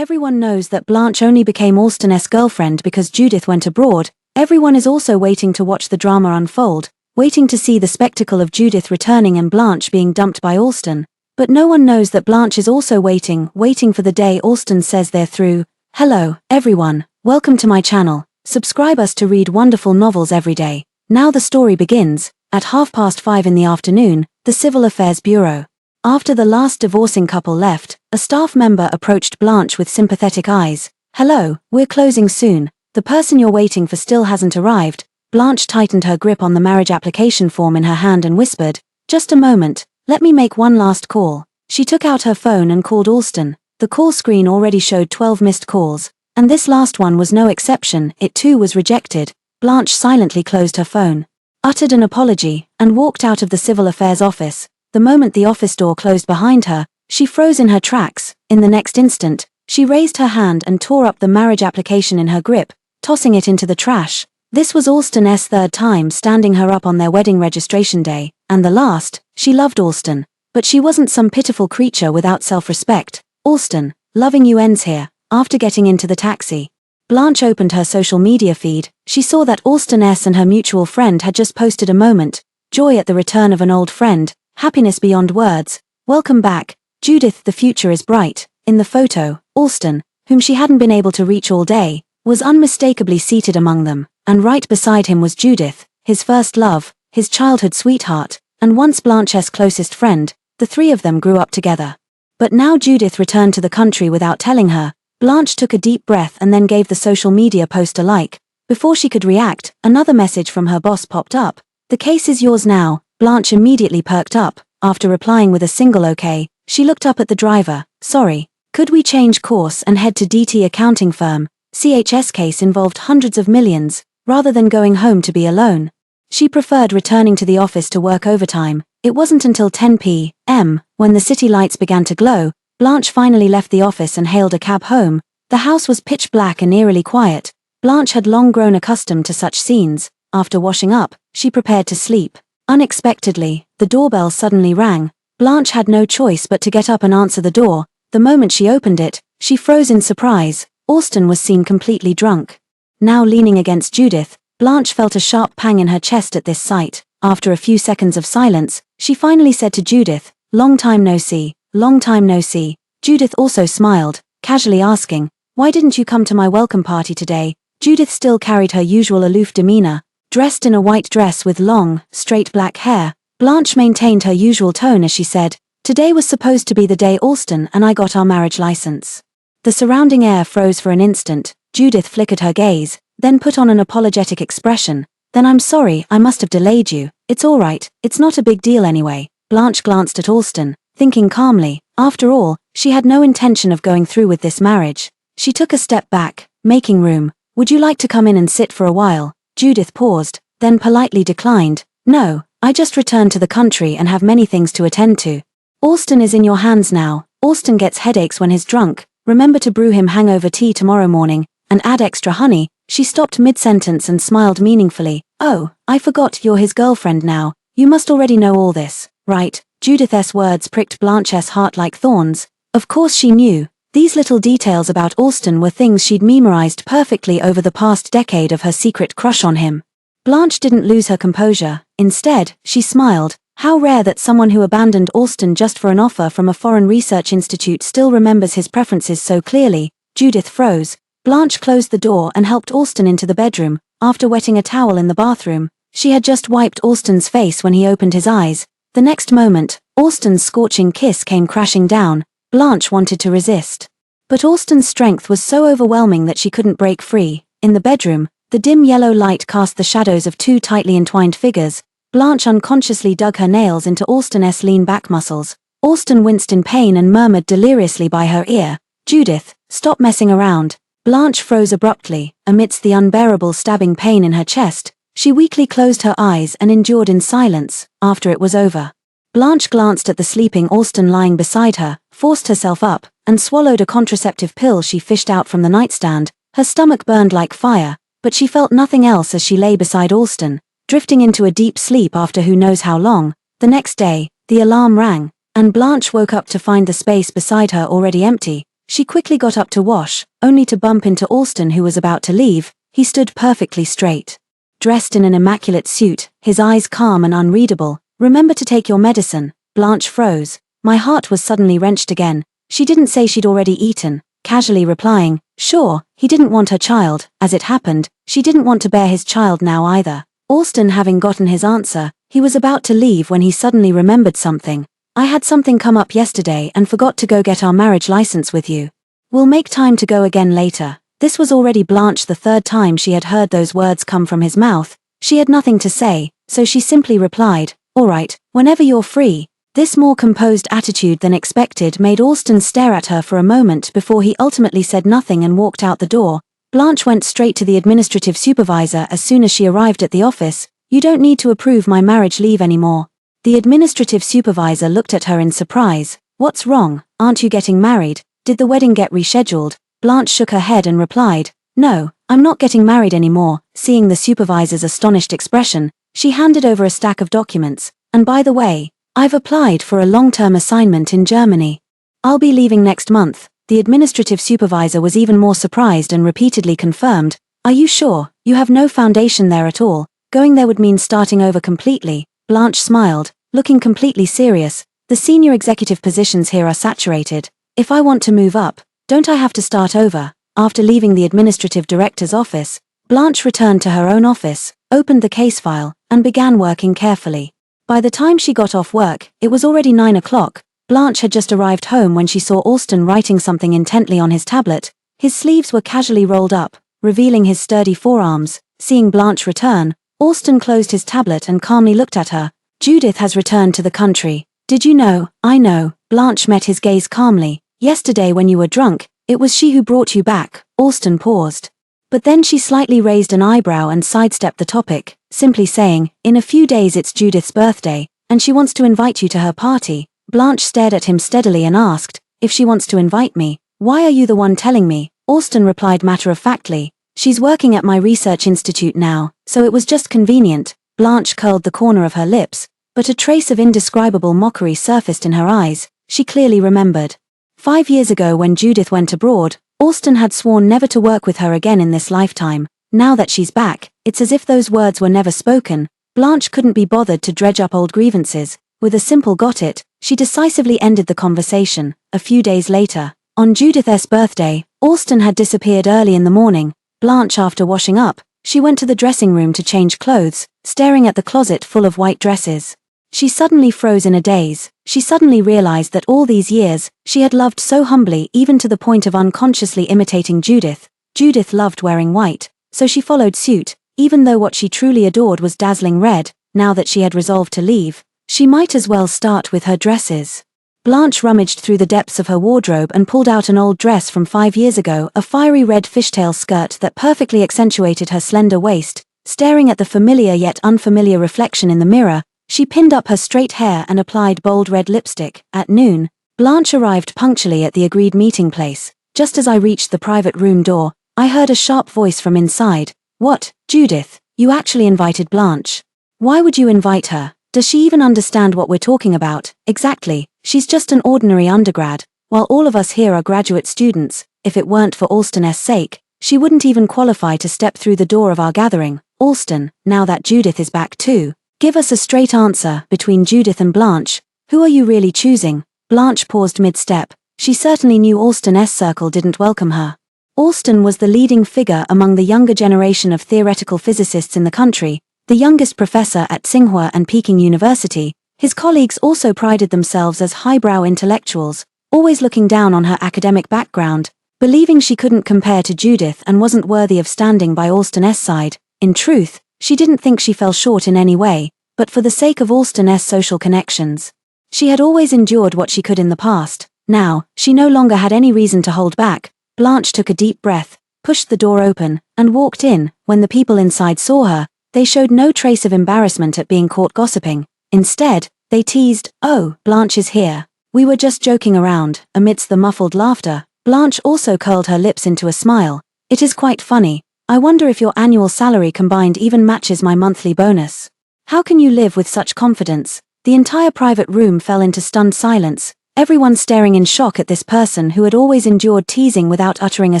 Everyone knows that Blanche only became Alston's girlfriend because Judith went abroad. Everyone is also waiting to watch the drama unfold, waiting to see the spectacle of Judith returning and Blanche being dumped by Alston. But no one knows that Blanche is also waiting for the day Alston says they're through. Hello, everyone. Welcome to my channel. Subscribe us to read wonderful novels every day. Now the story begins. At 5:30 in the afternoon, the Civil Affairs Bureau. After the last divorcing couple left, a staff member approached Blanche with sympathetic eyes. Hello, we're closing soon. The person you're waiting for still hasn't arrived. Blanche tightened her grip on the marriage application form in her hand and whispered, just a moment, let me make one last call. She took out her phone and called Alston. The call screen already showed 12 missed calls, and this last one was no exception. It too was rejected. Blanche silently closed her phone, uttered an apology, and walked out of the Civil Affairs office. The moment the office door closed behind her, she froze in her tracks. In the next instant, she raised her hand and tore up the marriage application in her grip, tossing it into the trash. This was Alston's third time standing her up on their wedding registration day, and the last. She loved Alston, but she wasn't some pitiful creature without self-respect. Alston, loving you ends here. After getting into the taxi, Blanche opened her social media feed. She saw that Alston and her mutual friend had just posted a moment. Joy at the return of an old friend. Happiness beyond words. Welcome back, Judith, the future is bright. In the photo, Alston, whom she hadn't been able to reach all day, was unmistakably seated among them, and right beside him was Judith, his first love, his childhood sweetheart, and once Blanche's closest friend. The three of them grew up together. But now Judith returned to the country without telling her. Blanche took a deep breath and then gave the social media post a like. Before she could react, another message from her boss popped up. The case is yours now. Blanche immediately perked up. After replying with a single okay, she looked up at the driver. Sorry, could we change course and head to DT accounting firm? CHS case involved hundreds of millions. Rather than going home to be alone, she preferred returning to the office to work overtime. It wasn't until 10 p.m., when the city lights began to glow, Blanche finally left the office and hailed a cab home. The house was pitch black and eerily quiet. Blanche had long grown accustomed to such scenes. After washing up, she prepared to sleep. Unexpectedly, the doorbell suddenly rang. Blanche had no choice but to get up and answer the door. The moment she opened it, she froze in surprise. Alston was seen completely drunk. Now leaning against Judith, Blanche felt a sharp pang in her chest at this sight. After a few seconds of silence, she finally said to Judith, long time no see, long time no see. Judith also smiled, casually asking, why didn't you come to my welcome party today? Judith still carried her usual aloof demeanor. Dressed in a white dress with long, straight black hair, Blanche maintained her usual tone as she said, today was supposed to be the day Alston and I got our marriage license. The surrounding air froze for an instant. Judith flickered her gaze, then put on an apologetic expression. Then I'm sorry, I must have delayed you. It's all right, it's not a big deal anyway. Blanche glanced at Alston, thinking calmly. After all, she had no intention of going through with this marriage. She took a step back, making room. Would you like to come in and sit for a while? Judith paused, then politely declined. No, I just returned to the country and have many things to attend to. Alston is in your hands now. Alston gets headaches when he's drunk. Remember to brew him hangover tea tomorrow morning, and add extra honey. She stopped mid-sentence and smiled meaningfully. Oh, I forgot you're his girlfriend now. You must already know all this, right? Judith's words pricked Blanche's heart like thorns. Of course she knew. These little details about Alston were things she'd memorized perfectly over the past decade of her secret crush on him. Blanche didn't lose her composure. Instead, she smiled. How rare that someone who abandoned Alston just for an offer from a foreign research institute still remembers his preferences so clearly. Judith froze. Blanche closed the door and helped Alston into the bedroom. After wetting a towel in the bathroom, she had just wiped Alston's face when he opened his eyes. The next moment, Alston's scorching kiss came crashing down. Blanche wanted to resist, but Alston's strength was so overwhelming that she couldn't break free. In the bedroom, the dim yellow light cast the shadows of two tightly entwined figures. Blanche unconsciously dug her nails into Alston's lean back muscles. Alston winced in pain and murmured deliriously by her ear, Judith, stop messing around. Blanche froze abruptly. Amidst the unbearable stabbing pain in her chest, she weakly closed her eyes and endured in silence. After it was over, Blanche glanced at the sleeping Alston lying beside her, forced herself up, and swallowed a contraceptive pill she fished out from the nightstand. Her stomach burned like fire, but she felt nothing else as she lay beside Alston, drifting into a deep sleep after who knows how long. The next day, the alarm rang, and Blanche woke up to find the space beside her already empty. She quickly got up to wash, only to bump into Alston, who was about to leave. He stood perfectly straight, dressed in an immaculate suit, his eyes calm and unreadable. "Remember to take your medicine." Blanche froze. My heart was suddenly wrenched again. She didn't say she'd already eaten, casually replying, "Sure." He didn't want her child. As it happened, she didn't want to bear his child now either. Alston having gotten his answer, he was about to leave when he suddenly remembered something. "I had something come up yesterday and forgot to go get our marriage license with you. We'll make time to go again later." This was already Blanche the third time she had heard those words come from his mouth. She had nothing to say, so she simply replied, "All right, whenever you're free." This more composed attitude than expected made Alston stare at her for a moment before he ultimately said nothing and walked out the door. Blanche went straight to the administrative supervisor as soon as she arrived at the office. "You don't need to approve my marriage leave anymore." The administrative supervisor looked at her in surprise. "What's wrong? Aren't you getting married? Did the wedding get rescheduled?" Blanche shook her head and replied, "No, I'm not getting married anymore." Seeing the supervisor's astonished expression, she handed over a stack of documents. "And by the way, I've applied for a long-term assignment in Germany. I'll be leaving next month." The administrative supervisor was even more surprised and repeatedly confirmed, "Are you sure? You have no foundation there at all. Going there would mean starting over completely." Blanche smiled, looking completely serious. "The senior executive positions here are saturated. If I want to move up, don't I have to start over?" After leaving the administrative director's office, Blanche returned to her own office, opened the case file, and began working carefully. By the time she got off work, it was already 9 o'clock. Blanche had just arrived home when she saw Alston writing something intently on his tablet. His sleeves were casually rolled up, revealing his sturdy forearms. Seeing Blanche return, Alston closed his tablet and calmly looked at her. "Judith has returned to the country. Did you know?" "I know." Blanche met his gaze calmly. "Yesterday when you were drunk, it was she who brought you back." Alston paused. But then she slightly raised an eyebrow and sidestepped the topic, simply saying, "In a few days it's Judith's birthday, and she wants to invite you to her party." Blanche stared at him steadily and asked, "If she wants to invite me, why are you the one telling me?" Alston replied matter-of-factly, "She's working at my research institute now, so it was just convenient." Blanche curled the corner of her lips, but a trace of indescribable mockery surfaced in her eyes. She clearly remembered. 5 years ago when Judith went abroad, Alston had sworn never to work with her again in this lifetime. Now that she's back, it's as if those words were never spoken. Blanche couldn't be bothered to dredge up old grievances. With a simple "got it," she decisively ended the conversation. A few days later, on Judith's birthday, Alston had disappeared early in the morning. Blanche, after washing up, she went to the dressing room to change clothes, staring at the closet full of white dresses. She suddenly froze in a daze. She suddenly realized that all these years, she had loved so humbly, even to the point of unconsciously imitating Judith. Judith loved wearing white, so she followed suit, even though what she truly adored was dazzling red. Now that she had resolved to leave, she might as well start with her dresses. Blanche rummaged through the depths of her wardrobe and pulled out an old dress from 5 years ago, a fiery red fishtail skirt that perfectly accentuated her slender waist. Staring at the familiar yet unfamiliar reflection in the mirror, she pinned up her straight hair and applied bold red lipstick. At noon, Blanche arrived punctually at the agreed meeting place. Just as I reached the private room door, I heard a sharp voice from inside. "What, Judith? You actually invited Blanche? Why would you invite her? Does she even understand what we're talking about?" "Exactly, she's just an ordinary undergrad, while all of us here are graduate students. If it weren't for Alston's sake, she wouldn't even qualify to step through the door of our gathering." "Alston, now that Judith is back too, give us a straight answer. Between Judith and Blanche, who are you really choosing?" Blanche paused mid-step. She certainly knew Alston's circle didn't welcome her. Alston was the leading figure among the younger generation of theoretical physicists in the country, the youngest professor at Tsinghua and Peking University. His colleagues also prided themselves as highbrow intellectuals, always looking down on her academic background, believing she couldn't compare to Judith and wasn't worthy of standing by Alston's side. In truth, she didn't think she fell short in any way, but for the sake of Alston's social connections. She had always endured what she could in the past. Now, she no longer had any reason to hold back. Blanche took a deep breath, pushed the door open, and walked in. When the people inside saw her, they showed no trace of embarrassment at being caught gossiping. Instead, they teased, "Oh, Blanche is here. We were just joking around." Amidst the muffled laughter, Blanche also curled her lips into a smile. "It is quite funny. I wonder if your annual salary combined even matches my monthly bonus. How can you live with such confidence?" The entire private room fell into stunned silence. everyone staring in shock at this person who had always endured teasing without uttering a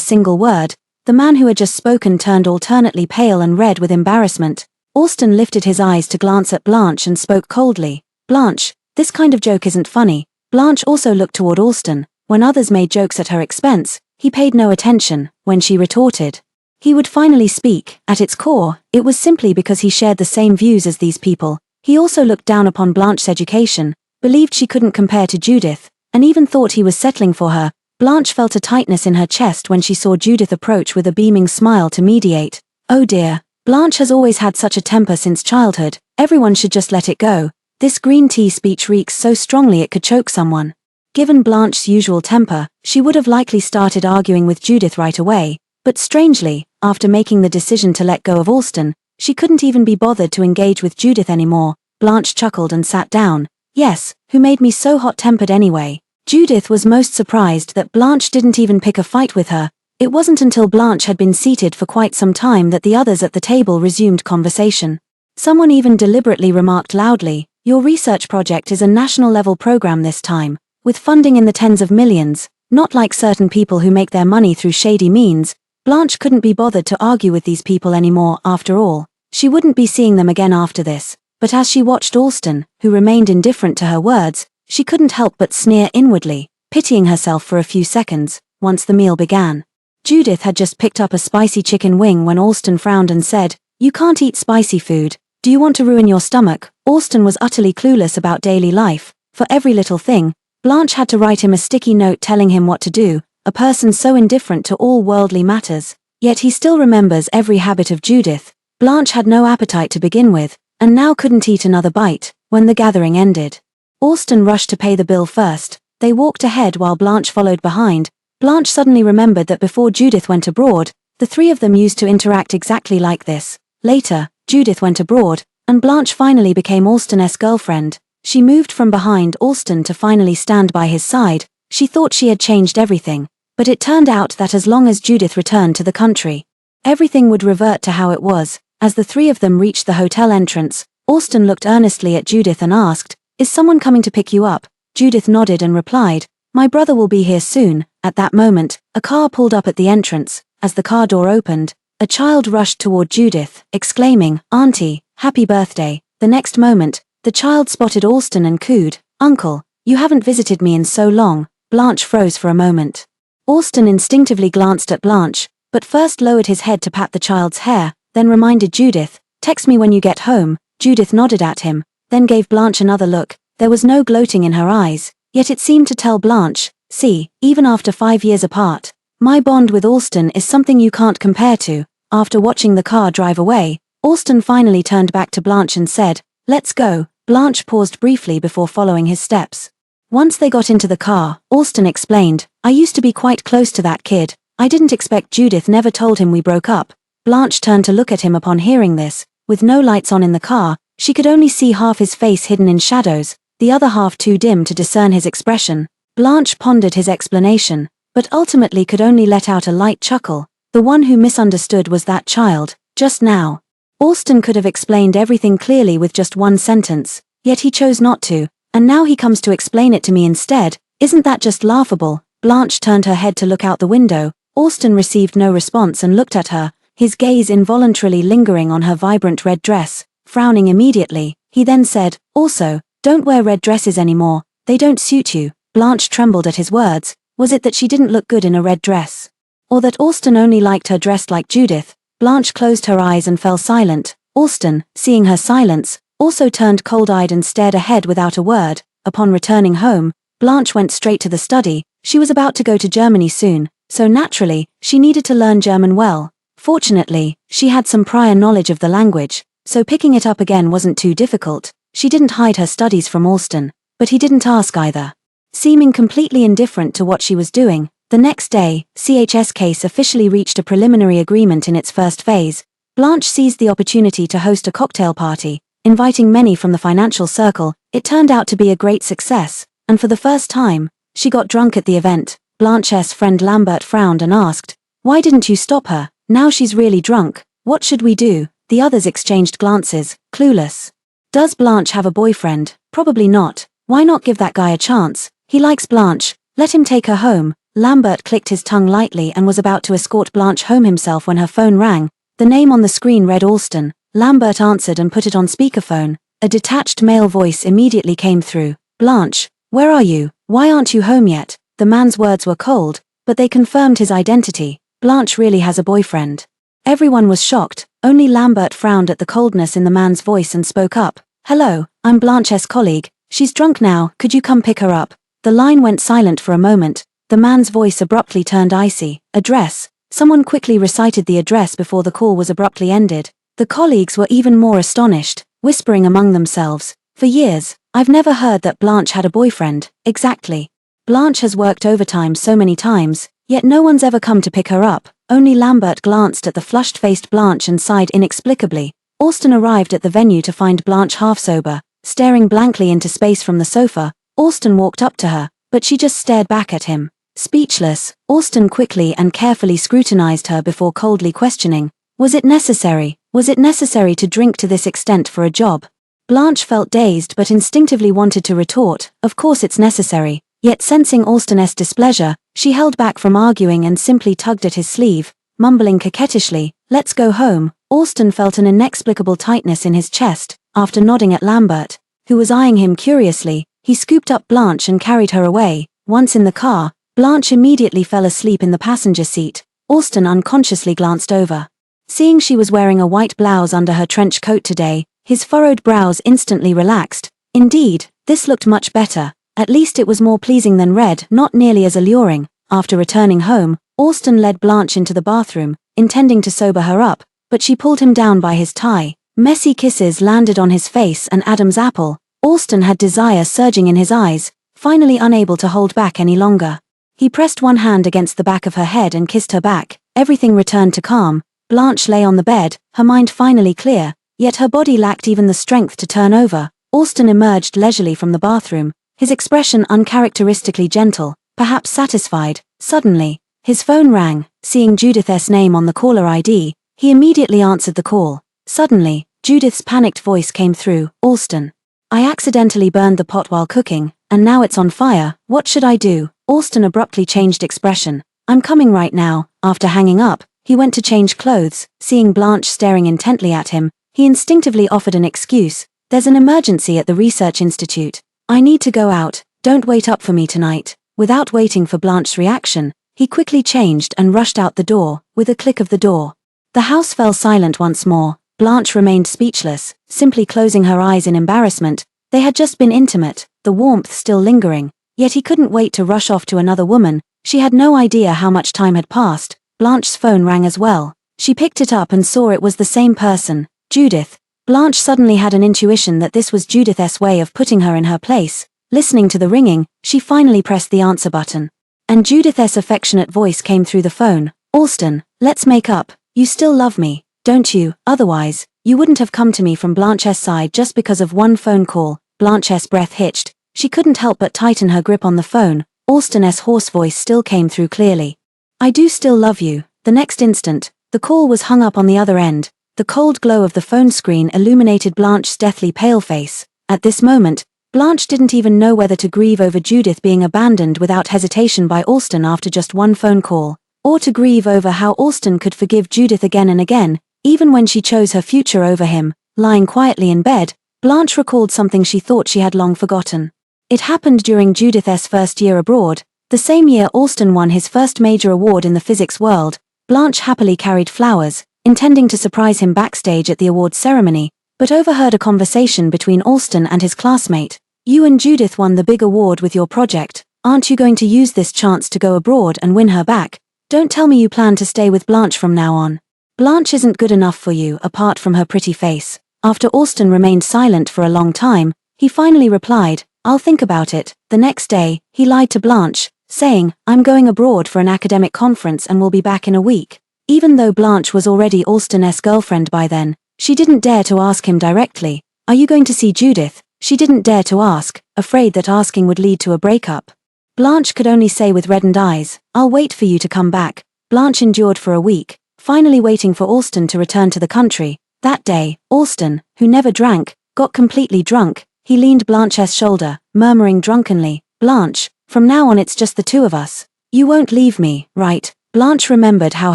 single word. The man who had just spoken turned alternately pale and red with embarrassment. Austen lifted his eyes to glance at Blanche and spoke coldly. "Blanche, this kind of joke isn't funny." Blanche also looked toward Austen. When others made jokes at her expense, he paid no attention. When she retorted, he would finally speak. At its core, it was simply because he shared the same views as these people. He also looked down upon Blanche's education, believed she couldn't compare to Judith, and even thought he was settling for her. Blanche felt a tightness in her chest when she saw Judith approach with a beaming smile to mediate. Oh dear, Blanche has always had such a temper since childhood. Everyone should just let it go. This green tea speech reeks so strongly it could choke someone. Given Blanche's usual temper, she would have likely started arguing with Judith right away, but strangely, after making the decision to let go of Austen, she couldn't even be bothered to engage with Judith anymore. Blanche chuckled and sat down. "Yes, who made me so hot-tempered anyway?" Judith was most surprised that Blanche didn't even pick a fight with her. It wasn't until Blanche had been seated for quite some time that the others at the table resumed conversation. Someone even deliberately remarked loudly, "Your research project is a national-level program this time, with funding in the tens of millions, not like certain people who make their money through shady means." Blanche couldn't be bothered to argue with these people anymore. After all, she wouldn't be seeing them again after this. But as she watched Austen, who remained indifferent to her words, she couldn't help but sneer inwardly, pitying herself for a few seconds. Once the meal began, Judith had just picked up a spicy chicken wing when Austen frowned and said, "You can't eat spicy food. Do you want to ruin your stomach?" Austen was utterly clueless about daily life. For every little thing, Blanche had to write him a sticky note telling him what to do, a person so indifferent to all worldly matters. Yet he still remembers every habit of Judith. Blanche had no appetite to begin with, and now couldn't eat another bite. When the gathering ended, Austen rushed to pay the bill first. They walked ahead while Blanche followed behind. Blanche suddenly remembered that before Judith went abroad, the three of them used to interact exactly like this. Later, Judith went abroad, and Blanche finally became Austen's girlfriend. She moved from behind Austen to finally stand by his side. She thought she had changed everything, but it turned out that as long as Judith returned to the country, everything would revert to how it was. As the three of them reached the hotel entrance, Austen looked earnestly at Judith and asked, "Is someone coming to pick you up?" Judith nodded and replied, "My brother will be here soon." At that moment, a car pulled up at the entrance. As the car door opened, a child rushed toward Judith, exclaiming, "Auntie, happy birthday." The next moment, the child spotted Austen and cooed, "Uncle, you haven't visited me in so long." Blanche froze for a moment. Austen instinctively glanced at Blanche, but first lowered his head to pat the child's hair, then reminded Judith, "Text me when you get home." Judith nodded at him, then gave Blanche another look. There was no gloating in her eyes, yet it seemed to tell Blanche, "See, even after 5 years apart, my bond with Austen is something you can't compare to." After watching the car drive away, Austen finally turned back to Blanche and said, "Let's go." Blanche paused briefly before following his steps. Once they got into the car, Austen explained, "I used to be quite close to that kid. I didn't expect Judith never told him we broke up." Blanche turned to look at him upon hearing this. With no lights on in the car, she could only see half his face hidden in shadows, the other half too dim to discern his expression. Blanche pondered his explanation, but ultimately could only let out a light chuckle. The one who misunderstood was that child. Just now, Austen could have explained everything clearly with just one sentence, yet he chose not to, and now he comes to explain it to me instead. Isn't that just laughable? Blanche turned her head to look out the window. Austen received no response and looked at her, his gaze involuntarily lingering on her vibrant red dress. Frowning immediately, he then said, "Also, don't wear red dresses anymore, they don't suit you." Blanche trembled at his words. Was it that she didn't look good in a red dress? Or that Austen only liked her dressed like Judith? Blanche closed her eyes and fell silent. Austen, seeing her silence, also turned cold-eyed and stared ahead without a word. Upon returning home, Blanche went straight to the study. She was about to go to Germany soon, so naturally, she needed to learn German well. Fortunately, she had some prior knowledge of the language, so picking it up again wasn't too difficult. She didn't hide her studies from Austen, but he didn't ask either. Seeming completely indifferent to what she was doing, the next day, CH's case officially reached a preliminary agreement in its first phase. Blanche seized the opportunity to host a cocktail party, inviting many from the financial circle. It turned out to be a great success, and for the first time, she got drunk at the event. Blanche's friend Lambert frowned and asked, "Why didn't you stop her? Now she's really drunk. What should we do?" The others exchanged glances, clueless. Does Blanche have a boyfriend? Probably not. Why not give that guy a chance? He likes Blanche, let him take her home. Lambert clicked his tongue lightly and was about to escort Blanche home himself when her phone rang. The name on the screen read Alston. Lambert answered and put it on speakerphone. A detached male voice immediately came through. Blanche, where are you? Why aren't you home yet? The man's words were cold, but they confirmed his identity. Blanche really has a boyfriend. Everyone was shocked. Only Lambert frowned at the coldness in the man's voice and spoke up. Hello, I'm Blanche's colleague. She's drunk now, could you come pick her up? The line went silent for a moment. The man's voice abruptly turned icy. Address. Someone quickly recited the address before the call was abruptly ended. The colleagues were even more astonished, whispering among themselves. For years, I've never heard that Blanche had a boyfriend. Exactly. Blanche has worked overtime so many times, yet no one's ever come to pick her up. Only Lambert glanced at the flushed-faced Blanche and sighed inexplicably. Alston arrived at the venue to find Blanche half-sober, staring blankly into space from the sofa. Alston walked up to her, but she just stared back at him. Speechless, Alston quickly and carefully scrutinized her before coldly questioning, was it necessary? Was it necessary to drink to this extent for a job? Blanche felt dazed but instinctively wanted to retort, of course it's necessary, yet sensing Alston's displeasure, she held back from arguing and simply tugged at his sleeve, mumbling coquettishly, let's go home. Alston felt an inexplicable tightness in his chest. After nodding at Lambert, who was eyeing him curiously, he scooped up Blanche and carried her away. Once in the car, Blanche immediately fell asleep in the passenger seat. Alston unconsciously glanced over. Seeing she was wearing a white blouse under her trench coat today, his furrowed brows instantly relaxed. Indeed, this looked much better. At least it was more pleasing than red, not nearly as alluring. After returning home, Alston led Blanche into the bathroom, intending to sober her up, but she pulled him down by his tie. Messy kisses landed on his face and Adam's apple. Alston had desire surging in his eyes, finally unable to hold back any longer. He pressed one hand against the back of her head and kissed her back. Everything returned to calm. Blanche lay on the bed, her mind finally clear, yet her body lacked even the strength to turn over. Alston emerged leisurely from the bathroom, his expression uncharacteristically gentle, perhaps satisfied. Suddenly, his phone rang. Seeing Judith's name on the caller ID, he immediately answered the call. Suddenly, Judith's panicked voice came through. Alston. I accidentally burned the pot while cooking, and now it's on fire. What should I do? Alston abruptly changed expression. I'm coming right now. After hanging up, he went to change clothes. Seeing Blanche staring intently at him, he instinctively offered an excuse. There's an emergency at the research institute. I need to go out. Don't wait up for me tonight. Without waiting for Blanche's reaction, he quickly changed and rushed out the door. With a click of the door, the house fell silent once more. Blanche remained speechless, simply closing her eyes in embarrassment. They had just been intimate, the warmth still lingering, yet he couldn't wait to rush off to another woman. She had no idea how much time had passed. Blanche's phone rang as well. She picked it up and saw it was the same person, Judith. Blanche suddenly had an intuition that this was Judith's way of putting her in her place. Listening to the ringing, she finally pressed the answer button. And Judith's affectionate voice came through the phone. Alston, let's make up. You still love me, don't you? Otherwise, you wouldn't have come to me from Blanche's side just because of one phone call. Blanche's breath hitched. She couldn't help but tighten her grip on the phone. Alston's hoarse voice still came through clearly. I do still love you. The next instant, the call was hung up on the other end. The cold glow of the phone screen illuminated Blanche's deathly pale face. At this moment, Blanche didn't even know whether to grieve over Judith being abandoned without hesitation by Alston after just one phone call, or to grieve over how Alston could forgive Judith again and again, even when she chose her future over him. Lying quietly in bed, Blanche recalled something she thought she had long forgotten. It happened during Judith's first year abroad, the same year Alston won his first major award in the physics world. Blanche happily carried flowers, intending to surprise him backstage at the awards ceremony, but overheard a conversation between Alston and his classmate. You and Judith won the big award with your project. Aren't you going to use this chance to go abroad and win her back? Don't tell me you plan to stay with Blanche from now on. Blanche isn't good enough for you apart from her pretty face. After Alston remained silent for a long time, he finally replied, I'll think about it. The next day, he lied to Blanche, saying, I'm going abroad for an academic conference and will be back in a week. Even though Blanche was already Alston's girlfriend by then, she didn't dare to ask him directly, are you going to see Judith? She didn't dare to ask, afraid that asking would lead to a breakup. Blanche could only say with reddened eyes, I'll wait for you to come back. Blanche endured for a week, finally waiting for Alston to return to the country. That day, Alston, who never drank, got completely drunk. He leaned Blanche's shoulder, murmuring drunkenly, Blanche, From now on it's just the two of us. You won't leave me, right? Blanche remembered how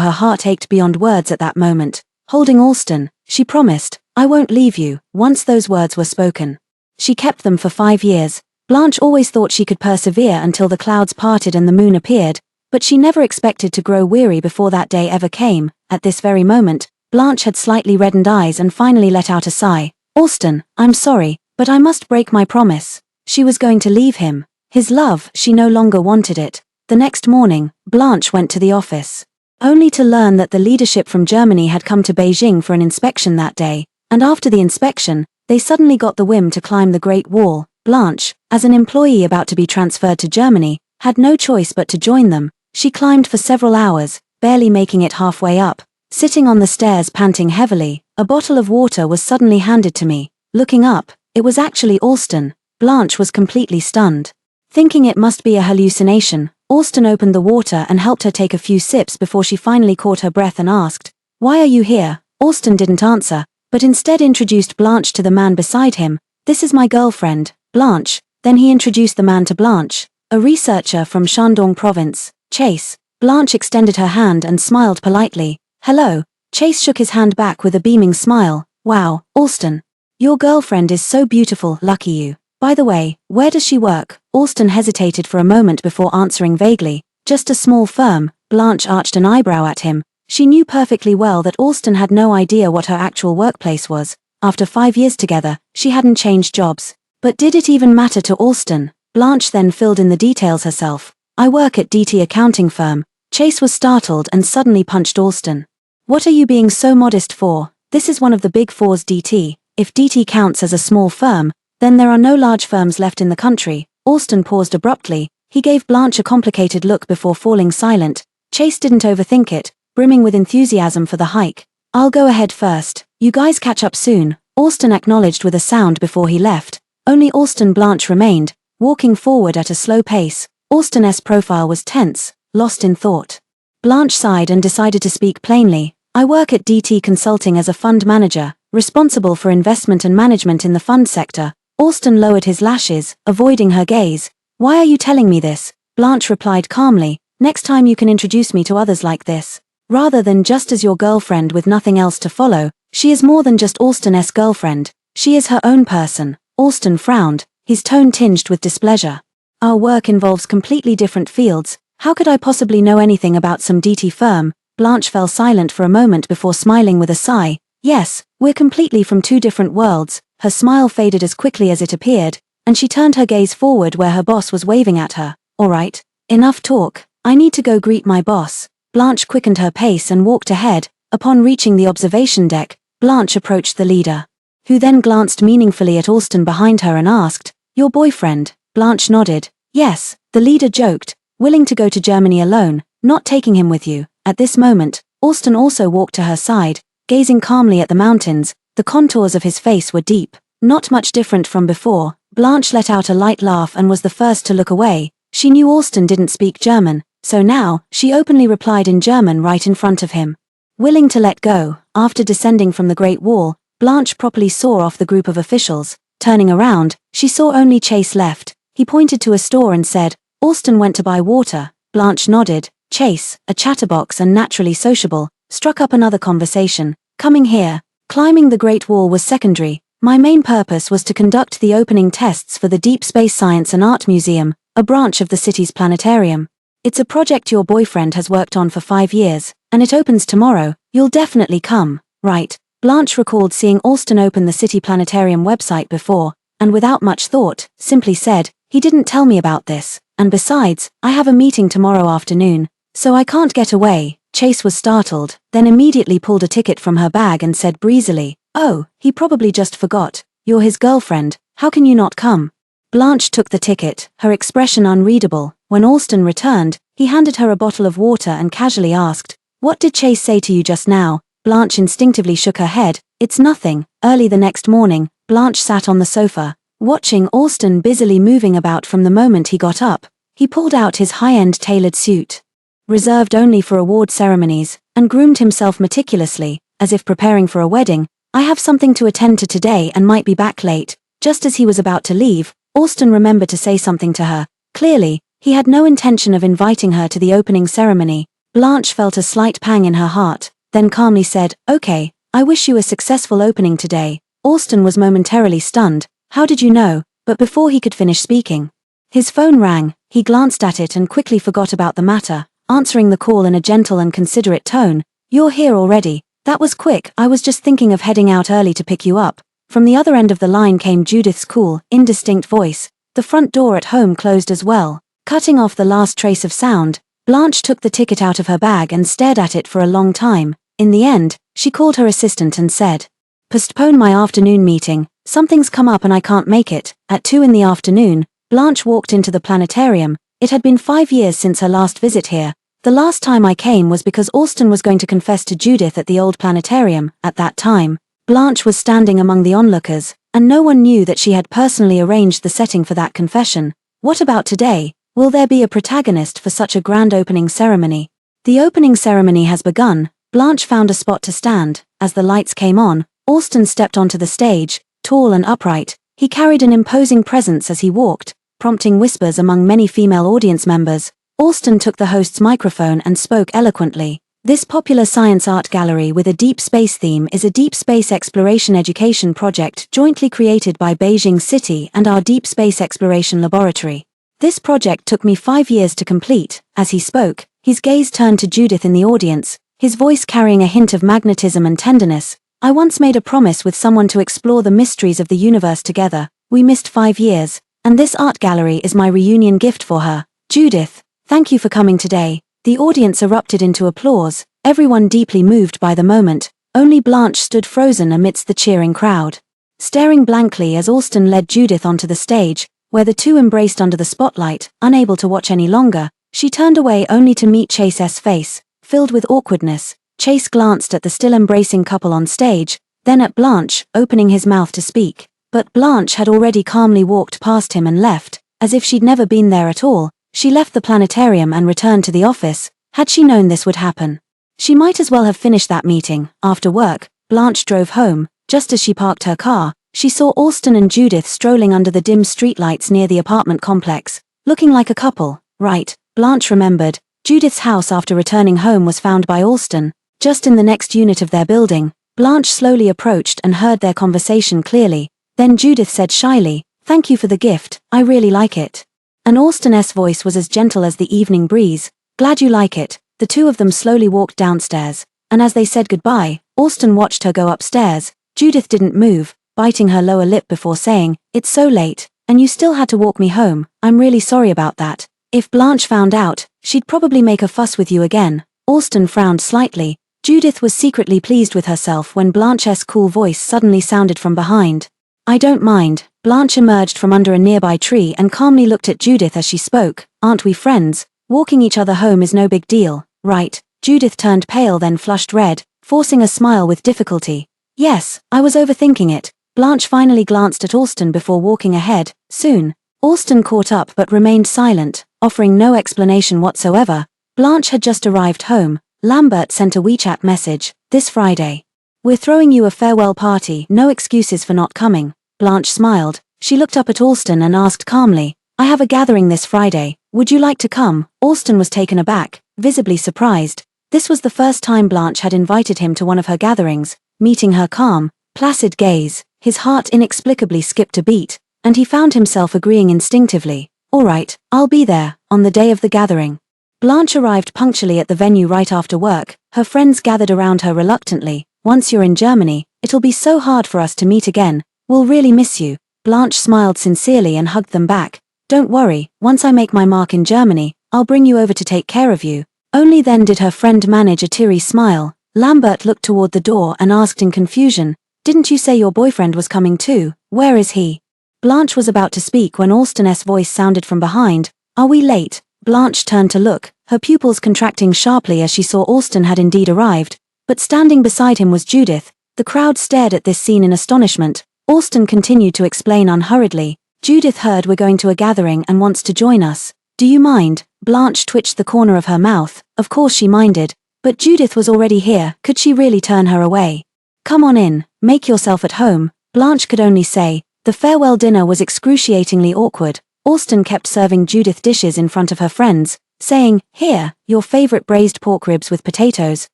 her heart ached beyond words at that moment. Holding Alston, she promised, I won't leave you. Once those words were spoken, she kept them for 5 years. Blanche always thought she could persevere until the clouds parted and the moon appeared, but she never expected to grow weary before that day ever came. At this very moment, Blanche had slightly reddened eyes and finally let out a sigh. Alston, I'm sorry, but I must break my promise. She was going to leave him. His love, she no longer wanted it. The next morning, Blanche went to the office, only to learn that the leadership from Germany had come to Beijing for an inspection that day, and after the inspection, they suddenly got the whim to climb the Great Wall. Blanche, as an employee about to be transferred to Germany, had no choice but to join them. She climbed for several hours, barely making it halfway up. Sitting on the stairs panting heavily, a bottle of water was suddenly handed to me. Looking up, it was actually Alston. Blanche was completely stunned. Thinking it must be a hallucination, Alston opened the water and helped her take a few sips before she finally caught her breath and asked, Why are you here? Alston didn't answer, but instead introduced Blanche to the man beside him. This is my girlfriend, Blanche. Then he introduced the man to Blanche, a researcher from Shandong province, Chase. Blanche extended her hand and smiled politely. Hello. Chase shook his hand back with a beaming smile. Wow, Alston. Your girlfriend is so beautiful, lucky you. By the way, where does she work? Alston hesitated for a moment before answering vaguely. Just a small firm. Blanche arched an eyebrow at him. She knew perfectly well that Alston had no idea what her actual workplace was. After 5 years together, she hadn't changed jobs. But did it even matter to Alston? Blanche then filled in the details herself. I work at DT accounting firm. Chase was startled and suddenly punched Alston. What are you being so modest for? This is one of the big four's DT. If DT counts as a small firm, then there are no large firms left in the country. Alston paused abruptly. He gave Blanche a complicated look before falling silent. Chase didn't overthink it, brimming with enthusiasm for the hike. I'll go ahead first. You guys catch up soon. Alston acknowledged with a sound before he left. Only Alston Blanche remained, walking forward at a slow pace. Alston's profile was tense, lost in thought. Blanche sighed and decided to speak plainly. I work at DT Consulting as a fund manager, responsible for investment and management in the fund sector. Alston lowered his lashes, avoiding her gaze. Why are you telling me this? Blanche replied calmly. Next time you can introduce me to others like this. Rather than just as your girlfriend with nothing else to follow, she is more than just Alston's girlfriend. She is her own person. Alston frowned, his tone tinged with displeasure. Our work involves completely different fields. How could I possibly know anything about some DT firm? Blanche fell silent for a moment before smiling with a sigh. Yes, we're completely from two different worlds. Her smile faded as quickly as it appeared, and she turned her gaze forward where her boss was waving at her. All right, enough talk. I need to go greet my boss. Blanche quickened her pace and walked ahead. Upon reaching the observation deck, Blanche approached the leader, who then glanced meaningfully at Alston behind her and asked, Your boyfriend? Blanche nodded. Yes, the leader joked, willing to go to Germany alone, not taking him with you. At this moment, Alston also walked to her side, gazing calmly at the mountains. The contours of his face were deep, not much different from before. Blanche let out a light laugh and was the first to look away. She knew Alston didn't speak German, so now, she openly replied in German right in front of him. Willing to let go, after descending from the Great Wall, Blanche properly saw off the group of officials. Turning around, she saw only Chase left. He pointed to a store and said, Alston went to buy water. Blanche nodded. Chase, a chatterbox and naturally sociable, struck up another conversation. Coming here. Climbing the Great Wall was secondary. My main purpose was to conduct the opening tests for the Deep Space Science and Art Museum, a branch of the city's planetarium. It's a project your boyfriend has worked on for 5 years, and it opens tomorrow. You'll definitely come, right? Blanche recalled seeing Alston open the city planetarium website before, and without much thought, simply said, he didn't tell me about this, and besides, I have a meeting tomorrow afternoon, so I can't get away. Chase was startled, then immediately pulled a ticket from her bag and said breezily, Oh, he probably just forgot. You're his girlfriend, how can you not come? Blanche took the ticket, her expression unreadable. When Alston returned, he handed her a bottle of water and casually asked, What did Chase say to you just now? Blanche instinctively shook her head. It's nothing. Early the next morning, Blanche sat on the sofa, watching Alston busily moving about from the moment he got up. He pulled out his high-end tailored suit, reserved only for award ceremonies, and groomed himself meticulously, as if preparing for a wedding. I have something to attend to today and might be back late. Just as he was about to leave, Alston remembered to say something to her. Clearly, He had no intention of inviting her to the opening ceremony. Blanche felt a slight pang in her heart, then calmly said, "Okay, I wish you a successful opening today." Alston was momentarily stunned. "How did you know?" But before he could finish speaking, his phone rang. He glanced at it and quickly forgot about the matter, answering the call in a gentle and considerate tone. "You're here already? That was quick. I was just thinking of heading out early to pick you up." From the other end of the line came Judith's cool, indistinct voice. The front door at home closed as well, cutting off the last trace of sound. Blanche took the ticket out of her bag and stared at it for a long time. In the end, she called her assistant and said, "Postpone my afternoon meeting. Something's come up and I can't make it." At 2 in the afternoon, Blanche walked into the planetarium. It had been 5 years since her last visit here. "The last time I came was because Alston was going to confess to Judith at the old planetarium." At that time, Blanche was standing among the onlookers, and no one knew that she had personally arranged the setting for that confession. What about today? Will there be a protagonist for such a grand opening ceremony? The opening ceremony has begun. Blanche found a spot to stand. As the lights came on, Alston stepped onto the stage. Tall and upright, he carried an imposing presence as he walked, prompting whispers among many female audience members. Alston took the host's microphone and spoke eloquently. "This popular science art gallery with a deep space theme is a deep space exploration education project jointly created by Beijing City and our Deep Space Exploration Laboratory. This project took me 5 years to complete." As he spoke, his gaze turned to Judith in the audience, his voice carrying a hint of magnetism and tenderness. "I once made a promise with someone to explore the mysteries of the universe together. We missed 5 years, and this art gallery is my reunion gift for her. Judith, thank you for coming today." The audience erupted into applause, everyone deeply moved by the moment. Only Blanche stood frozen amidst the cheering crowd, staring blankly as Alston led Judith onto the stage, where the two embraced under the spotlight. Unable to watch any longer, she turned away only to meet Chase's face, filled with awkwardness. Chase glanced at the still embracing couple on stage, then at Blanche, opening his mouth to speak. But Blanche had already calmly walked past him and left, as if she'd never been there at all. She left the planetarium and returned to the office. Had she known this would happen, she might as well have finished that meeting. After work, Blanche drove home. Just as she parked her car, she saw Alston and Judith strolling under the dim streetlights near the apartment complex, looking like a couple. Right, Blanche remembered. Judith's house after returning home was found by Alston, just in the next unit of their building. Blanche slowly approached and heard their conversation clearly. Then Judith said shyly, "Thank you for the gift, I really like it." And Alston's voice was as gentle as the evening breeze. "Glad you like it." The two of them slowly walked downstairs, and as they said goodbye, Alston watched her go upstairs. Judith didn't move, biting her lower lip before saying, "It's so late, and you still had to walk me home. I'm really sorry about that. If Blanche found out, she'd probably make a fuss with you again." Alston frowned slightly. Judith was secretly pleased with herself when Blanche's cool voice suddenly sounded from behind. "I don't mind." Blanche emerged from under a nearby tree and calmly looked at Judith as she spoke. "Aren't we friends? Walking each other home is no big deal, right?" Judith turned pale then flushed red, forcing a smile with difficulty. "Yes, I was overthinking it." Blanche finally glanced at Alston before walking ahead. Soon, Alston caught up but remained silent, offering no explanation whatsoever. Blanche had just arrived home. Lambert sent a WeChat message, "This Friday. We're throwing you a farewell party, no excuses for not coming." Blanche smiled. She looked up at Alston and asked calmly, "I have a gathering this Friday. Would you like to come?" Alston was taken aback, visibly surprised. This was the first time Blanche had invited him to one of her gatherings. Meeting her calm, placid gaze, his heart inexplicably skipped a beat, and he found himself agreeing instinctively. "All right, I'll be there." On the day of the gathering, Blanche arrived punctually at the venue right after work. Her friends gathered around her reluctantly. "Once you're in Germany, it'll be so hard for us to meet again. We'll really miss you." Blanche smiled sincerely and hugged them back. "Don't worry, once I make my mark in Germany, I'll bring you over to take care of you." Only then did her friend manage a teary smile. Lambert looked toward the door and asked in confusion, "Didn't you say your boyfriend was coming too? Where is he?" Blanche was about to speak when Alston's voice sounded from behind. "Are we late?" Blanche turned to look, her pupils contracting sharply as she saw Alston had indeed arrived, but standing beside him was Judith. The crowd stared at this scene in astonishment. Alston continued to explain unhurriedly, "Judith heard we're going to a gathering and wants to join us. Do you mind?" Blanche twitched the corner of her mouth. Of course she minded, but Judith was already here. Could she really turn her away? "Come on in, make yourself at home." Blanche could only say. The farewell dinner was excruciatingly awkward. Alston kept serving Judith dishes in front of her friends, saying, "Here, your favorite braised pork ribs with potatoes."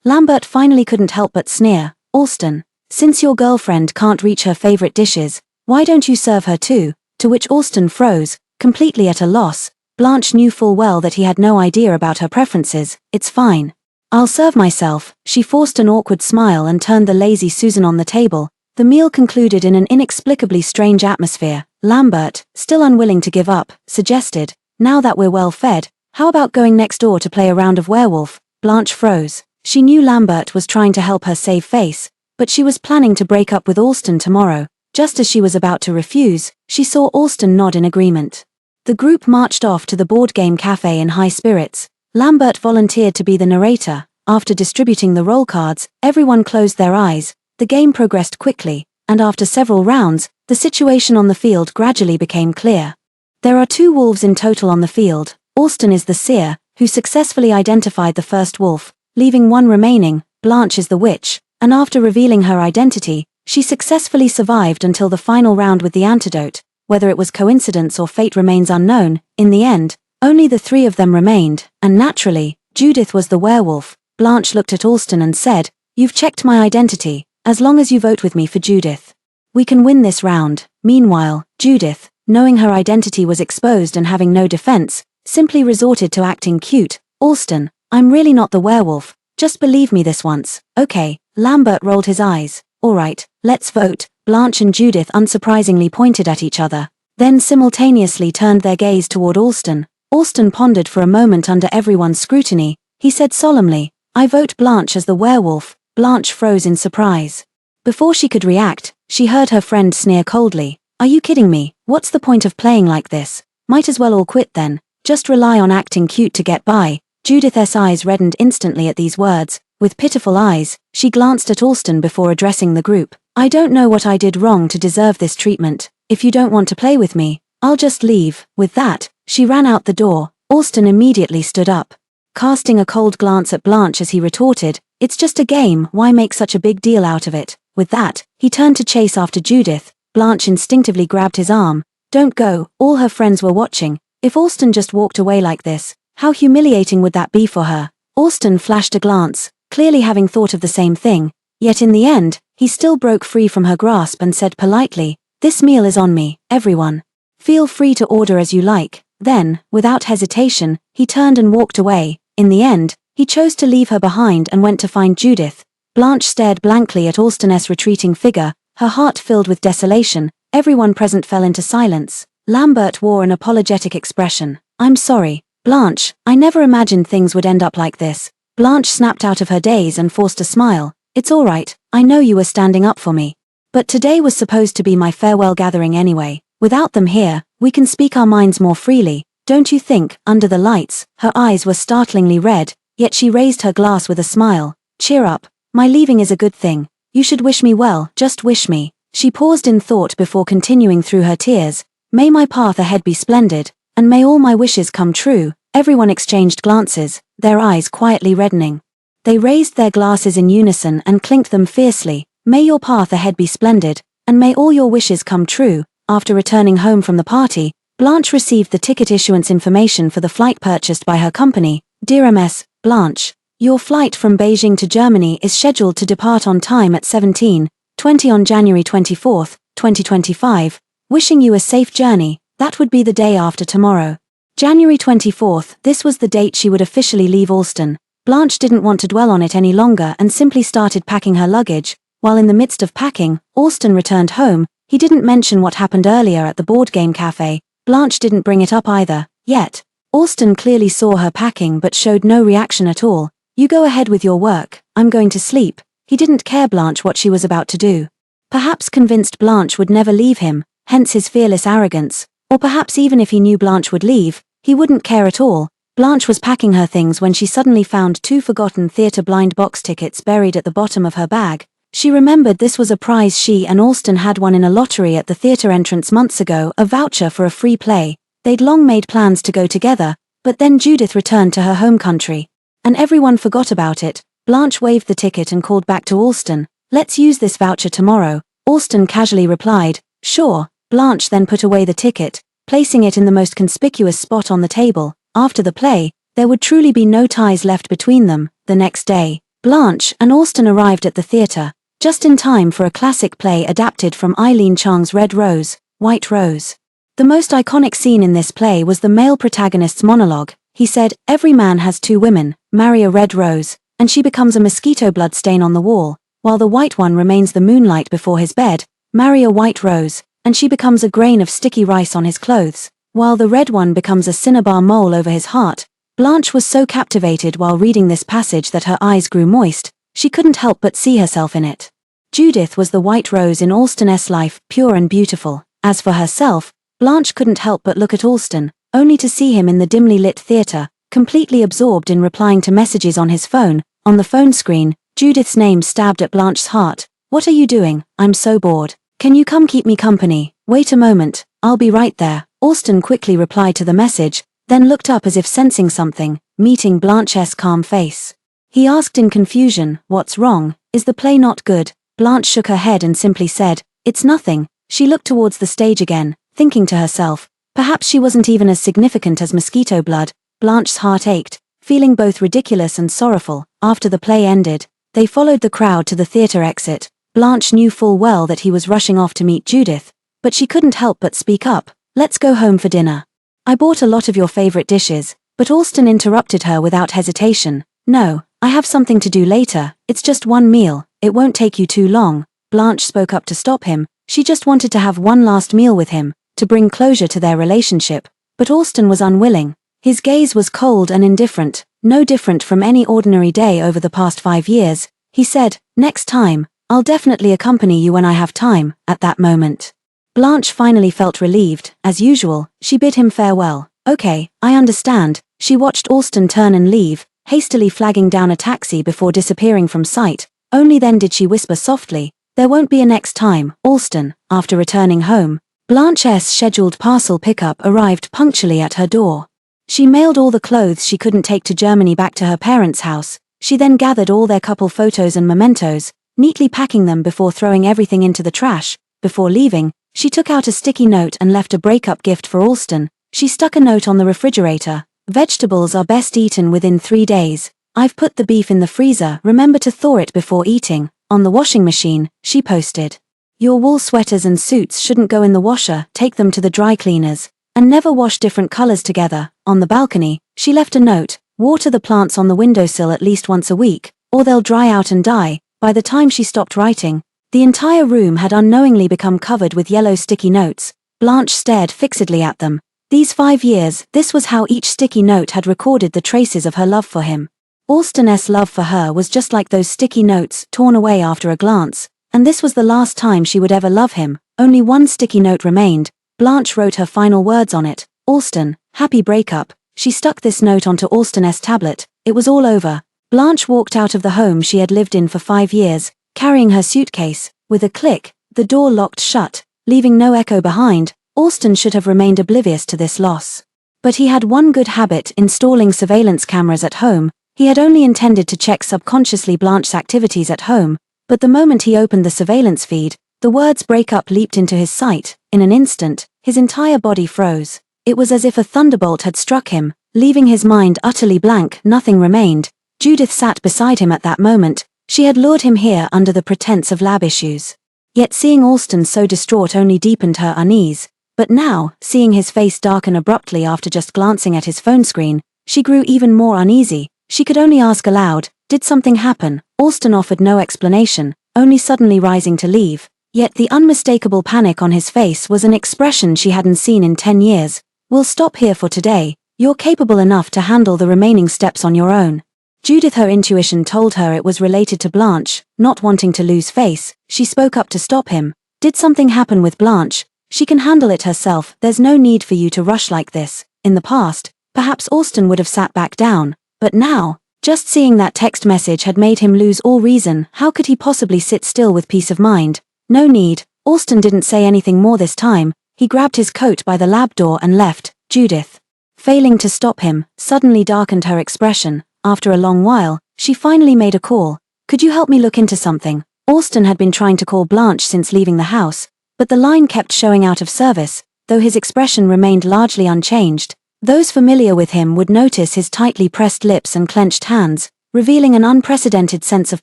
Lambert finally couldn't help but sneer, "Alston, since your girlfriend can't reach her favorite dishes, why don't you serve her too?" To which Alston froze, completely at a loss. Blanche knew full well that he had no idea about her preferences. "It's fine. I'll serve myself." She forced an awkward smile and turned the lazy Susan on the table. The meal concluded in an inexplicably strange atmosphere. Lambert, still unwilling to give up, suggested, "Now that we're well fed, how about going next door to play a round of werewolf?" Blanche froze. She knew Lambert was trying to help her save face, but she was planning to break up with Alston tomorrow. Just as she was about to refuse, she saw Alston nod in agreement. The group marched off to the board game cafe in high spirits. Lambert volunteered to be the narrator. After distributing the roll cards, everyone closed their eyes. The game progressed quickly, and after several rounds, the situation on the field gradually became clear. There are 2 wolves in total on the field. Alston is the seer, who successfully identified the first wolf, leaving 1 remaining. Blanche is the witch, and after revealing her identity, she successfully survived until the final round with the antidote. Whether it was coincidence or fate remains unknown. In the end, only the 3 of them remained, and naturally, Judith was the werewolf. Blanche looked at Alston and said, "You've checked my identity. As long as you vote with me for Judith, we can win this round." Meanwhile, Judith, knowing her identity was exposed and having no defense, simply resorted to acting cute. "Alston, I'm really not the werewolf. Just believe me this once, okay?" Lambert rolled his eyes. "Alright, let's vote." Blanche and Judith unsurprisingly pointed at each other, then simultaneously turned their gaze toward Alston. Alston pondered for a moment under everyone's scrutiny. He said solemnly, "I vote Blanche as the werewolf." Blanche froze in surprise. Before she could react, she heard her friend sneer coldly, "Are you kidding me? What's the point of playing like this? Might as well all quit then. Just rely on acting cute to get by." Judith's eyes reddened instantly at these words. With pitiful eyes, she glanced at Alston before addressing the group. "I don't know what I did wrong to deserve this treatment. If you don't want to play with me, I'll just leave." With that, she ran out the door. Alston immediately stood up, casting a cold glance at Blanche as he retorted, "It's just a game, why make such a big deal out of it?" With that, he turned to chase after Judith. Blanche instinctively grabbed his arm. "Don't go." All her friends were watching. If Alston just walked away like this, how humiliating would that be for her? Alston flashed a glance, clearly having thought of the same thing, yet in the end, he still broke free from her grasp and said politely, "This meal is on me, everyone. Feel free to order as you like." Then, without hesitation, he turned and walked away. In the end, he chose to leave her behind and went to find Judith. Blanche stared blankly at Alston's retreating figure, her heart filled with desolation. Everyone present fell into silence. Lambert wore an apologetic expression. "I'm sorry, Blanche, I never imagined things would end up like this." Blanche snapped out of her daze and forced a smile. "It's all right, I know you were standing up for me. But today was supposed to be my farewell gathering anyway. Without them here, we can speak our minds more freely, don't you think?" Under the lights, her eyes were startlingly red, yet she raised her glass with a smile. "Cheer up, my leaving is a good thing. You should wish me well, just wish me." She paused in thought before continuing through her tears. "May my path ahead be splendid, and may all my wishes come true." Everyone exchanged glances, their eyes quietly reddening. They raised their glasses in unison and clinked them fiercely. "May your path ahead be splendid, and may all your wishes come true." After returning home from the party, Blanche received the ticket issuance information for the flight purchased by her company. "Dear Ms. Blanche, your flight from Beijing to Germany is scheduled to depart on time at 17:20 on January 24, 2025. Wishing you a safe journey." That would be the day after tomorrow. January 24th, this was the date she would officially leave Alston. Blanche didn't want to dwell on it any longer and simply started packing her luggage. While in the midst of packing, Alston returned home. He didn't mention what happened earlier at the board game cafe. Blanche didn't bring it up either, yet. Alston clearly saw her packing but showed no reaction at all. "You go ahead with your work, I'm going to sleep." He didn't care Blanche what she was about to do. Perhaps convinced Blanche would never leave him, hence his fearless arrogance. Or perhaps even if he knew Blanche would leave, he wouldn't care at all. Blanche was packing her things when she suddenly found 2 forgotten theater blind box tickets buried at the bottom of her bag. She remembered this was a prize she and Alston had won in a lottery at the theater entrance months ago, a voucher for a free play. They'd long made plans to go together, but then Judith returned to her home country. And everyone forgot about it. Blanche waved the ticket and called back to Alston. "Let's use this voucher tomorrow." Alston casually replied, "Sure." Blanche then put away the ticket. placing it in the most conspicuous spot on the table. After the play, there would truly be no ties left between them. The next day, Blanche and Austen arrived at the theatre, just in time for a classic play adapted from Eileen Chang's Red Rose, White Rose. The most iconic scene in this play was the male protagonist's monologue. He said, "Every man has two women, marry a red rose, and she becomes a mosquito blood stain on the wall, while the white one remains the moonlight before his bed, marry a white rose, and she becomes a grain of sticky rice on his clothes, while the red one becomes a cinnabar mole over his heart." Blanche was so captivated while reading this passage that her eyes grew moist. She couldn't help but see herself in it. Judith was the white rose in Austen's life, pure and beautiful. As for herself, Blanche couldn't help but look at Austen, only to see him in the dimly lit theatre, completely absorbed in replying to messages on his phone. On the phone screen, Judith's name stabbed at Blanche's heart. "What are you doing? I'm so bored. Can you come keep me company?" "Wait a moment, I'll be right there." Austen quickly replied to the message, then looked up as if sensing something, meeting Blanche's calm face. He asked in confusion, "What's wrong? Is the play not good?" Blanche shook her head and simply said, "It's nothing." She looked towards the stage again, thinking to herself, perhaps she wasn't even as significant as mosquito blood. Blanche's heart ached, feeling both ridiculous and sorrowful. After the play ended, they followed the crowd to the theatre exit. Blanche knew full well that he was rushing off to meet Judith, but she couldn't help but speak up. "Let's go home for dinner. I bought a lot of your favorite dishes." But Austen interrupted her without hesitation. "No, I have something to do later. It's just one meal. It won't take you too long." Blanche spoke up to stop him. She just wanted to have one last meal with him, to bring closure to their relationship. But Austen was unwilling. His gaze was cold and indifferent, no different from any ordinary day over the past 5 years. He said, "Next time, I'll definitely accompany you when I have time." At that moment, Blanche finally felt relieved. As usual, she bid him farewell. "Okay, I understand." She watched Austen turn and leave, hastily flagging down a taxi before disappearing from sight. Only then did she whisper softly, "There won't be a next time, Austen." After returning home, Blanche's scheduled parcel pickup arrived punctually at her door. She mailed all the clothes she couldn't take to Germany back to her parents' house. She then gathered all their couple photos and mementos, neatly packing them before throwing everything into the trash. Before leaving, she took out a sticky note and left a breakup gift for Austen. She stuck a note on the refrigerator. "Vegetables are best eaten within 3 days. I've put the beef in the freezer. Remember to thaw it before eating." On the washing machine, she posted, "Your wool sweaters and suits shouldn't go in the washer. Take them to the dry cleaners. And never wash different colors together." On the balcony, she left a note, "Water the plants on the windowsill at least once a week, or they'll dry out and die." By the time she stopped writing, the entire room had unknowingly become covered with yellow sticky notes. Blanche stared fixedly at them. These 5 years, this was how each sticky note had recorded the traces of her love for him. Austen's love for her was just like those sticky notes, torn away after a glance, and this was the last time she would ever love him. Only one sticky note remained. Blanche wrote her final words on it. "Austen, happy breakup." She stuck this note onto Austen's tablet. It was all over. Blanche walked out of the home she had lived in for 5 years, carrying her suitcase. With a click, the door locked shut, leaving no echo behind. Austen should have remained oblivious to this loss. But he had one good habit: installing surveillance cameras at home. He had only intended to check subconsciously Blanche's activities at home, but the moment he opened the surveillance feed, the words "breakup" leaped into his sight. In an instant, his entire body froze. It was as if a thunderbolt had struck him, leaving his mind utterly blank. Nothing remained. Judith sat beside him at that moment. She had lured him here under the pretense of lab issues. Yet seeing Austen so distraught only deepened her unease. But now, seeing his face darken abruptly after just glancing at his phone screen, she grew even more uneasy. She could only ask aloud, "Did something happen?" Austen offered no explanation, only suddenly rising to leave. Yet the unmistakable panic on his face was an expression she hadn't seen in 10 years. "We'll stop here for today. You're capable enough to handle the remaining steps on your own." Judith, her intuition told her it was related to Blanche. Not wanting to lose face, she spoke up to stop him. "Did something happen with Blanche? She can handle it herself. There's no need for you to rush like this." In the past, perhaps Austen would have sat back down, but now, just seeing that text message had made him lose all reason. How could he possibly sit still with peace of mind? "No need." Austen didn't say anything more this time. He grabbed his coat by the lab door and left. Judith, failing to stop him, suddenly darkened her expression. After a long while, she finally made a call. "Could you help me look into something?" Austen had been trying to call Blanche since leaving the house, but the line kept showing out of service. though his expression remained largely unchanged. Those familiar with him would notice his tightly pressed lips and clenched hands, revealing an unprecedented sense of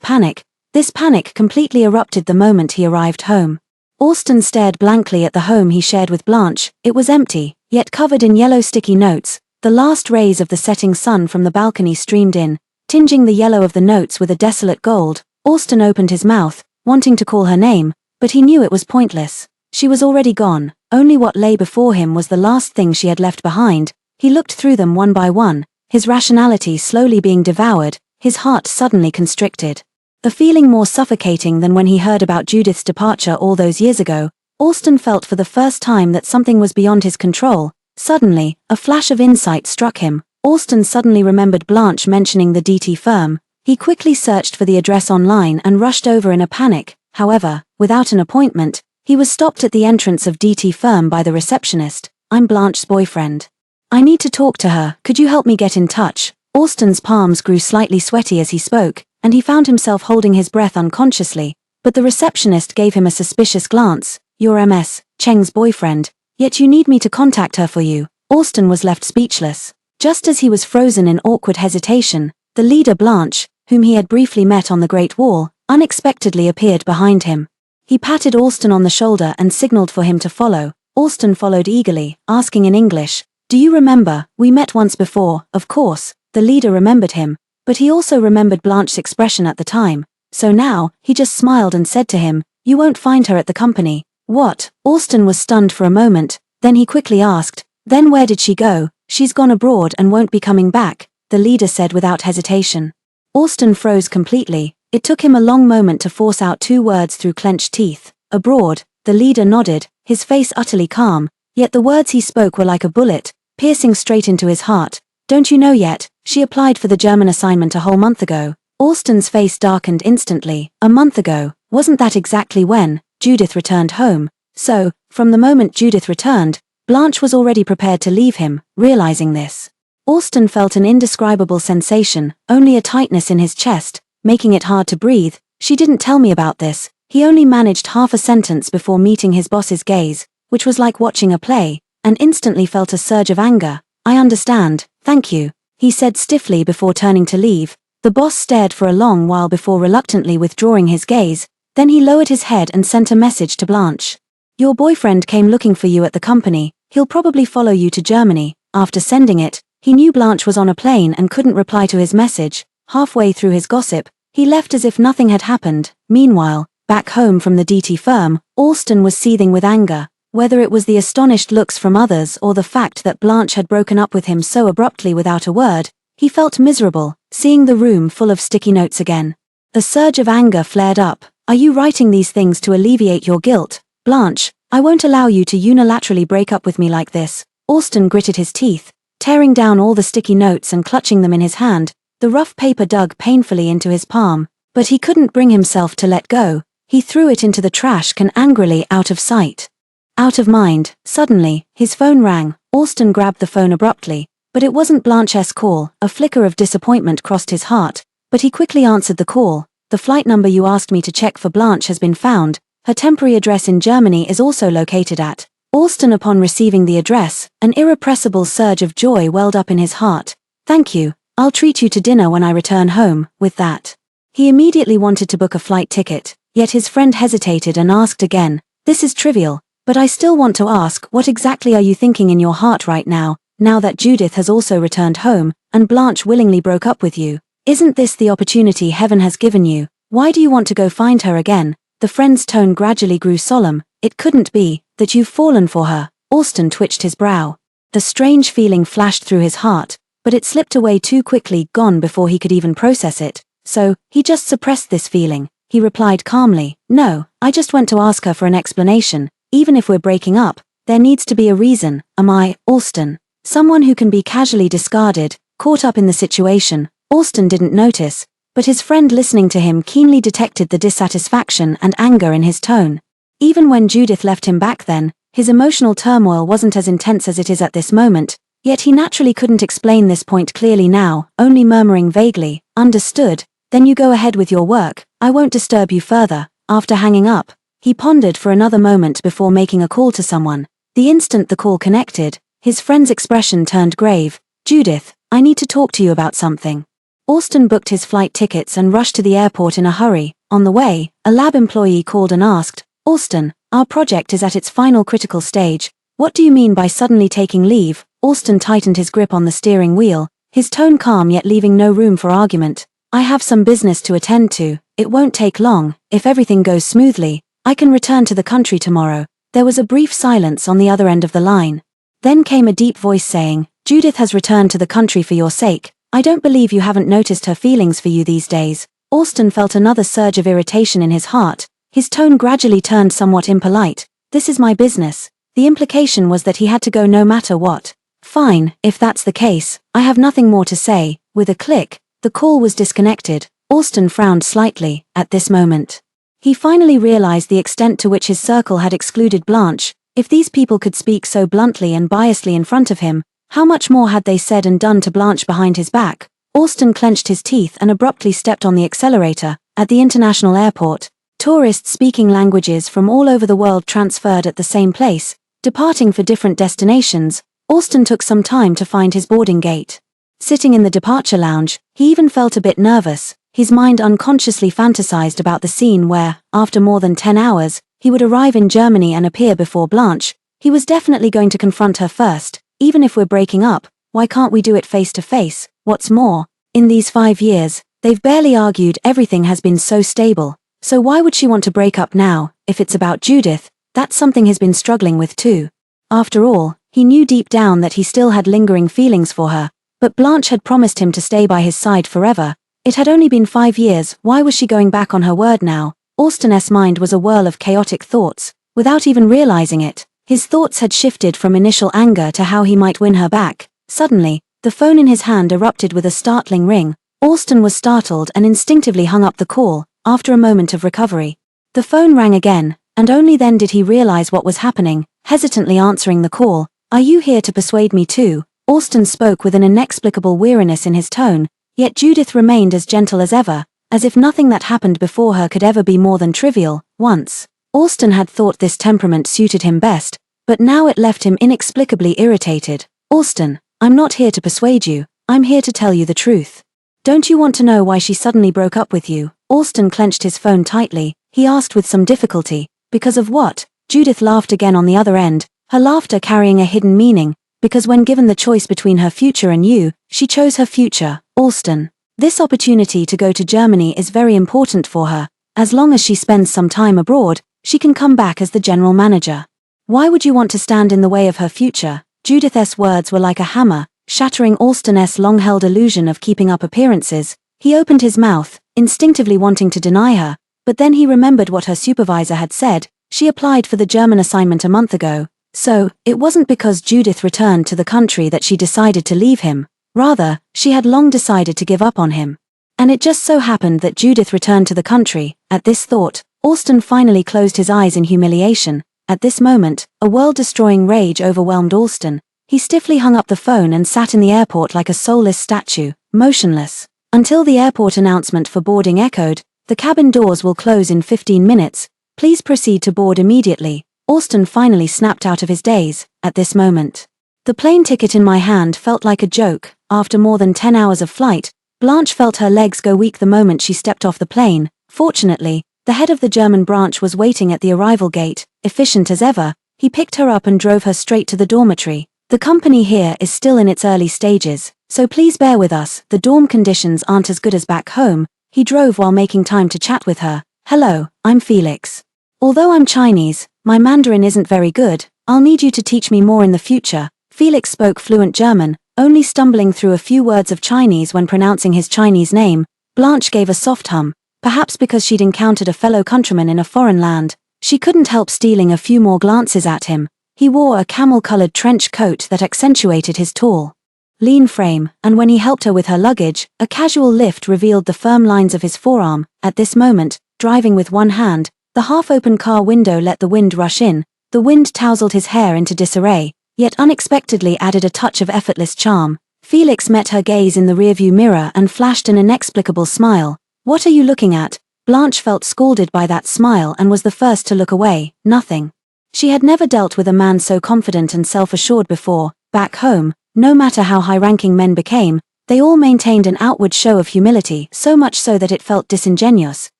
panic. This panic completely erupted the moment he arrived home. Austen stared blankly at the home he shared with Blanche. It was empty, yet covered in yellow sticky notes. The last rays of the setting sun from the balcony streamed in, tinging the yellow of the notes with a desolate gold. Austen opened his mouth, wanting to call her name, but he knew it was pointless. She was already gone. Only what lay before him was the last thing she had left behind. He looked through them one by one, his rationality slowly being devoured, his heart suddenly constricted. A feeling more suffocating than when he heard about Judith's departure all those years ago. Austen felt for the first time that something was beyond his control. Suddenly, a flash of insight struck him. Austen suddenly remembered Blanche mentioning the DT firm. He quickly searched for the address online and rushed over in a panic. However, without an appointment, he was stopped at the entrance of DT firm by the receptionist. "I'm Blanche's boyfriend. I need to talk to her. Could you help me get in touch?" Austen's palms grew slightly sweaty as he spoke, and he found himself holding his breath unconsciously, but the receptionist gave him a suspicious glance. "You're MS. Cheng's boyfriend, yet you need me to contact her for you." Austen was left speechless. Just as he was frozen in awkward hesitation, the leader Blanche, whom he had briefly met on the Great Wall, unexpectedly appeared behind him. He patted Austen on the shoulder and signaled for him to follow. Austen followed eagerly, asking in English, "Do you remember? We met once before." Of course, the leader remembered him, but he also remembered Blanche's expression at the time. So now, he just smiled and said to him, "You won't find her at the company." "What?" Austen was stunned for a moment, then he quickly asked, "Then where did she go?" "She's gone abroad and won't be coming back," the leader said without hesitation. Austen froze completely. It took him a long moment to force out two words through clenched teeth. "Abroad." The leader nodded, his face utterly calm, yet the words he spoke were like a bullet, piercing straight into his heart. "Don't you know yet? She applied for the German assignment a whole month ago." Austen's face darkened instantly. A month ago? Wasn't that exactly when Judith returned home? So, from the moment Judith returned, Blanche was already prepared to leave him. Realizing this, Austen felt an indescribable sensation, only a tightness in his chest, making it hard to breathe. "She didn't tell me about this." He only managed half a sentence before meeting his boss's gaze, which was like watching a play, and instantly felt a surge of anger. "I understand, thank you," he said stiffly before turning to leave. The boss stared for a long while before reluctantly withdrawing his gaze, then he lowered his head and sent a message to Blanche. "Your boyfriend came looking for you at the company. He'll probably follow you to Germany." After sending it, he knew Blanche was on a plane and couldn't reply to his message. Halfway through his gossip, he left as if nothing had happened. Meanwhile, back home from the DT firm, Austen was seething with anger. Whether it was the astonished looks from others or the fact that Blanche had broken up with him so abruptly without a word, he felt miserable, seeing the room full of sticky notes again. A surge of anger flared up. "Are you writing these things to alleviate your guilt? Blanche, I won't allow you to unilaterally break up with me like this." Austen gritted his teeth, tearing down all the sticky notes and clutching them in his hand. The rough paper dug painfully into his palm, but he couldn't bring himself to let go. He threw it into the trash can angrily, out of sight, out of mind. Suddenly, his phone rang. Austen grabbed the phone abruptly, but it wasn't Blanche's call. A flicker of disappointment crossed his heart, but he quickly answered the call. "The flight number you asked me to check for Blanche has been found. Her temporary address in Germany is also located at." Austen. Upon receiving the address, an irrepressible surge of joy welled up in his heart. "Thank you. I'll treat you to dinner when I return home." With that, he immediately wanted to book a flight ticket, yet his friend hesitated and asked again, "This is trivial, but I still want to ask, what exactly are you thinking in your heart right now that Judith has also returned home, and Blanche willingly broke up with you? Isn't this the opportunity heaven has given you? Why do you want to go find her again?" The friend's tone gradually grew solemn. "It couldn't be that you've fallen for her." Austen twitched his brow. The strange feeling flashed through his heart, but it slipped away too quickly, gone before he could even process it. So, he just suppressed this feeling. He replied calmly, "No, I just went to ask her for an explanation. Even if we're breaking up, there needs to be a reason. Am I, Austen, someone who can be casually discarded, caught up in the situation?" Austen didn't notice, but his friend listening to him keenly detected the dissatisfaction and anger in his tone. Even when Judith left him back then, his emotional turmoil wasn't as intense as it is at this moment, yet he naturally couldn't explain this point clearly now, only murmuring vaguely, "Understood, then you go ahead with your work, I won't disturb you further." After hanging up, he pondered for another moment before making a call to someone. The instant the call connected, his friend's expression turned grave. "Judith, I need to talk to you about something." Austin booked his flight tickets and rushed to the airport in a hurry. On the way, a lab employee called and asked, "Austin, our project is at its final critical stage. What do you mean by suddenly taking leave?" Austin tightened his grip on the steering wheel, his tone calm yet leaving no room for argument. "I have some business to attend to. It won't take long. If everything goes smoothly, I can return to the country tomorrow." There was a brief silence on the other end of the line. Then came a deep voice saying, "Judith has returned to the country for your sake. I don't believe you haven't noticed her feelings for you these days." Austin felt another surge of irritation in his heart. His tone gradually turned somewhat impolite. "This is my business." The implication was that he had to go no matter what. "Fine, if that's the case, I have nothing more to say." With a click, the call was disconnected. Austin frowned slightly. At this moment, he finally realized the extent to which his circle had excluded Blanche. If these people could speak so bluntly and biasly in front of him, how much more had they said and done to Blanche behind his back? Austin clenched his teeth and abruptly stepped on the accelerator. At the international airport, tourists speaking languages from all over the world transferred at the same place, departing for different destinations. Austin took some time to find his boarding gate. Sitting in the departure lounge, he even felt a bit nervous. His mind unconsciously fantasized about the scene where, after more than 10 hours, he would arrive in Germany and appear before Blanche. He was definitely going to confront her first. "Even if we're breaking up, why can't we do it face to face? What's more, in these 5 years, they've barely argued. Everything has been so stable. So why would she want to break up now? If it's about Judith, that's something he's been struggling with too." After all, he knew deep down that he still had lingering feelings for her, but Blanche had promised him to stay by his side forever. It had only been 5 years. Why was she going back on her word now? Austin's mind was a whirl of chaotic thoughts. Without even realizing it, his thoughts had shifted from initial anger to how he might win her back. Suddenly, the phone in his hand erupted with a startling ring. Austin was startled and instinctively hung up the call. After a moment of recovery, the phone rang again, and only then did he realize what was happening. Hesitantly answering the call, "Are you here to persuade me too?" Austin spoke with an inexplicable weariness in his tone, yet Judith remained as gentle as ever, as if nothing that happened before her could ever be more than trivial. Once, Austin had thought this temperament suited him best, but now it left him inexplicably irritated. "Austin, I'm not here to persuade you, I'm here to tell you the truth. Don't you want to know why she suddenly broke up with you?" Austin clenched his phone tightly. He asked with some difficulty, "Because of what?" Judith laughed again on the other end, her laughter carrying a hidden meaning. "Because when given the choice between her future and you, she chose her future, Austin. This opportunity to go to Germany is very important for her. As long as she spends some time abroad, she can come back as the general manager. Why would you want to stand in the way of her future?" Judith's words were like a hammer, shattering Austin's long-held illusion of keeping up appearances. He opened his mouth, instinctively wanting to deny her, but then he remembered what her supervisor had said. She applied for the German assignment a month ago. So, it wasn't because Judith returned to the country that she decided to leave him. Rather, she had long decided to give up on him. And it just so happened that Judith returned to the country. At this thought, Austin finally closed his eyes in humiliation. At this moment, a world-destroying rage overwhelmed Austin. He stiffly hung up the phone and sat in the airport like a soulless statue, motionless. Until the airport announcement for boarding echoed, "The cabin doors will close in 15 minutes. Please proceed to board immediately." Austin finally snapped out of his daze. At this moment, the plane ticket in my hand felt like a joke. After more than 10 hours of flight, Blanche felt her legs go weak the moment she stepped off the plane. Fortunately, the head of the German branch was waiting at the arrival gate. Efficient as ever, he picked her up and drove her straight to the dormitory. "The company here is still in its early stages, so please bear with us. The dorm conditions aren't as good as back home." He drove while making time to chat with her. "Hello, I'm Felix. Although I'm Chinese, my Mandarin isn't very good. I'll need you to teach me more in the future." Felix spoke fluent German, only stumbling through a few words of Chinese when pronouncing his Chinese name. Blanche gave a soft hum, perhaps because she'd encountered a fellow countryman in a foreign land. She couldn't help stealing a few more glances at him. He wore a camel-colored trench coat that accentuated his tall, lean frame, and when he helped her with her luggage, a casual lift revealed the firm lines of his forearm. At this moment, driving with one hand, the half-open car window let the wind rush in. The wind tousled his hair into disarray, yet unexpectedly added a touch of effortless charm. Felix met her gaze in the rearview mirror and flashed an inexplicable smile. "What are you looking at?" Blanche felt scalded by that smile and was the first to look away. "Nothing." She had never dealt with a man so confident and self-assured before. Back home, no matter how high-ranking men became, they all maintained an outward show of humility, so much so that it felt disingenuous.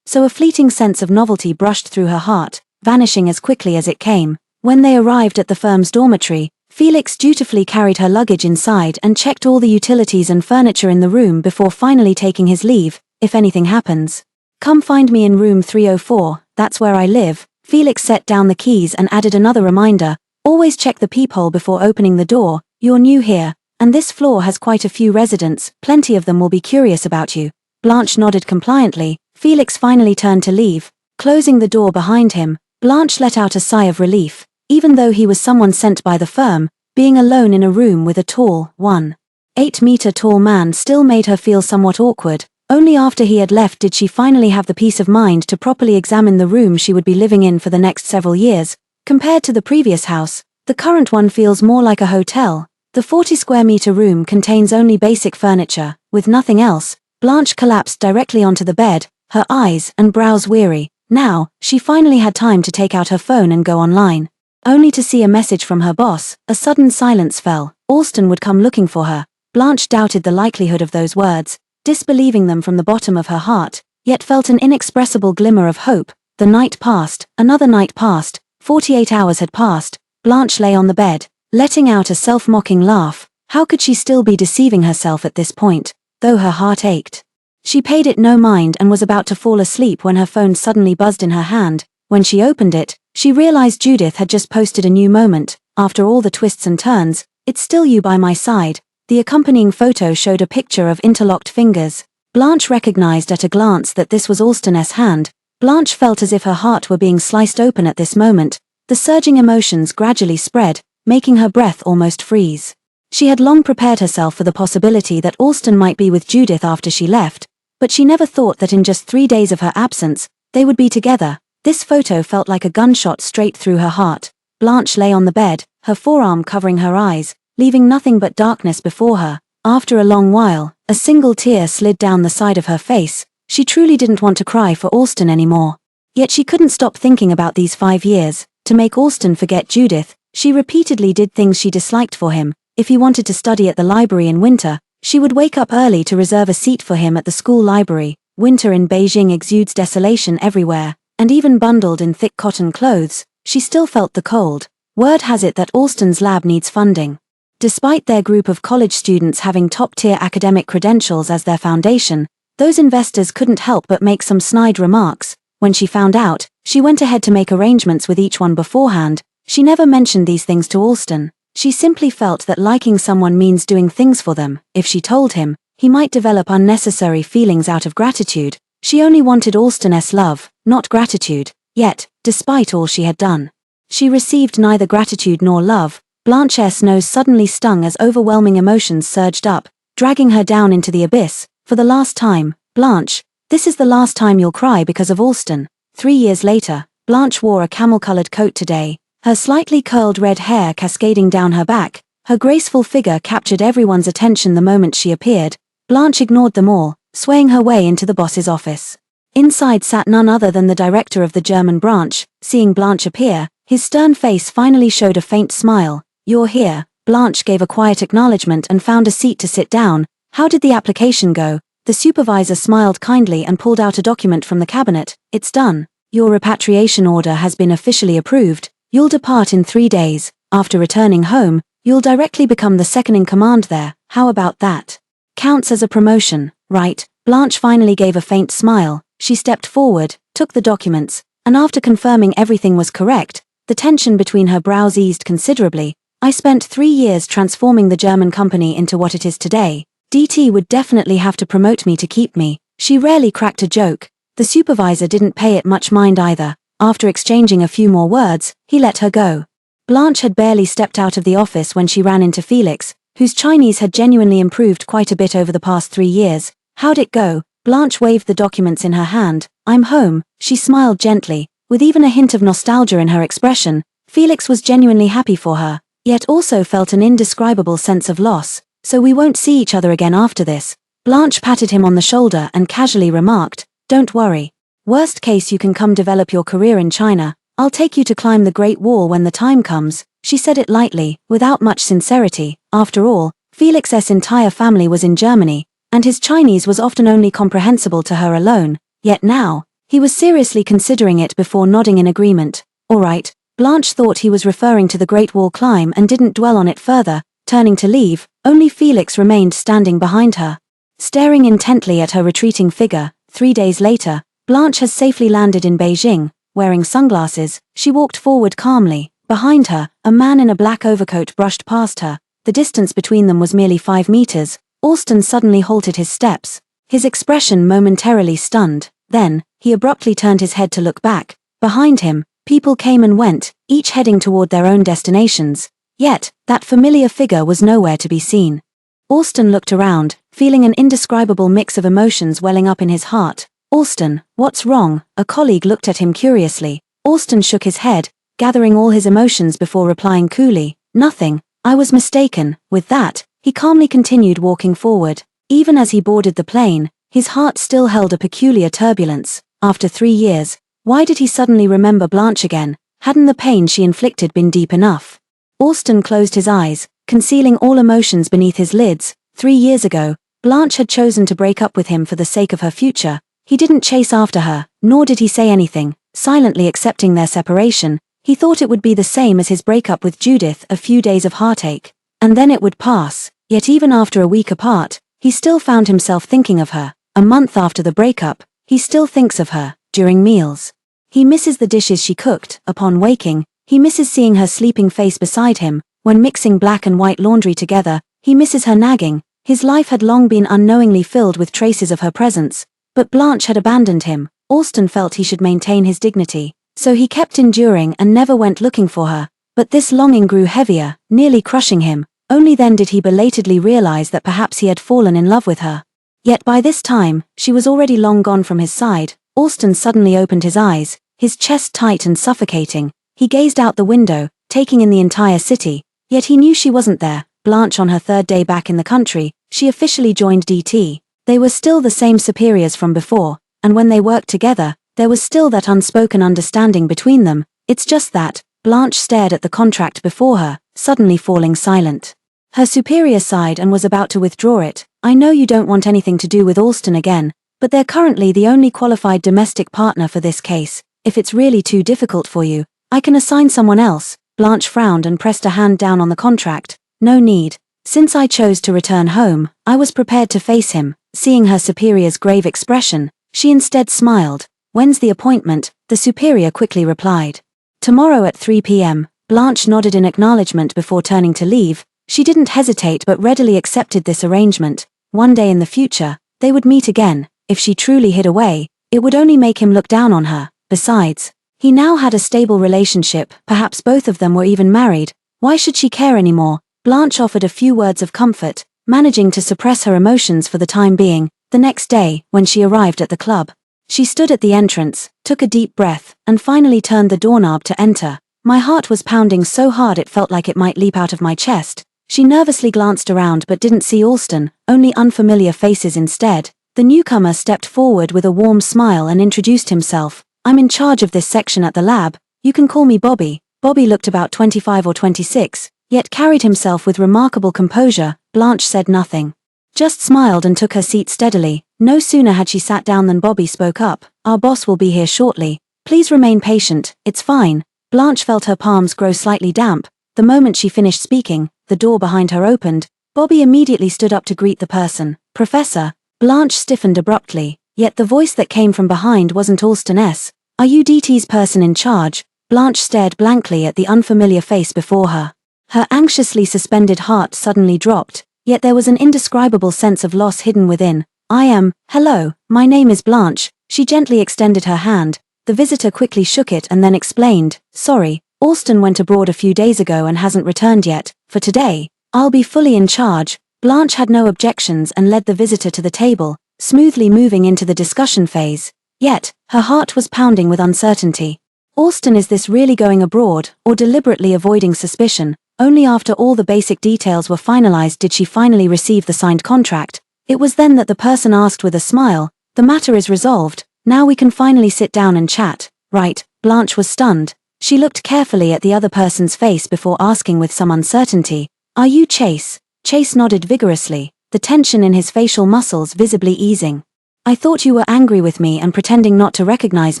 So a fleeting sense of novelty brushed through her heart, vanishing as quickly as it came. When they arrived at the firm's dormitory, Felix dutifully carried her luggage inside and checked all the utilities and furniture in the room before finally taking his leave. If anything happens, come find me in room 304, that's where I live. Felix set down the keys and added another reminder, always check the peephole before opening the door. You're new here, and this floor has quite a few residents, plenty of them will be curious about you. Blanche nodded compliantly. Felix finally turned to leave. Closing the door behind him, Blanche let out a sigh of relief. Even though he was someone sent by the firm, being alone in a room with a tall, 1.8-meter tall man still made her feel somewhat awkward. Only after he had left did she finally have the peace of mind to properly examine the room she would be living in for the next several years. Compared to the previous house, the current one feels more like a hotel. The 40-square-meter room contains only basic furniture, with nothing else. Blanche collapsed directly onto the bed, her eyes and brows weary. Now, she finally had time to take out her phone and go online. Only to see a message from her boss. A sudden silence fell. Alston would come looking for her. Blanche doubted the likelihood of those words, disbelieving them from the bottom of her heart, yet felt an inexpressible glimmer of hope. The night passed, another night passed, 48 hours had passed. Blanche lay on the bed, letting out a self-mocking laugh. How could she still be deceiving herself at this point, though her heart ached? She paid it no mind and was about to fall asleep when her phone suddenly buzzed in her hand. When she opened it, she realized Judith had just posted a new moment. After all the twists and turns, it's still you by my side. The accompanying photo showed a picture of interlocked fingers. Blanche recognized at a glance that this was Alston's hand. Blanche felt as if her heart were being sliced open at this moment. The surging emotions gradually spread, making her breath almost freeze. She had long prepared herself for the possibility that Alston might be with Judith after she left, but she never thought that in just 3 days of her absence, they would be together. This photo felt like a gunshot straight through her heart. Blanche lay on the bed, her forearm covering her eyes, leaving nothing but darkness before her. After a long while, a single tear slid down the side of her face. She truly didn't want to cry for Alston anymore. Yet she couldn't stop thinking about these 5 years. To make Alston forget Judith, she repeatedly did things she disliked for him. If he wanted to study at the library in winter, she would wake up early to reserve a seat for him at the school library. Winter in Beijing exudes desolation everywhere, and even bundled in thick cotton clothes, she still felt the cold. Word has it that Alston's lab needs funding. Despite their group of college students having top-tier academic credentials as their foundation, those investors couldn't help but make some snide remarks. When she found out, she went ahead to make arrangements with each one beforehand. She never mentioned these things to Alston. She simply felt that liking someone means doing things for them. If she told him, he might develop unnecessary feelings out of gratitude. She only wanted Alston's love, not gratitude. Yet, despite all she had done, she received neither gratitude nor love. Blanche's nose suddenly stung as overwhelming emotions surged up, dragging her down into the abyss. For the last time, Blanche, this is the last time you'll cry because of Alston. 3 years later, Blanche wore a camel-colored coat today, her slightly curled red hair cascading down her back. Her graceful figure captured everyone's attention the moment she appeared. Blanche ignored them all, swaying her way into the boss's office. Inside sat none other than the director of the German branch. Seeing Blanche appear, his stern face finally showed a faint smile. "You're here." Blanche gave a quiet acknowledgement and found a seat to sit down. "How did the application go?" The supervisor smiled kindly and pulled out a document from the cabinet. "It's done. Your repatriation order has been officially approved. You'll depart in 3 days. After returning home, you'll directly become the second-in-command there. How about that? Counts as a promotion, right?" Blanche finally gave a faint smile. She stepped forward, took the documents, and after confirming everything was correct, the tension between her brows eased considerably. "I spent 3 years transforming the German company into what it is today. DT would definitely have to promote me to keep me." She rarely cracked a joke. The supervisor didn't pay it much mind either. After exchanging a few more words, he let her go. Blanche had barely stepped out of the office when she ran into Felix, whose Chinese had genuinely improved quite a bit over the past 3 years. "How'd it go?" Blanche waved the documents in her hand. "I'm home." She smiled gently, with even a hint of nostalgia in her expression. Felix was genuinely happy for her, yet also felt an indescribable sense of loss. "So we won't see each other again after this." Blanche patted him on the shoulder and casually remarked, "Don't worry. Worst case, you can come develop your career in China. I'll take you to climb the Great Wall when the time comes. She said it lightly, without much sincerity. After all, Felix's entire family was in Germany, and his Chinese was often only comprehensible to her alone. Yet now, he was seriously considering it before nodding in agreement. All right. Blanche thought he was referring to the Great Wall climb and didn't dwell on it further. Turning to leave, only Felix remained standing behind her, staring intently at her retreating figure. 3 days later, Blanche has safely landed in Beijing. Wearing sunglasses, she walked forward calmly. Behind her, a man in a black overcoat brushed past her. The distance between them was merely 5 meters. Alston suddenly halted his steps, his expression momentarily stunned. Then, he abruptly turned his head to look back. Behind him, people came and went, each heading toward their own destinations. Yet, that familiar figure was nowhere to be seen. Alston looked around, feeling an indescribable mix of emotions welling up in his heart. Alston, what's wrong? A colleague looked at him curiously. Alston shook his head, gathering all his emotions before replying coolly, nothing, I was mistaken. With that, he calmly continued walking forward. Even as he boarded the plane, his heart still held a peculiar turbulence. After 3 years, why did he suddenly remember Blanche again? Hadn't the pain she inflicted been deep enough? Alston closed his eyes, concealing all emotions beneath his lids. 3 years ago, Blanche had chosen to break up with him for the sake of her future. He didn't chase after her, nor did he say anything, silently accepting their separation. He thought it would be the same as his breakup with Judith, a few days of heartache, and then it would pass. Yet even after a week apart, he still found himself thinking of her. A month after the breakup, he still thinks of her, during meals. He misses the dishes she cooked. Upon waking, he misses seeing her sleeping face beside him. When mixing black and white laundry together, he misses her nagging. His life had long been unknowingly filled with traces of her presence, but Blanche had abandoned him. Alston felt he should maintain his dignity, so he kept enduring and never went looking for her. But this longing grew heavier, nearly crushing him. Only then did he belatedly realize that perhaps he had fallen in love with her. Yet by this time, she was already long gone from his side. Alston suddenly opened his eyes, his chest tight and suffocating. He gazed out the window, taking in the entire city. Yet he knew she wasn't there. Blanche on her 3rd day back in the country, she officially joined DT. They were still the same superiors from before, and when they worked together, there was still that unspoken understanding between them. It's just that, Blanche stared at the contract before her, suddenly falling silent. Her superior sighed and was about to withdraw it. I know you don't want anything to do with Alston again, but they're currently the only qualified domestic partner for this case. If it's really too difficult for you, I can assign someone else. Blanche frowned and pressed a hand down on the contract. No need. Since I chose to return home, I was prepared to face him. Seeing her superior's grave expression, she instead smiled. When's the appointment? The superior quickly replied. Tomorrow at 3 p.m. Blanche nodded in acknowledgement before turning to leave. She didn't hesitate but readily accepted this arrangement. One day in the future, they would meet again. If she truly hid away, it would only make him look down on her. Besides, he now had a stable relationship, perhaps both of them were even married. Why should she care anymore? Blanche offered a few words of comfort, managing to suppress her emotions for the time being. The next day, when she arrived at the club, she stood at the entrance, took a deep breath, and finally turned the doorknob to enter. My heart was pounding so hard it felt like it might leap out of my chest. She nervously glanced around but didn't see Alston, only unfamiliar faces instead. The newcomer stepped forward with a warm smile and introduced himself. I'm in charge of this section at the lab. You can call me Bobby. Bobby looked about 25 or 26, yet carried himself with remarkable composure. Blanche said nothing, just smiled and took her seat steadily. No sooner had she sat down than Bobby spoke up. Our boss will be here shortly. Please remain patient, it's fine. Blanche felt her palms grow slightly damp. The moment she finished speaking, the door behind her opened. Bobby immediately stood up to greet the person. Professor. Blanche stiffened abruptly, yet the voice that came from behind wasn't Alston's. Are you DT's person in charge? Blanche stared blankly at the unfamiliar face before her. Her anxiously suspended heart suddenly dropped, yet there was an indescribable sense of loss hidden within. I am. Hello, my name is Blanche. She gently extended her hand. The visitor quickly shook it and then explained. Sorry, Alston went abroad a few days ago and hasn't returned yet. For today, I'll be fully in charge. Blanche had no objections and led the visitor to the table, smoothly moving into the discussion phase. Yet, her heart was pounding with uncertainty. Alston, is this really going abroad, or deliberately avoiding suspicion? Only after all the basic details were finalized did she finally receive the signed contract. It was then that the person asked with a smile, the matter is resolved, now we can finally sit down and chat. Right, Blanche was stunned. She looked carefully at the other person's face before asking with some uncertainty, "Are you Chase?" Chase nodded vigorously, the tension in his facial muscles visibly easing. "I thought you were angry with me and pretending not to recognize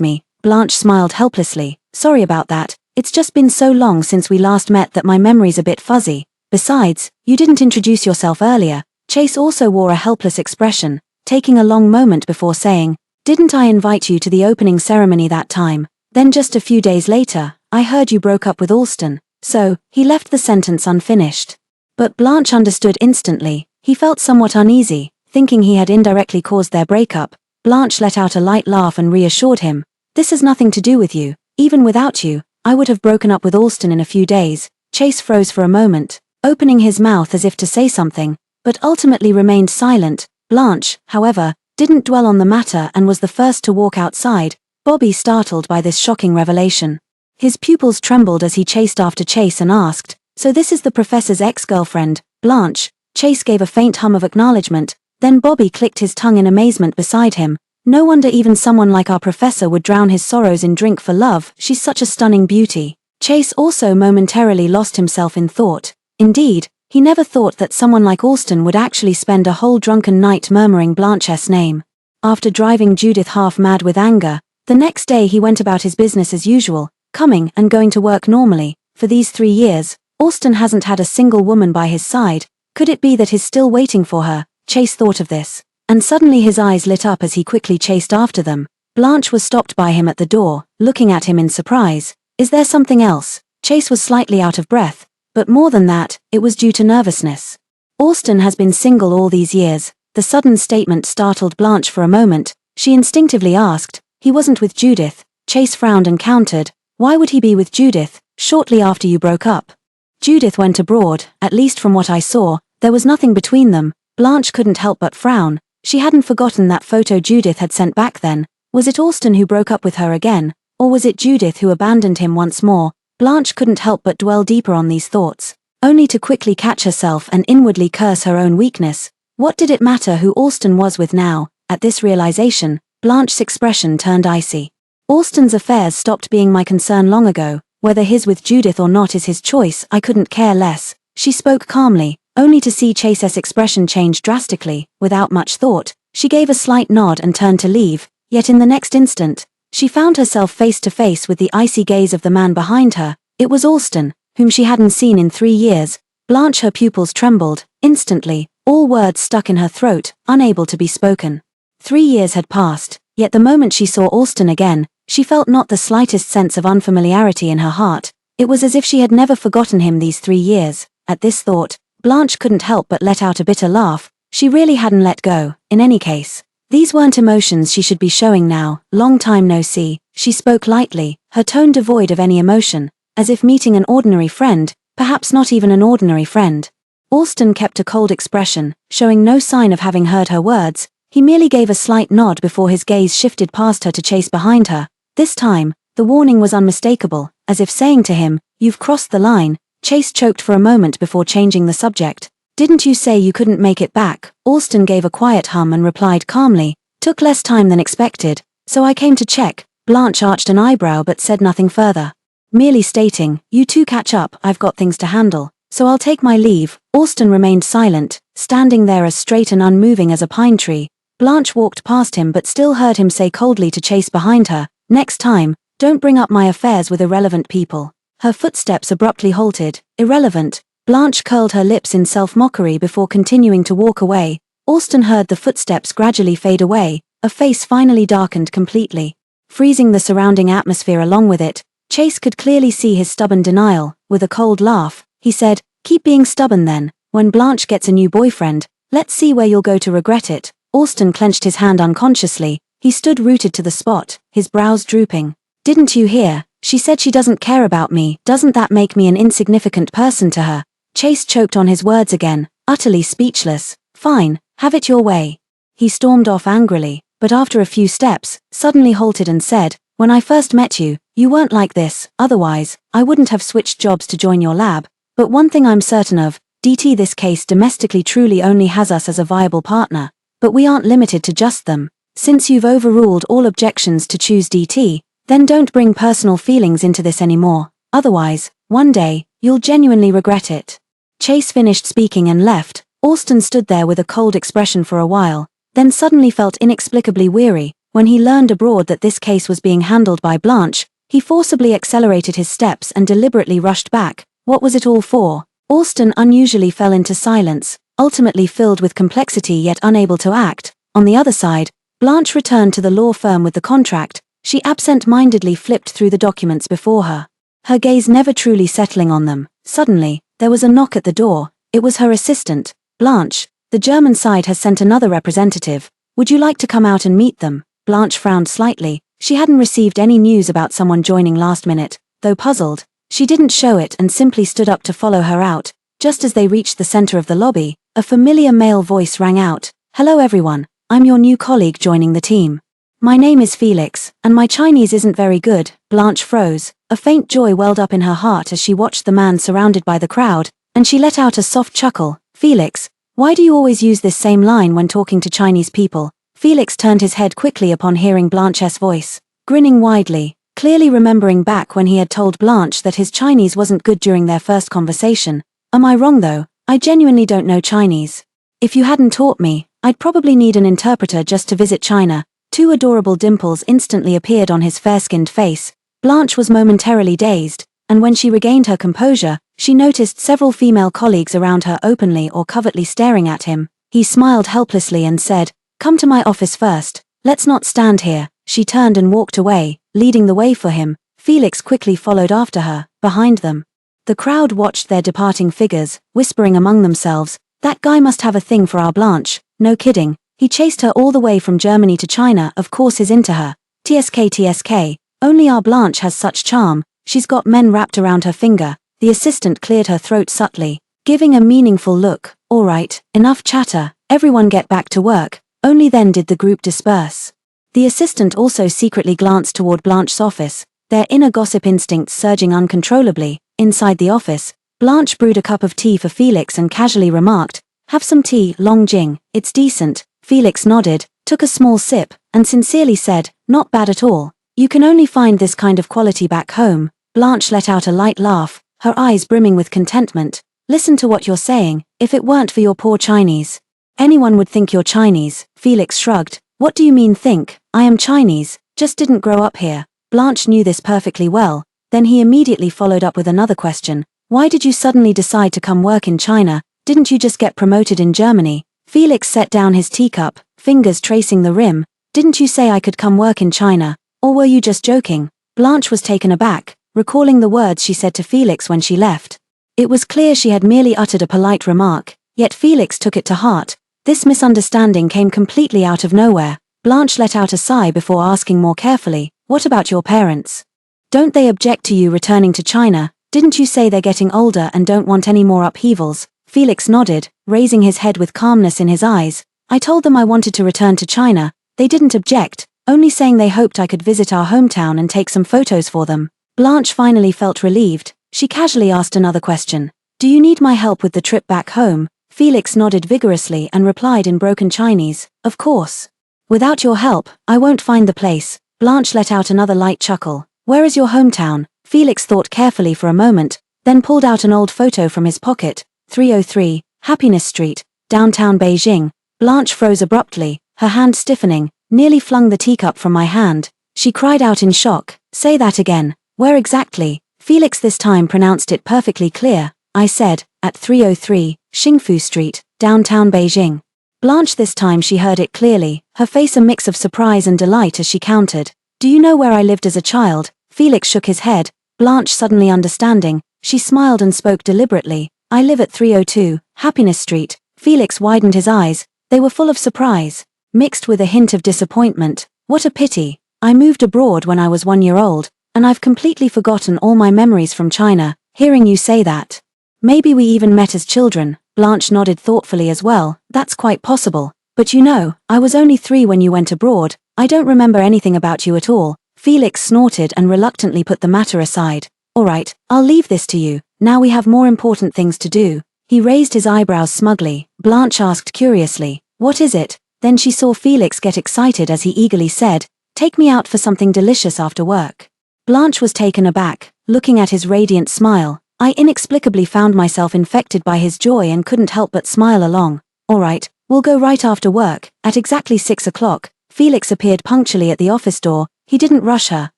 me." Blanche smiled helplessly. "Sorry about that, it's just been so long since we last met that my memory's a bit fuzzy. Besides, you didn't introduce yourself earlier." Chase also wore a helpless expression, taking a long moment before saying, "Didn't I invite you to the opening ceremony that time? Then just a few days later, I heard you broke up with Alston." So, he left the sentence unfinished. But Blanche understood instantly. He felt somewhat uneasy, thinking he had indirectly caused their breakup. Blanche let out a light laugh and reassured him, "This has nothing to do with you. Even without you, I would have broken up with Alston in a few days." Chase froze for a moment, opening his mouth as if to say something, but ultimately remained silent. Blanche, however, didn't dwell on the matter and was the first to walk outside, Bobby startled by this shocking revelation. His pupils trembled as he chased after Chase and asked, "So this is the professor's ex-girlfriend, Blanche?" Chase gave a faint hum of acknowledgement, then Bobby clicked his tongue in amazement beside him. "No wonder even someone like our professor would drown his sorrows in drink for love. She's such a stunning beauty." Chase also momentarily lost himself in thought. Indeed, he never thought that someone like Alston would actually spend a whole drunken night murmuring Blanche's name. After driving Judith half mad with anger, the next day he went about his business as usual, coming and going to work normally. For these 3 years, Alston hasn't had a single woman by his side. Could it be that he's still waiting for her? Chase thought of this, and suddenly his eyes lit up as he quickly chased after them. Blanche was stopped by him at the door, looking at him in surprise. "Is there something else?" Chase was slightly out of breath, but more than that, it was due to nervousness. "Alston has been single all these years." The sudden statement startled Blanche for a moment. She instinctively asked, "He wasn't with Judith?" Chase frowned and countered, "Why would he be with Judith, shortly after you broke up?" "Judith went abroad, at least from what I saw. There was nothing between them." Blanche couldn't help but frown. She hadn't forgotten that photo Judith had sent back then. Was it Alston who broke up with her again, or was it Judith who abandoned him once more? Blanche couldn't help but dwell deeper on these thoughts, only to quickly catch herself and inwardly curse her own weakness. What did it matter who Alston was with now? At this realization, Blanche's expression turned icy. "Alston's affairs stopped being my concern long ago. Whether his with Judith or not is his choice, I couldn't care less." She spoke calmly, only to see Chase's expression change drastically. Without much thought, she gave a slight nod and turned to leave, yet in the next instant, she found herself face to face with the icy gaze of the man behind her. It was Alston, whom she hadn't seen in 3 years. Blanche, her pupils trembled. Instantly, all words stuck in her throat, unable to be spoken. 3 years had passed, yet the moment she saw Alston again, she felt not the slightest sense of unfamiliarity in her heart. It was as if she had never forgotten him these 3 years. At this thought, Blanche couldn't help but let out a bitter laugh. She really hadn't let go. In any case, these weren't emotions she should be showing now. "Long time no see." She spoke lightly, her tone devoid of any emotion, as if meeting an ordinary friend, perhaps not even an ordinary friend. Alston kept a cold expression, showing no sign of having heard her words. He merely gave a slight nod before his gaze shifted past her to Chase behind her. This time, the warning was unmistakable, as if saying to him, "You've crossed the line." Chase choked for a moment before changing the subject. "Didn't you say you couldn't make it back?" Alston gave a quiet hum and replied calmly, "Took less time than expected, so I came to check." Blanche arched an eyebrow but said nothing further, merely stating, "You two catch up, I've got things to handle, so I'll take my leave." Alston remained silent, standing there as straight and unmoving as a pine tree. Blanche walked past him but still heard him say coldly to Chase behind her, "Next time, don't bring up my affairs with irrelevant people." Her footsteps abruptly halted. Irrelevant. Blanche curled her lips in self-mockery before continuing to walk away. Alston heard the footsteps gradually fade away, a face finally darkened completely, freezing the surrounding atmosphere along with it. Chase could clearly see his stubborn denial. With a cold laugh, he said, "Keep being stubborn then. When Blanche gets a new boyfriend, let's see where you'll go to regret it." Alston clenched his hand unconsciously. He stood rooted to the spot, his brows drooping. "Didn't you hear? She said she doesn't care about me. Doesn't that make me an insignificant person to her?" Chase choked on his words again, utterly speechless. "Fine, have it your way." He stormed off angrily, but after a few steps, suddenly halted and said, "When I first met you, you weren't like this. Otherwise, I wouldn't have switched jobs to join your lab. But one thing I'm certain of, DT, this case domestically truly only has us as a viable partner. But we aren't limited to just them. Since you've overruled all objections to choose DT, Then don't bring personal feelings into this anymore, otherwise, one day, you'll genuinely regret it. Chase finished speaking and left. Alston stood there with a cold expression for a while, then suddenly felt inexplicably weary. When he learned abroad that this case was being handled by Blanche, he forcibly accelerated his steps and deliberately rushed back. What was it all for? Alston unusually fell into silence, ultimately filled with complexity yet unable to act. On the other side, Blanche returned to the law firm with the contract. She absent-mindedly flipped through the documents before her, her gaze never truly settling on them. Suddenly, there was a knock at the door. It was her assistant. Blanche, the German side has sent another representative. Would you like to come out and meet them? Blanche frowned slightly. She hadn't received any news about someone joining last minute. Though puzzled, she didn't show it and simply stood up to follow her out. Just as they reached the center of the lobby, a familiar male voice rang out. Hello everyone, I'm your new colleague joining the team. My name is Felix, and my Chinese isn't very good. Blanche froze. A faint joy welled up in her heart as she watched the man surrounded by the crowd, and she let out a soft chuckle. Felix, why do you always use this same line when talking to Chinese people? Felix turned his head quickly upon hearing Blanche's voice, grinning widely, clearly remembering back when he had told Blanche that his Chinese wasn't good during their first conversation. Am I wrong though? I genuinely don't know Chinese. If you hadn't taught me, I'd probably need an interpreter just to visit China. Two adorable dimples instantly appeared on his fair-skinned face. Blanche was momentarily dazed, and when she regained her composure, she noticed several female colleagues around her openly or covertly staring at him. He smiled helplessly and said, "Come to my office first. Let's not stand here." She turned and walked away, leading the way for him. Felix quickly followed after her, behind them. The crowd watched their departing figures, whispering among themselves, "That guy must have a thing for our Blanche. No kidding. He chased her all the way from Germany to China, of course he's into her. TSK. Only our Blanche has such charm. She's got men wrapped around her finger." The assistant cleared her throat subtly, giving a meaningful look. "All right, enough chatter, everyone get back to work." Only then did the group disperse. The assistant also secretly glanced toward Blanche's office, their inner gossip instincts surging uncontrollably. Inside the office, Blanche brewed a cup of tea for Felix and casually remarked, "Have some tea, Long Jing, it's decent." Felix nodded, took a small sip, and sincerely said, "Not bad at all. You can only find this kind of quality back home." Blanche let out a light laugh, her eyes brimming with contentment. "Listen to what you're saying. If it weren't for your poor Chinese, anyone would think you're Chinese." Felix shrugged. "What do you mean think? I am Chinese, just didn't grow up here." Blanche knew this perfectly well. Then he immediately followed up with another question. "Why did you suddenly decide to come work in China? Didn't you just get promoted in Germany?" Felix set down his teacup, fingers tracing the rim. "Didn't you say I could come work in China? Or were you just joking?" Blanche was taken aback, recalling the words she said to Felix when she left. It was clear she had merely uttered a polite remark, yet Felix took it to heart. This misunderstanding came completely out of nowhere. Blanche let out a sigh before asking more carefully, "What about your parents? Don't they object to you returning to China? Didn't you say they're getting older and don't want any more upheavals?" Felix nodded, raising his head with calmness in his eyes. "I told them I wanted to return to China. They didn't object, only saying they hoped I could visit our hometown and take some photos for them." Blanche finally felt relieved. She casually asked another question. "Do you need my help with the trip back home?" Felix nodded vigorously and replied in broken Chinese, "Of course. Without your help, I won't find the place." Blanche let out another light chuckle. "Where is your hometown?" Felix thought carefully for a moment, then pulled out an old photo from his pocket. 303, Happiness Street, downtown Beijing. Blanche froze abruptly, her hand stiffening, nearly flung the teacup from my hand. She cried out in shock, "Say that again. Where exactly?" Felix this time pronounced it perfectly clear. "I said, at 303, Xingfu Street, downtown Beijing." Blanche this time she heard it clearly, her face a mix of surprise and delight as she countered. "Do you know where I lived as a child?" Felix shook his head, Blanche suddenly understanding. She smiled and spoke deliberately. "I live at 302, Happiness Street." Felix widened his eyes. They were full of surprise, mixed with a hint of disappointment. "What a pity. I moved abroad when I was 1 year old, and I've completely forgotten all my memories from China, hearing you say that. Maybe we even met as children." Blanche nodded thoughtfully as well. "That's quite possible. But you know, I was only 3 when you went abroad. I don't remember anything about you at all." Felix snorted and reluctantly put the matter aside. "All right, I'll leave this to you. Now we have more important things to do." He raised his eyebrows smugly. Blanche asked curiously, "What is it?" Then she saw Felix get excited as he eagerly said, Take me out for something delicious after work." Blanche was taken aback, looking at his radiant smile. I inexplicably found myself infected by his joy and couldn't help but smile along. "All right, we'll go right after work." At exactly 6 o'clock, Felix appeared punctually at the office door. He didn't rush her,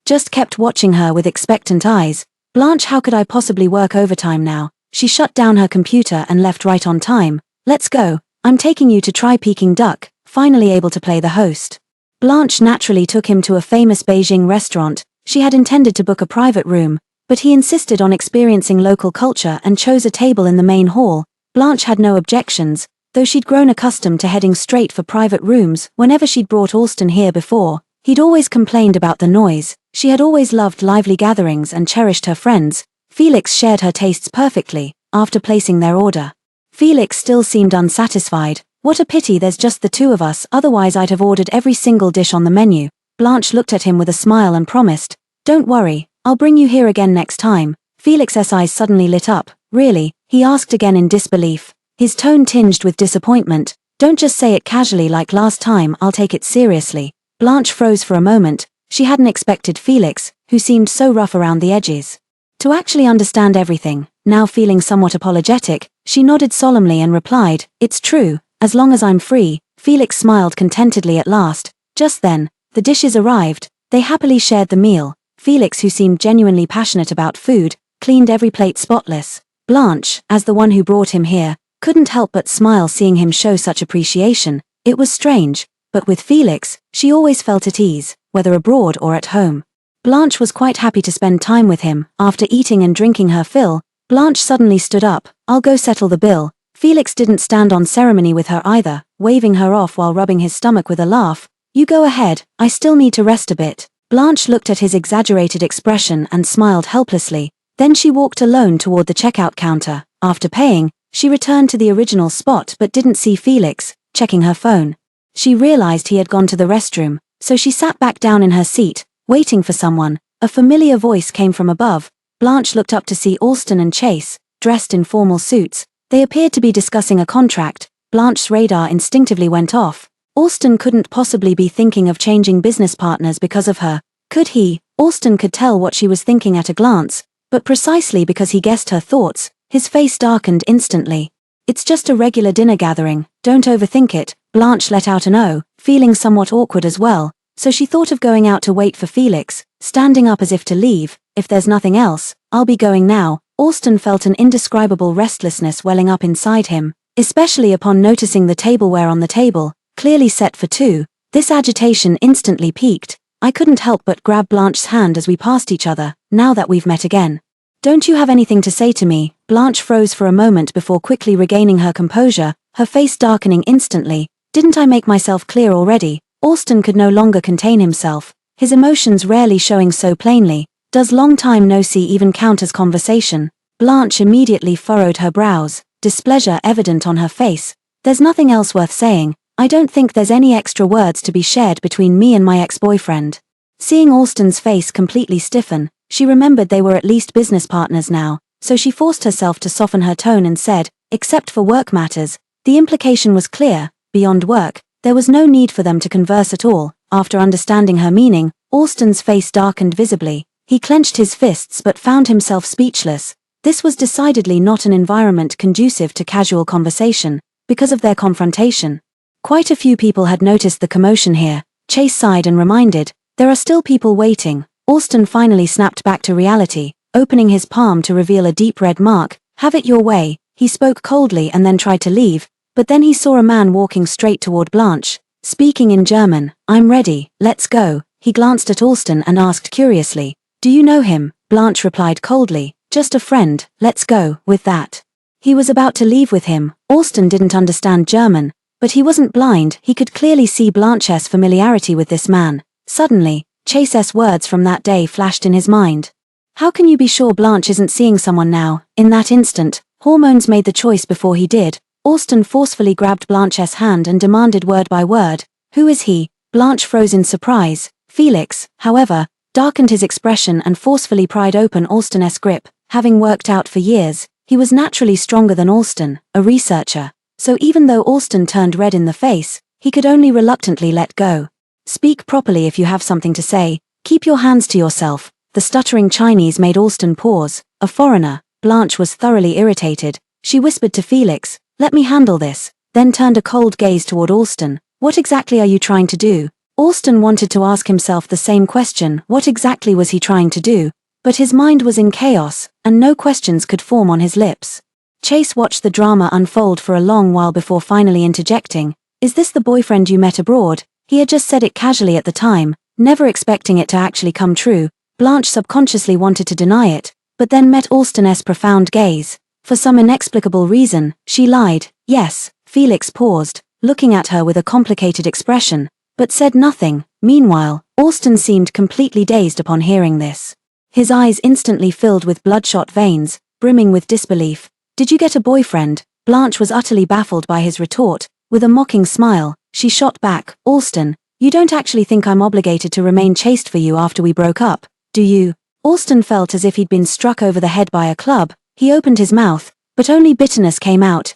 just kept watching her with expectant eyes. "Blanche, how could I possibly work overtime now?" She shut down her computer and left right on time. "Let's go, I'm taking you to try Peking duck," finally able to play the host. Blanche naturally took him to a famous Beijing restaurant. She had intended to book a private room, but he insisted on experiencing local culture and chose a table in the main hall. Blanche had no objections, though she'd grown accustomed to heading straight for private rooms whenever she'd brought Alston here before. He'd always complained about the noise. She had always loved lively gatherings and cherished her friends. Felix shared her tastes perfectly. After placing their order, Felix still seemed unsatisfied. "What a pity there's just the two of us, otherwise I'd have ordered every single dish on the menu." Blanche looked at him with a smile and promised, "Don't worry, I'll bring you here again next time." Felix's eyes suddenly lit up. "Really?" he asked again in disbelief, his tone tinged with disappointment. "Don't just say it casually like last time, I'll take it seriously." Blanche froze for a moment. She hadn't expected Felix, who seemed so rough around the edges, to actually understand everything. Now feeling somewhat apologetic, she nodded solemnly and replied, "It's true, as long as I'm free." Felix smiled contentedly at last. Just then, the dishes arrived. They happily shared the meal. Felix, who seemed genuinely passionate about food, cleaned every plate spotless. Blanche, as the one who brought him here, couldn't help but smile seeing him show such appreciation. It was strange, but with Felix, she always felt at ease, whether abroad or at home. Blanche was quite happy to spend time with him. After eating and drinking her fill, Blanche suddenly stood up. "I'll go settle the bill." Felix didn't stand on ceremony with her either, waving her off while rubbing his stomach with a laugh. "You go ahead, I still need to rest a bit." Blanche looked at his exaggerated expression and smiled helplessly. Then she walked alone toward the checkout counter. After paying, she returned to the original spot but didn't see Felix. Checking her phone, she realized he had gone to the restroom, so she sat back down in her seat, waiting for someone. A familiar voice came from above. Blanche looked up to see Alston and Chase, dressed in formal suits. They appeared to be discussing a contract. Blanche's radar instinctively went off. Alston couldn't possibly be thinking of changing business partners because of her, could he? Alston could tell what she was thinking at a glance, but precisely because he guessed her thoughts, his face darkened instantly. "It's just a regular dinner gathering, don't overthink it." Blanche let out an "oh," feeling somewhat awkward as well, so she thought of going out to wait for Felix, standing up as if to leave. "If there's nothing else, I'll be going now." Alston felt an indescribable restlessness welling up inside him, especially upon noticing the tableware on the table, clearly set for two. This agitation instantly peaked. I couldn't help but grab Blanche's hand as we passed each other. "Now that we've met again, don't you have anything to say to me?" Blanche froze for a moment before quickly regaining her composure, her face darkening instantly. "Didn't I make myself clear already?" Alston could no longer contain himself, his emotions rarely showing so plainly. "Does long time no see even count as conversation?" Blanche immediately furrowed her brows, displeasure evident on her face. "There's nothing else worth saying. I don't think there's any extra words to be shared between me and my ex-boyfriend." Seeing Alston's face completely stiffen, she remembered they were at least business partners now, so she forced herself to soften her tone and said, "Except for work matters." The implication was clear. Beyond work, there was no need for them to converse at all. After understanding her meaning, Alston's face darkened visibly. He clenched his fists but found himself speechless. This was decidedly not an environment conducive to casual conversation, because of their confrontation. Quite a few people had noticed the commotion here. Chase sighed and reminded, "There are still people waiting." Alston finally snapped back to reality, opening his palm to reveal a deep red mark. "Have it your way." He spoke coldly and then tried to leave, but then he saw a man walking straight toward Blanche, speaking in German. "I'm ready, let's go." He glanced at Alston and asked curiously, "Do you know him?" Blanche replied coldly, "Just a friend, let's go." With that, he was about to leave with him. Alston didn't understand German, but he wasn't blind. He could clearly see Blanche's familiarity with this man. Suddenly, Chase's words from that day flashed in his mind. "How can you be sure Blanche isn't seeing someone now?" In that instant, hormones made the choice before he did. Alston forcefully grabbed Blanche's hand and demanded word by word, "Who is he?" Blanche froze in surprise. Felix, however, darkened his expression and forcefully pried open Alston's grip. Having worked out for years, he was naturally stronger than Alston, a researcher. So even though Alston turned red in the face, he could only reluctantly let go. Speak properly if you have something to say. Keep your hands to yourself." The stuttering Chinese made Alston pause. A foreigner. Blanche was thoroughly irritated. She whispered to Felix, "Let me handle this," then turned a cold gaze toward Alston. "What exactly are you trying to do?" Alston wanted to ask himself the same question, what exactly was he trying to do? But his mind was in chaos, and no questions could form on his lips. Chase watched the drama unfold for a long while before finally interjecting, "Is this the boyfriend you met abroad?" He had just said it casually at the time, never expecting it to actually come true. Blanche subconsciously wanted to deny it, but then met Alston's profound gaze. For some inexplicable reason, she lied. "Yes." Felix paused, looking at her with a complicated expression, but said nothing. Meanwhile, Alston seemed completely dazed upon hearing this. His eyes instantly filled with bloodshot veins, brimming with disbelief. "Did you get a boyfriend?" Blanche was utterly baffled by his retort. With a mocking smile, she shot back, "Alston, you don't actually think I'm obligated to remain chaste for you after we broke up, do you?" Alston felt as if he'd been struck over the head by a club. He opened his mouth, but only bitterness came out.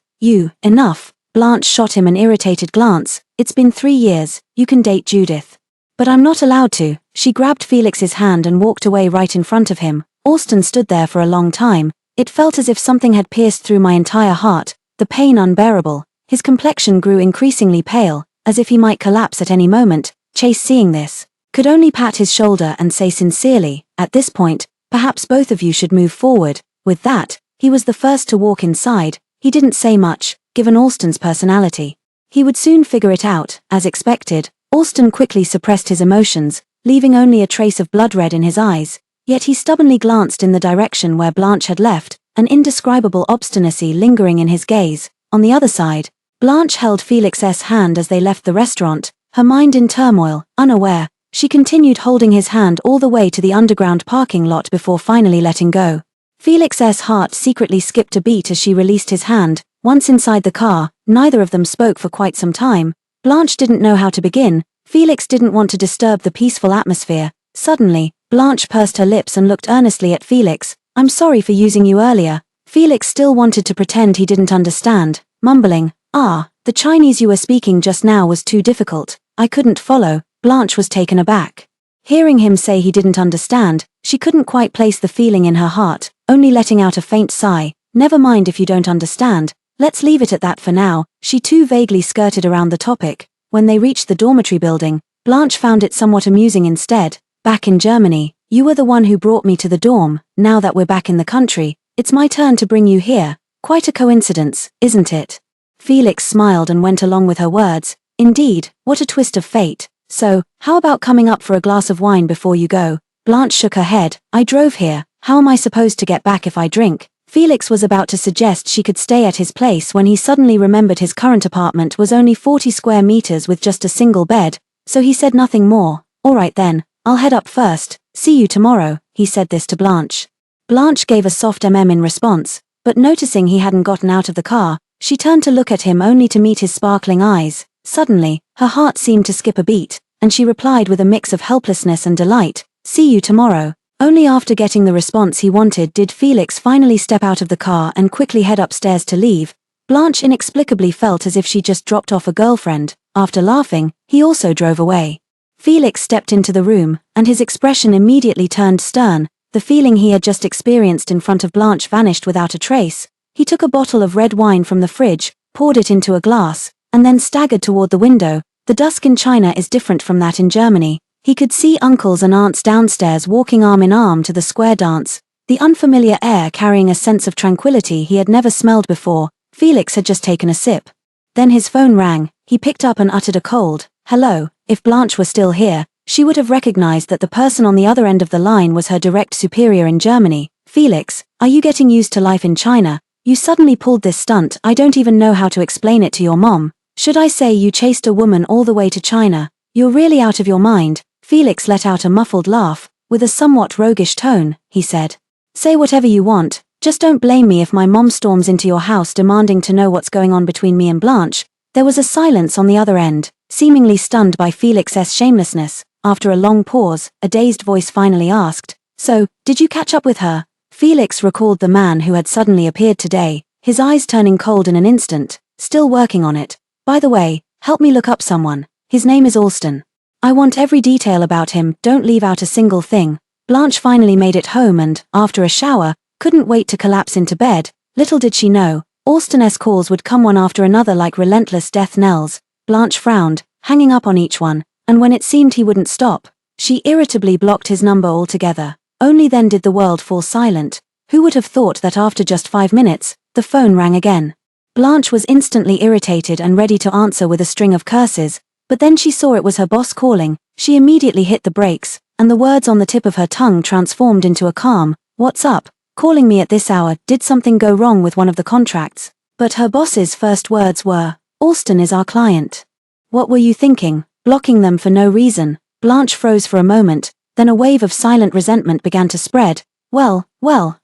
Enough." Blanche shot him an irritated glance. "It's been 3 years, you can date Judith." "But I'm not allowed to." She grabbed Felix's hand and walked away right in front of him. Alston stood there for a long time. "It felt as if something had pierced through my entire heart, the pain unbearable." His complexion grew increasingly pale, as if he might collapse at any moment. Chase, seeing this, could only pat his shoulder and say sincerely, "At this point, perhaps both of you should move forward." With that, he was the first to walk inside. He didn't say much, given Alston's personality. He would soon figure it out. As expected, Alston quickly suppressed his emotions, leaving only a trace of blood red in his eyes. Yet he stubbornly glanced in the direction where Blanche had left, an indescribable obstinacy lingering in his gaze. On the other side, Blanche held Felix's hand as they left the restaurant, her mind in turmoil. Unaware, she continued holding his hand all the way to the underground parking lot before finally letting go. Felix's heart secretly skipped a beat as she released his hand. Once inside the car, neither of them spoke for quite some time. Blanche didn't know how to begin. Felix didn't want to disturb the peaceful atmosphere. Suddenly, Blanche pursed her lips and looked earnestly at Felix. "I'm sorry for using you earlier." Felix still wanted to pretend he didn't understand, mumbling, "The Chinese you were speaking just now was too difficult. I couldn't follow." Blanche was taken aback. Hearing him say he didn't understand, she couldn't quite place the feeling in her heart, only letting out a faint sigh. "Never mind if you don't understand. Let's leave it at that for now." She too vaguely skirted around the topic. When they reached the dormitory building, Blanche found it somewhat amusing instead. "Back in Germany, you were the one who brought me to the dorm. Now that we're back in the country, it's my turn to bring you here. Quite a coincidence, isn't it?" Felix smiled and went along with her words. "Indeed, what a twist of fate. So, how about coming up for a glass of wine before you go?" Blanche shook her head. "I drove here. How am I supposed to get back if I drink?" Felix was about to suggest she could stay at his place when he suddenly remembered his current apartment was only 40 square meters with just a single bed, so he said nothing more. "All right then, I'll head up first. See you tomorrow," he said this to Blanche. Blanche gave a soft in response, but noticing he hadn't gotten out of the car, she turned to look at him only to meet his sparkling eyes. Suddenly, her heart seemed to skip a beat, and she replied with a mix of helplessness and delight, "See you tomorrow." Only after getting the response he wanted did Felix finally step out of the car and quickly head upstairs to leave. Blanche inexplicably felt as if she just dropped off a girlfriend. After laughing, he also drove away. Felix stepped into the room, and his expression immediately turned stern. The feeling he had just experienced in front of Blanche vanished without a trace. He took a bottle of red wine from the fridge, poured it into a glass, and then staggered toward the window. The dusk in China is different from that in Germany. He could see uncles and aunts downstairs walking arm in arm to the square dance, the unfamiliar air carrying a sense of tranquility he had never smelled before. Felix had just taken a sip. Then his phone rang. He picked up and uttered a cold hello. If Blanche were still here, she would have recognized that the person on the other end of the line was her direct superior in Germany. "Felix, are you getting used to life in China? You suddenly pulled this stunt. I don't even know how to explain it to your mom. Should I say you chased a woman all the way to China? You're really out of your mind." Felix let out a muffled laugh. With a somewhat roguish tone, he said, "Say whatever you want, just don't blame me if my mom storms into your house demanding to know what's going on between me and Blanche." There was a silence on the other end, seemingly stunned by Felix's shamelessness. After a long pause, a dazed voice finally asked, "So, did you catch up with her?" Felix recalled the man who had suddenly appeared today, his eyes turning cold in an instant. "Still working on it. By the way, help me look up someone. His name is Alston." I want every detail about him, don't leave out a single thing. Blanche finally made it home and, after a shower, couldn't wait to collapse into bed. Little did she know, Alston's calls would come one after another like relentless death knells. Blanche frowned, hanging up on each one, and when it seemed he wouldn't stop, she irritably blocked his number altogether. Only then did the world fall silent. Who would have thought that after just 5 minutes, the phone rang again? Blanche was instantly irritated and ready to answer with a string of curses, but then she saw it was her boss calling. She immediately hit the brakes, and the words on the tip of her tongue transformed into a calm, "What's up? Calling me at this hour, did something go wrong with one of the contracts?" But her boss's first words were, "Alston is our client." What were you thinking, blocking them for no reason? Blanche froze for a moment, then a wave of silent resentment began to spread. Well,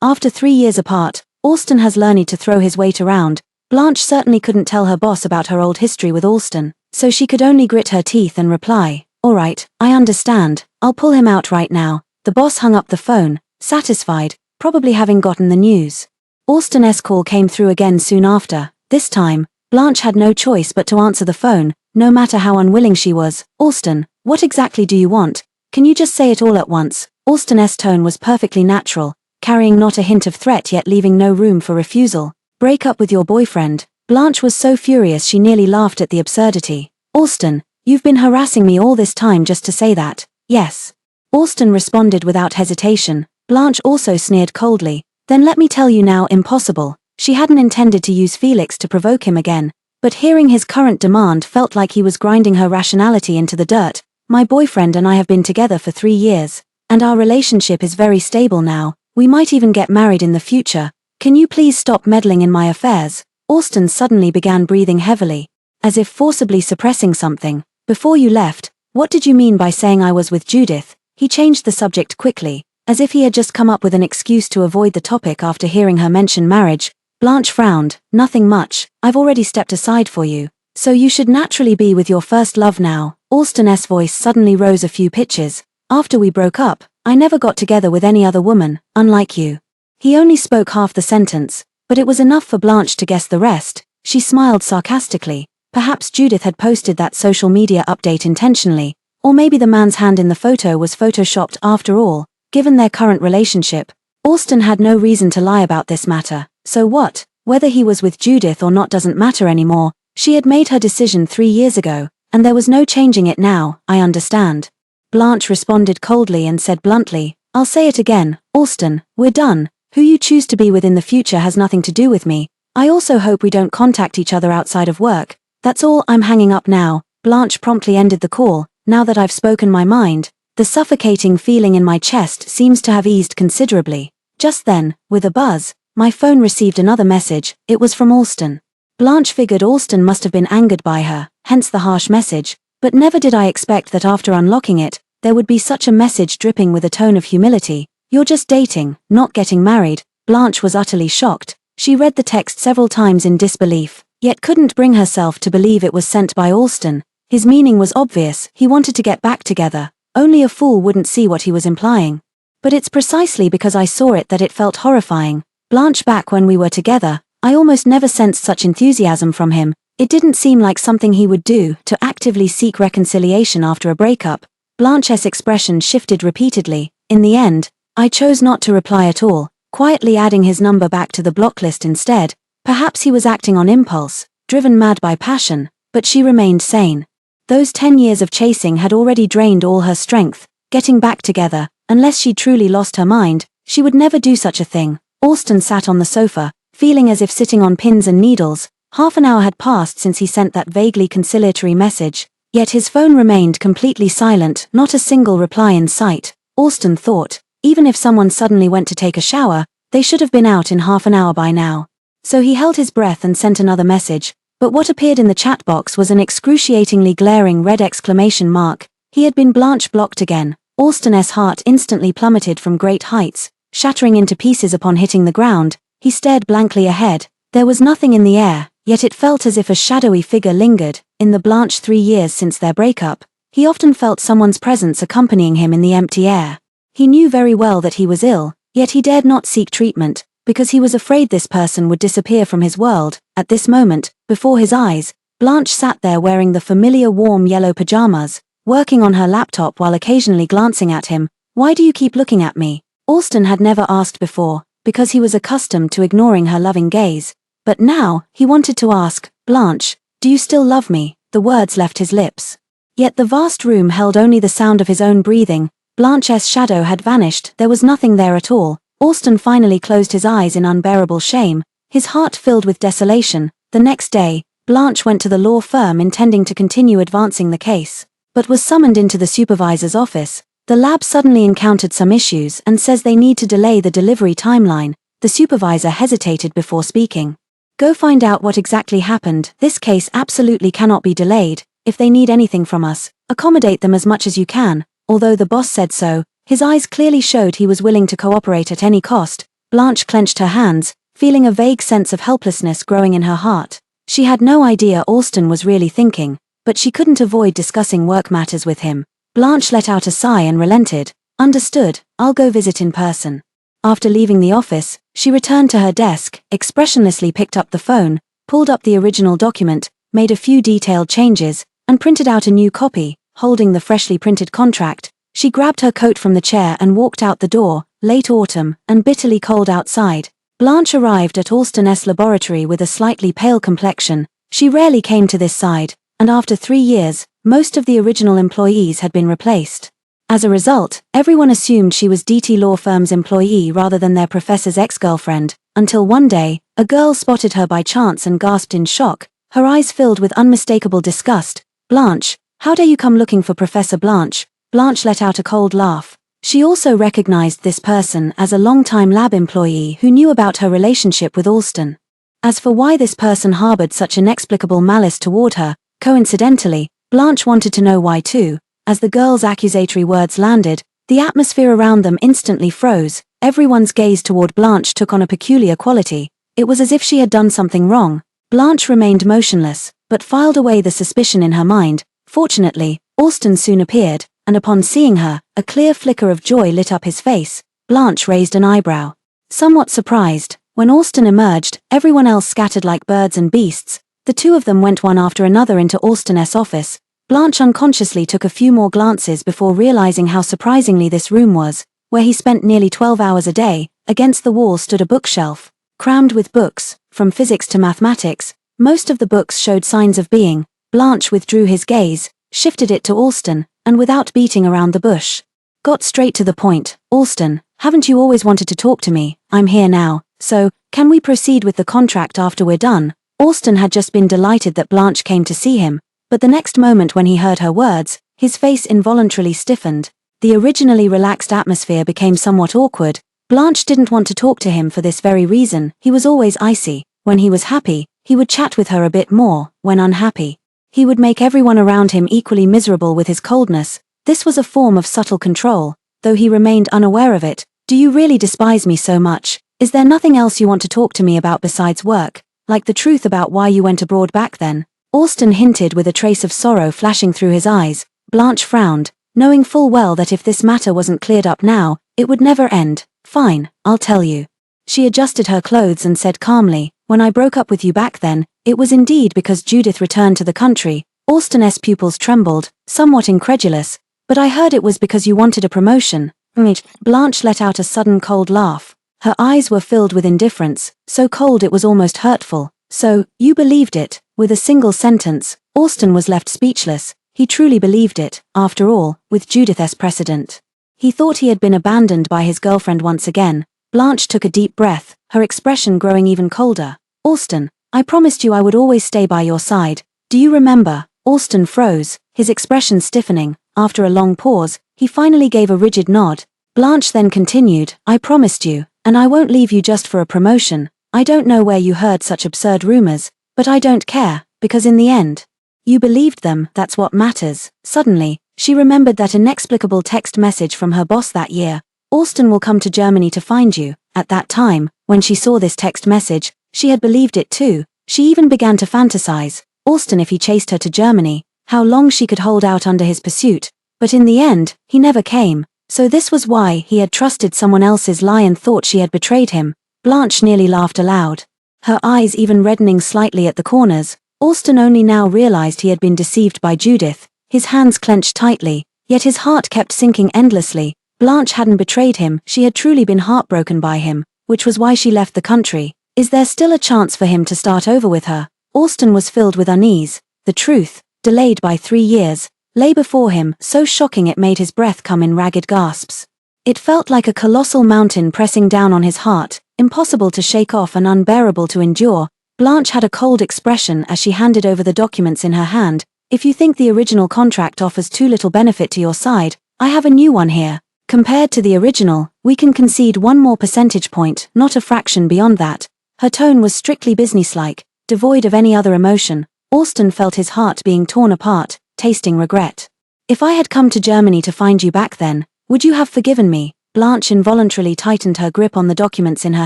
after 3 years apart, Alston has learned to throw his weight around. Blanche certainly couldn't tell her boss about her old history with Alston, so she could only grit her teeth and reply, "Alright, I understand, I'll pull him out right now." The boss hung up the phone, satisfied, probably having gotten the news. Alston's call came through again soon after. This time, Blanche had no choice but to answer the phone, no matter how unwilling she was. "Alston, what exactly do you want? Can you just say it all at once?" Alston's tone was perfectly natural, carrying not a hint of threat yet leaving no room for refusal. "Break up with your boyfriend." Blanche was so furious she nearly laughed at the absurdity. "Alston, you've been harassing me all this time just to say that." "Yes." Alston responded without hesitation. Blanche also sneered coldly. "Then let me tell you now, impossible." She hadn't intended to use Felix to provoke him again, but hearing his current demand felt like he was grinding her rationality into the dirt. "My boyfriend and I have been together for 3 years, and our relationship is very stable now. We might even get married in the future. Can you please stop meddling in my affairs?" Alston suddenly began breathing heavily, as if forcibly suppressing something. "Before you left, what did you mean by saying I was with Judith?" He changed the subject quickly, as if he had just come up with an excuse to avoid the topic after hearing her mention marriage. Blanche frowned. "Nothing much, I've already stepped aside for you, so you should naturally be with your first love now." Alston's voice suddenly rose a few pitches. "After we broke up, I never got together with any other woman, unlike you." He only spoke half the sentence, but it was enough for Blanche to guess the rest. She smiled sarcastically. Perhaps Judith had posted that social media update intentionally, or maybe the man's hand in the photo was photoshopped after all. Given their current relationship, Alston had no reason to lie about this matter. So what? Whether he was with Judith or not doesn't matter anymore. She had made her decision 3 years ago, and there was no changing it now. "I understand." Blanche responded coldly and said bluntly, "I'll say it again, Alston, we're done. Who you choose to be with in the future has nothing to do with me. I also hope we don't contact each other outside of work. That's all, I'm hanging up now." Blanche promptly ended the call. "Now that I've spoken my mind, the suffocating feeling in my chest seems to have eased considerably." Just then, with a buzz, my phone received another message. It was from Alston. Blanche figured Alston must have been angered by her, hence the harsh message, but never did I expect that after unlocking it, there would be such a message dripping with a tone of humility. "You're just dating, not getting married." Blanche was utterly shocked. She read the text several times in disbelief, yet couldn't bring herself to believe it was sent by Alston. His meaning was obvious. He wanted to get back together. Only a fool wouldn't see what he was implying. But it's precisely because I saw it that it felt horrifying. Blanche, back when we were together, I almost never sensed such enthusiasm from him. It didn't seem like something he would do, to actively seek reconciliation after a breakup. Blanche's expression shifted repeatedly. In the end, I chose not to reply at all, quietly adding his number back to the block list instead. Perhaps he was acting on impulse, driven mad by passion, but she remained sane. Those 10 years of chasing had already drained all her strength. Getting back together, unless she truly lost her mind, she would never do such a thing. Alston sat on the sofa, feeling as if sitting on pins and needles. Half an hour had passed since he sent that vaguely conciliatory message, yet his phone remained completely silent, not a single reply in sight. Alston thought, even if someone suddenly went to take a shower, they should have been out in half an hour by now. So he held his breath and sent another message, but what appeared in the chat box was an excruciatingly glaring red exclamation mark. He had been Blanche blocked again. Alston's heart instantly plummeted from great heights, shattering into pieces upon hitting the ground. He stared blankly ahead. There was nothing in the air, yet it felt as if a shadowy figure lingered. In the Blanche 3 years since their breakup, he often felt someone's presence accompanying him in the empty air. He knew very well that he was ill, yet he dared not seek treatment, because he was afraid this person would disappear from his world. At this moment, before his eyes, Blanche sat there wearing the familiar warm yellow pajamas, working on her laptop while occasionally glancing at him. "Why do you keep looking at me?" Alston had never asked before, because he was accustomed to ignoring her loving gaze. But now, he wanted to ask, "Blanche, do you still love me?" The words left his lips. Yet the vast room held only the sound of his own breathing. Blanche's shadow had vanished, there was nothing there at all. Alston finally closed his eyes in unbearable shame, his heart filled with desolation. The next day, Blanche went to the law firm intending to continue advancing the case, but was summoned into the supervisor's office. The lab suddenly encountered some issues and says they need to delay the delivery timeline. The supervisor hesitated before speaking. "Go find out what exactly happened. This case absolutely cannot be delayed. If they need anything from us, accommodate them as much as you can." Although the boss said so, his eyes clearly showed he was willing to cooperate at any cost. Blanche clenched her hands, feeling a vague sense of helplessness growing in her heart. She had no idea Alston was really thinking, but she couldn't avoid discussing work matters with him. Blanche let out a sigh and relented. "Understood, I'll go visit in person." After leaving the office, she returned to her desk, expressionlessly picked up the phone, pulled up the original document, made a few detailed changes, and printed out a new copy. Holding the freshly printed contract, she grabbed her coat from the chair and walked out the door. Late autumn, and bitterly cold outside. Blanche arrived at Alston's laboratory with a slightly pale complexion. She rarely came to this side, and after 3 years, most of the original employees had been replaced. As a result, everyone assumed she was DT Law Firm's employee rather than their professor's ex-girlfriend, until one day, a girl spotted her by chance and gasped in shock, her eyes filled with unmistakable disgust. "Blanche, how dare you come looking for Professor Blanche?" Blanche let out a cold laugh. She also recognized this person as a longtime lab employee who knew about her relationship with Alston. As for why this person harbored such inexplicable malice toward her, coincidentally, Blanche wanted to know why too. As the girl's accusatory words landed, the atmosphere around them instantly froze. Everyone's gaze toward Blanche took on a peculiar quality. It was as if she had done something wrong. Blanche remained motionless, but filed away the suspicion in her mind. Fortunately, Alston soon appeared, and upon seeing her, a clear flicker of joy lit up his face. Blanche raised an eyebrow. Somewhat surprised, when Alston emerged, everyone else scattered like birds and beasts. The two of them went one after another into Alston's office. Blanche unconsciously took a few more glances before realizing how surprisingly this room was, where he spent nearly 12 hours a day. Against the wall stood a bookshelf, crammed with books, from physics to mathematics. Most of the books showed signs of being. Blanche withdrew his gaze, shifted it to Alston, and without beating around the bush, got straight to the point. "Alston, haven't you always wanted to talk to me? I'm here now, so, can we proceed with the contract after we're done?" Alston had just been delighted that Blanche came to see him, but the next moment when he heard her words, his face involuntarily stiffened. The originally relaxed atmosphere became somewhat awkward. Blanche didn't want to talk to him for this very reason. He was always icy. When he was happy, he would chat with her a bit more. When unhappy, he would make everyone around him equally miserable with his coldness. This was a form of subtle control, though he remained unaware of it. "Do you really despise me so much? Is there nothing else you want to talk to me about besides work? Like the truth about why you went abroad back then?" Alston hinted with a trace of sorrow flashing through his eyes. Blanche frowned, knowing full well that if this matter wasn't cleared up now, it would never end. "Fine, I'll tell you." She adjusted her clothes and said calmly, "When I broke up with you back then, it was indeed because Judith returned to the country." Alston's pupils trembled, somewhat incredulous. "But I heard it was because you wanted a promotion." Blanche let out a sudden cold laugh. Her eyes were filled with indifference, so cold it was almost hurtful. "So, you believed it?" With a single sentence, Alston was left speechless. He truly believed it, after all, with Judith's precedent. He thought he had been abandoned by his girlfriend once again. Blanche took a deep breath, her expression growing even colder. "Alston, I promised you I would always stay by your side. Do you remember?" Alston froze, his expression stiffening. After a long pause, he finally gave a rigid nod. Blanche then continued, "I promised you, and I won't leave you just for a promotion. I don't know where you heard such absurd rumors, but I don't care, because in the end, you believed them. That's what matters." Suddenly, she remembered that inexplicable text message from her boss that year. "Alston will come to Germany to find you." At that time, when she saw this text message, she had believed it too. She even began to fantasize, Alston if he chased her to Germany, how long she could hold out under his pursuit. But in the end, he never came. So this was why he had trusted someone else's lie and thought she had betrayed him. Blanche nearly laughed aloud, her eyes even reddening slightly at the corners. Alston only now realized he had been deceived by Judith. His hands clenched tightly, yet his heart kept sinking endlessly. Blanche hadn't betrayed him, she had truly been heartbroken by him, which was why she left the country. Is there still a chance for him to start over with her? Alston was filled with unease. The truth, delayed by 3 years, lay before him, so shocking it made his breath come in ragged gasps. It felt like a colossal mountain pressing down on his heart, impossible to shake off and unbearable to endure. Blanche had a cold expression as she handed over the documents in her hand. If you think the original contract offers too little benefit to your side, I have a new one here. Compared to the original, we can concede 1 more percentage point, not a fraction beyond that. Her tone was strictly businesslike, devoid of any other emotion. Alston felt his heart being torn apart, tasting regret. If I had come to Germany to find you back then, would you have forgiven me? Blanche involuntarily tightened her grip on the documents in her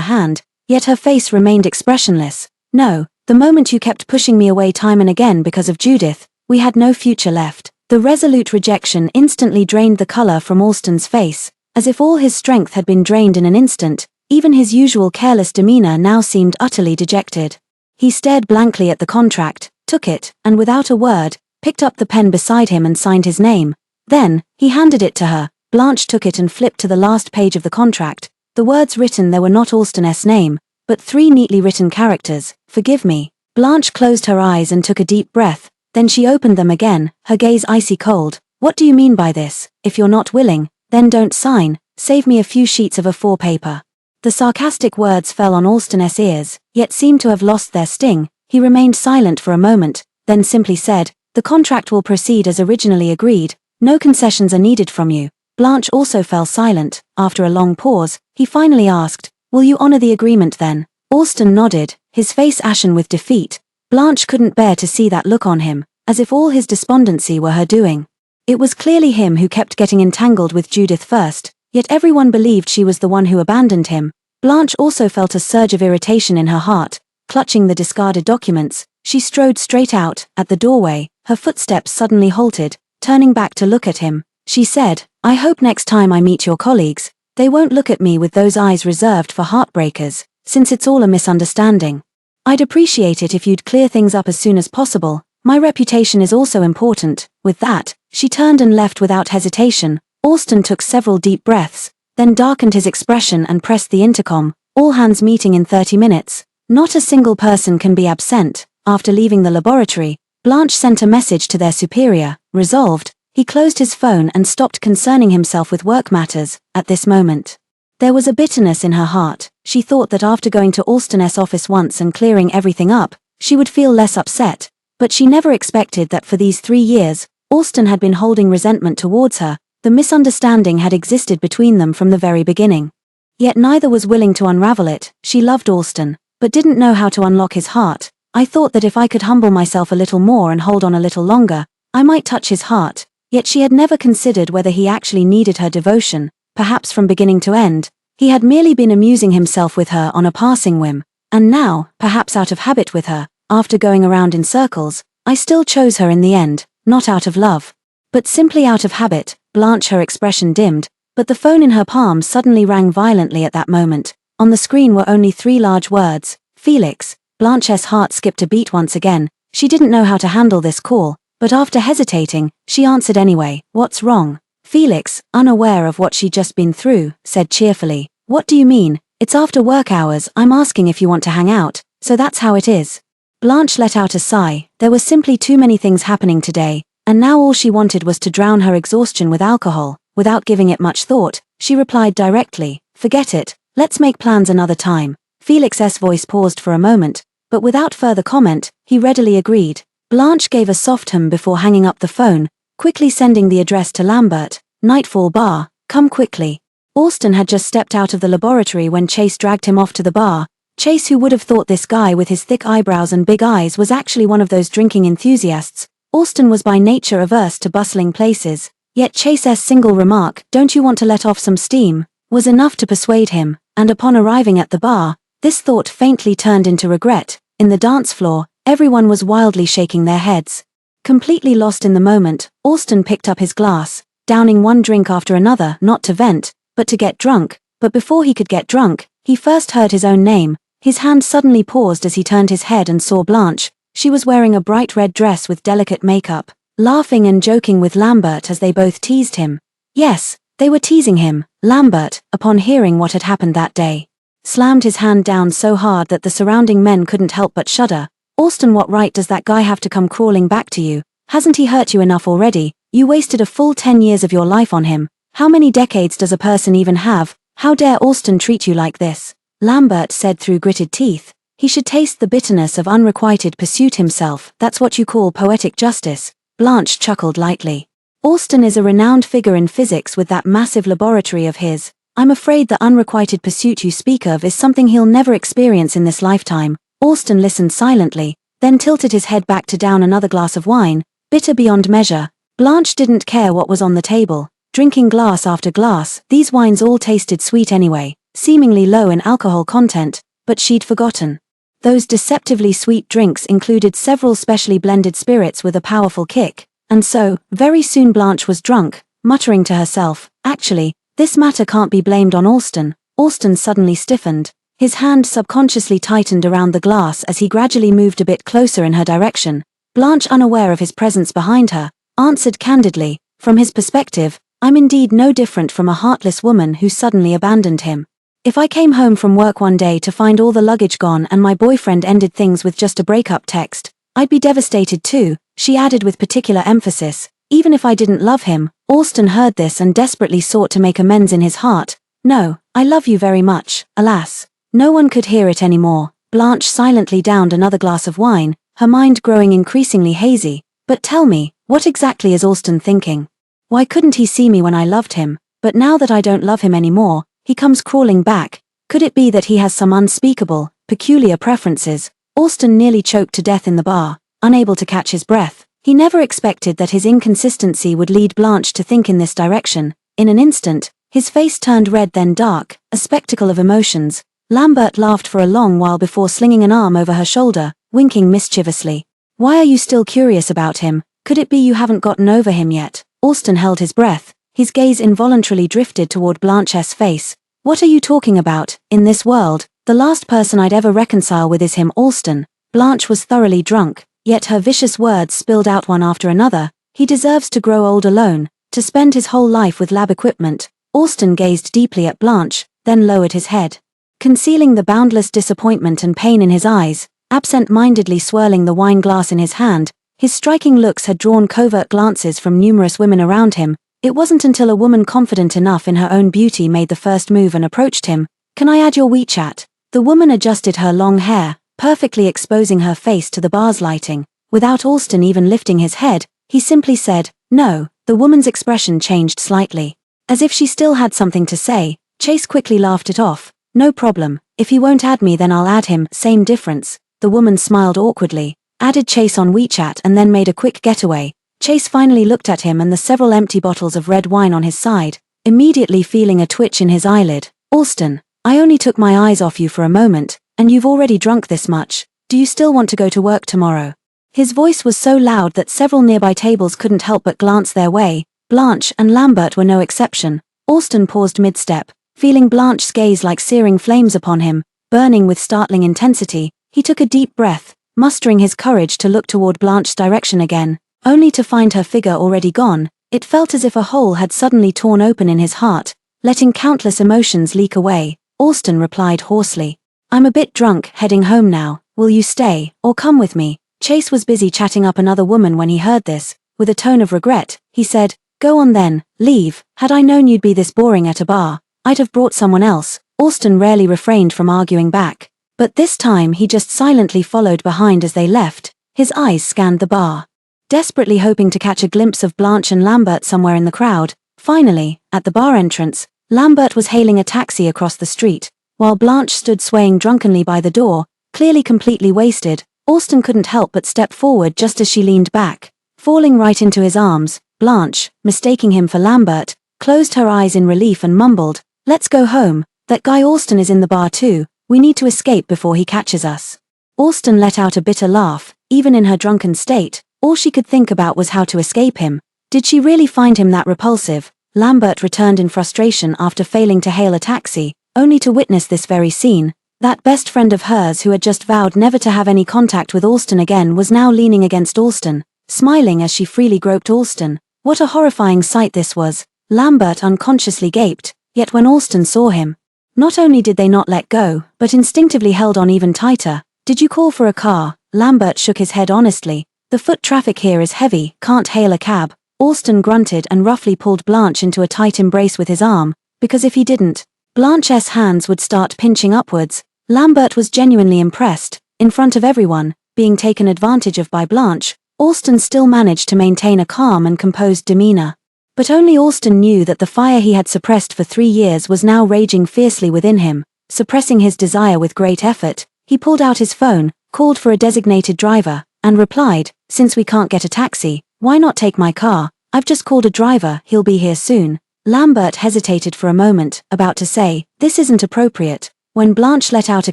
hand, yet her face remained expressionless. No, the moment you kept pushing me away time and again because of Judith, we had no future left. The resolute rejection instantly drained the color from Alston's face, as if all his strength had been drained in an instant. Even his usual careless demeanor now seemed utterly dejected. He stared blankly at the contract, took it, and without a word, picked up the pen beside him and signed his name. Then, he handed it to her. Blanche took it and flipped to the last page of the contract. The words written there were not Alston's name, but 3 neatly written characters, "Forgive me." Blanche closed her eyes and took a deep breath. Then she opened them again, her gaze icy cold. What do you mean by this? If you're not willing, then don't sign. Save me a few sheets of A4 paper. The sarcastic words fell on Alston's ears, yet seemed to have lost their sting. He remained silent for a moment, then simply said, "The contract will proceed as originally agreed. No concessions are needed from you." Blanche also fell silent. After a long pause, he finally asked, "Will you honor the agreement then?" Alston nodded, his face ashen with defeat. Blanche couldn't bear to see that look on him, as if all his despondency were her doing. It was clearly him who kept getting entangled with Judith first, yet everyone believed she was the one who abandoned him. Blanche also felt a surge of irritation in her heart. Clutching the discarded documents, she strode straight out. At the doorway, her footsteps suddenly halted. Turning back to look at him, she said, "I hope next time I meet your colleagues, they won't look at me with those eyes reserved for heartbreakers, since it's all a misunderstanding. I'd appreciate it if you'd clear things up as soon as possible. My reputation is also important." With that, she turned and left without hesitation. Alston took several deep breaths, then darkened his expression and pressed the intercom. "All hands meeting in 30 minutes. Not a single person can be absent." After leaving the laboratory, Blanche sent a message to their superior. Resolved, he closed his phone and stopped concerning himself with work matters. At this moment, there was a bitterness in her heart. She thought that after going to Alston's office once and clearing everything up, she would feel less upset. But she never expected that for these 3 years, Alston had been holding resentment towards her. The misunderstanding had existed between them from the very beginning. Yet neither was willing to unravel it. She loved Alston, but didn't know how to unlock his heart. "I thought that if I could humble myself a little more and hold on a little longer, I might touch his heart." Yet she had never considered whether he actually needed her devotion. Perhaps from beginning to end, he had merely been amusing himself with her on a passing whim. And now, perhaps out of habit with her, after going around in circles, I still chose her in the end, not out of love, but simply out of habit. Blanche, her expression dimmed, but the phone in her palm suddenly rang violently at that moment. On the screen were only 3 large words, "Felix." Blanche's heart skipped a beat once again. She didn't know how to handle this call, but after hesitating, she answered anyway. "What's wrong?" Felix, unaware of what she'd just been through, said cheerfully, "What do you mean? It's after work hours. I'm asking if you want to hang out, so that's how it is." Blanche let out a sigh. There were simply too many things happening today, and now all she wanted was to drown her exhaustion with alcohol. Without giving it much thought, she replied directly, "Forget it, let's make plans another time." Felix's voice paused for a moment, but without further comment, he readily agreed. Blanche gave a soft hum before hanging up the phone, quickly sending the address to Lambert, Nightfall Bar. "Come quickly." Alston had just stepped out of the laboratory when Chase dragged him off to the bar. Chase, who would have thought this guy with his thick eyebrows and big eyes was actually one of those drinking enthusiasts. Alston was by nature averse to bustling places, yet Chase's single remark, "Don't you want to let off some steam?" was enough to persuade him, and upon arriving at the bar, this thought faintly turned into regret. In the dance floor, everyone was wildly shaking their heads. Completely lost in the moment, Alston picked up his glass, downing one drink after another, not to vent, but to get drunk. But before he could get drunk, he first heard his own name. His hand suddenly paused as he turned his head and saw Blanche. She was wearing a bright red dress with delicate makeup. laughing and joking with Lambert as they both teased him. Yes, they were teasing him. Lambert, upon hearing what had happened that day, slammed his hand down so hard that the surrounding men couldn't help but shudder. Austin, what right does that guy have to come crawling back to you? Hasn't he hurt you enough already? You wasted a full 10 years of your life on him. How many decades does a person even have? How dare Austin treat you like this? Lambert said through gritted teeth. He should taste the bitterness of unrequited pursuit himself. That's what you call poetic justice. Blanche chuckled lightly. Austin is a renowned figure in physics with that massive laboratory of his. I'm afraid the unrequited pursuit you speak of is something he'll never experience in this lifetime. Austin listened silently, then tilted his head back to down another glass of wine, bitter beyond measure. Blanche didn't care what was on the table. Drinking glass after glass, these wines all tasted sweet anyway, seemingly low in alcohol content, but she'd forgotten. Those deceptively sweet drinks included several specially blended spirits with a powerful kick, and so, very soon Blanche was drunk, muttering to herself, actually, this matter can't be blamed on Austin. Austin suddenly stiffened. His hand subconsciously tightened around the glass as he gradually moved a bit closer in her direction. Blanche, unaware of his presence behind her, answered candidly, from his perspective, I'm indeed no different from a heartless woman who suddenly abandoned him. If I came home from work one day to find all the luggage gone and my boyfriend ended things with just a breakup text, I'd be devastated too, she added with particular emphasis. Even if I didn't love him. Austin heard this and desperately sought to make amends in his heart. No, I love you very much, alas. No one could hear it anymore. Blanche silently downed another glass of wine, her mind growing increasingly hazy. But tell me, what exactly is Austin thinking? Why couldn't he see me when I loved him, but now that I don't love him anymore, he comes crawling back? Could it be that he has some unspeakable, peculiar preferences? Austin nearly choked to death in the bar, unable to catch his breath. He never expected that his inconsistency would lead Blanche to think in this direction. In an instant, his face turned red then dark, a spectacle of emotions. Lambert laughed for a long while before slinging an arm over her shoulder, winking mischievously. Why are you still curious about him? Could it be you haven't gotten over him yet? Austin held his breath. His gaze involuntarily drifted toward Blanche's face. What are you talking about? In this world, the last person I'd ever reconcile with is him, Austin. Blanche was thoroughly drunk, yet her vicious words spilled out one after another. He deserves to grow old alone, to spend his whole life with lab equipment. Austin gazed deeply at Blanche, then lowered his head, concealing the boundless disappointment and pain in his eyes, absent-mindedly swirling the wine glass in his hand. His striking looks had drawn covert glances from numerous women around him. It wasn't until a woman confident enough in her own beauty made the first move and approached him. Can I add your WeChat? The woman adjusted her long hair, perfectly exposing her face to the bar's lighting. Without Austin even lifting his head, he simply said, no. The woman's expression changed slightly, as if she still had something to say. Chase quickly laughed it off. No problem. If he won't add me then I'll add him, same difference. The woman smiled awkwardly, added Chase on WeChat and then made a quick getaway. Chase finally looked at him and the several empty bottles of red wine on his side, immediately feeling a twitch in his eyelid. Austin, I only took my eyes off you for a moment, and you've already drunk this much. Do you still want to go to work tomorrow? His voice was so loud that several nearby tables couldn't help but glance their way. Blanche and Lambert were no exception. Austin paused mid-step, feeling Blanche's gaze like searing flames upon him, burning with startling intensity. He took a deep breath, mustering his courage to look toward Blanche's direction again, only to find her figure already gone. It felt as if a hole had suddenly torn open in his heart, letting countless emotions leak away. Austin replied hoarsely, I'm a bit drunk, heading home now. Will you stay, or come with me? Chase was busy chatting up another woman when he heard this. With a tone of regret, he said, go on then, leave. Had I known you'd be this boring at a bar, I'd have brought someone else. Austin rarely refrained from arguing back, but this time he just silently followed behind as they left. His eyes scanned the bar, desperately hoping to catch a glimpse of Blanche and Lambert somewhere in the crowd. Finally, at the bar entrance, Lambert was hailing a taxi across the street, while Blanche stood swaying drunkenly by the door, clearly completely wasted. Austin couldn't help but step forward just as she leaned back, falling right into his arms. Blanche, mistaking him for Lambert, closed her eyes in relief and mumbled, let's go home. That guy Austin is in the bar too. We need to escape before he catches us. Austin let out a bitter laugh. Even in her drunken state, all she could think about was how to escape him. Did she really find him that repulsive? Lambert returned in frustration after failing to hail a taxi, only to witness this very scene. That best friend of hers who had just vowed never to have any contact with Austin again was now leaning against Austin, smiling as she freely groped Alston. What a horrifying sight this was. Lambert unconsciously gaped, yet when Alston saw him, not only did they not let go, but instinctively held on even tighter. Did you call for a car? Lambert shook his head honestly. The foot traffic here is heavy, can't hail a cab. Alston grunted and roughly pulled Blanche into a tight embrace with his arm, because if he didn't, Blanche's hands would start pinching upwards. Lambert was genuinely impressed. In front of everyone, being taken advantage of by Blanche, Alston still managed to maintain a calm and composed demeanor. But only Alston knew that the fire he had suppressed for 3 years was now raging fiercely within him. Suppressing his desire with great effort, he pulled out his phone, called for a designated driver, and replied, "Since we can't get a taxi, why not take my car? I've just called a driver, he'll be here soon." Lambert hesitated for a moment, about to say, "This isn't appropriate," when Blanche let out a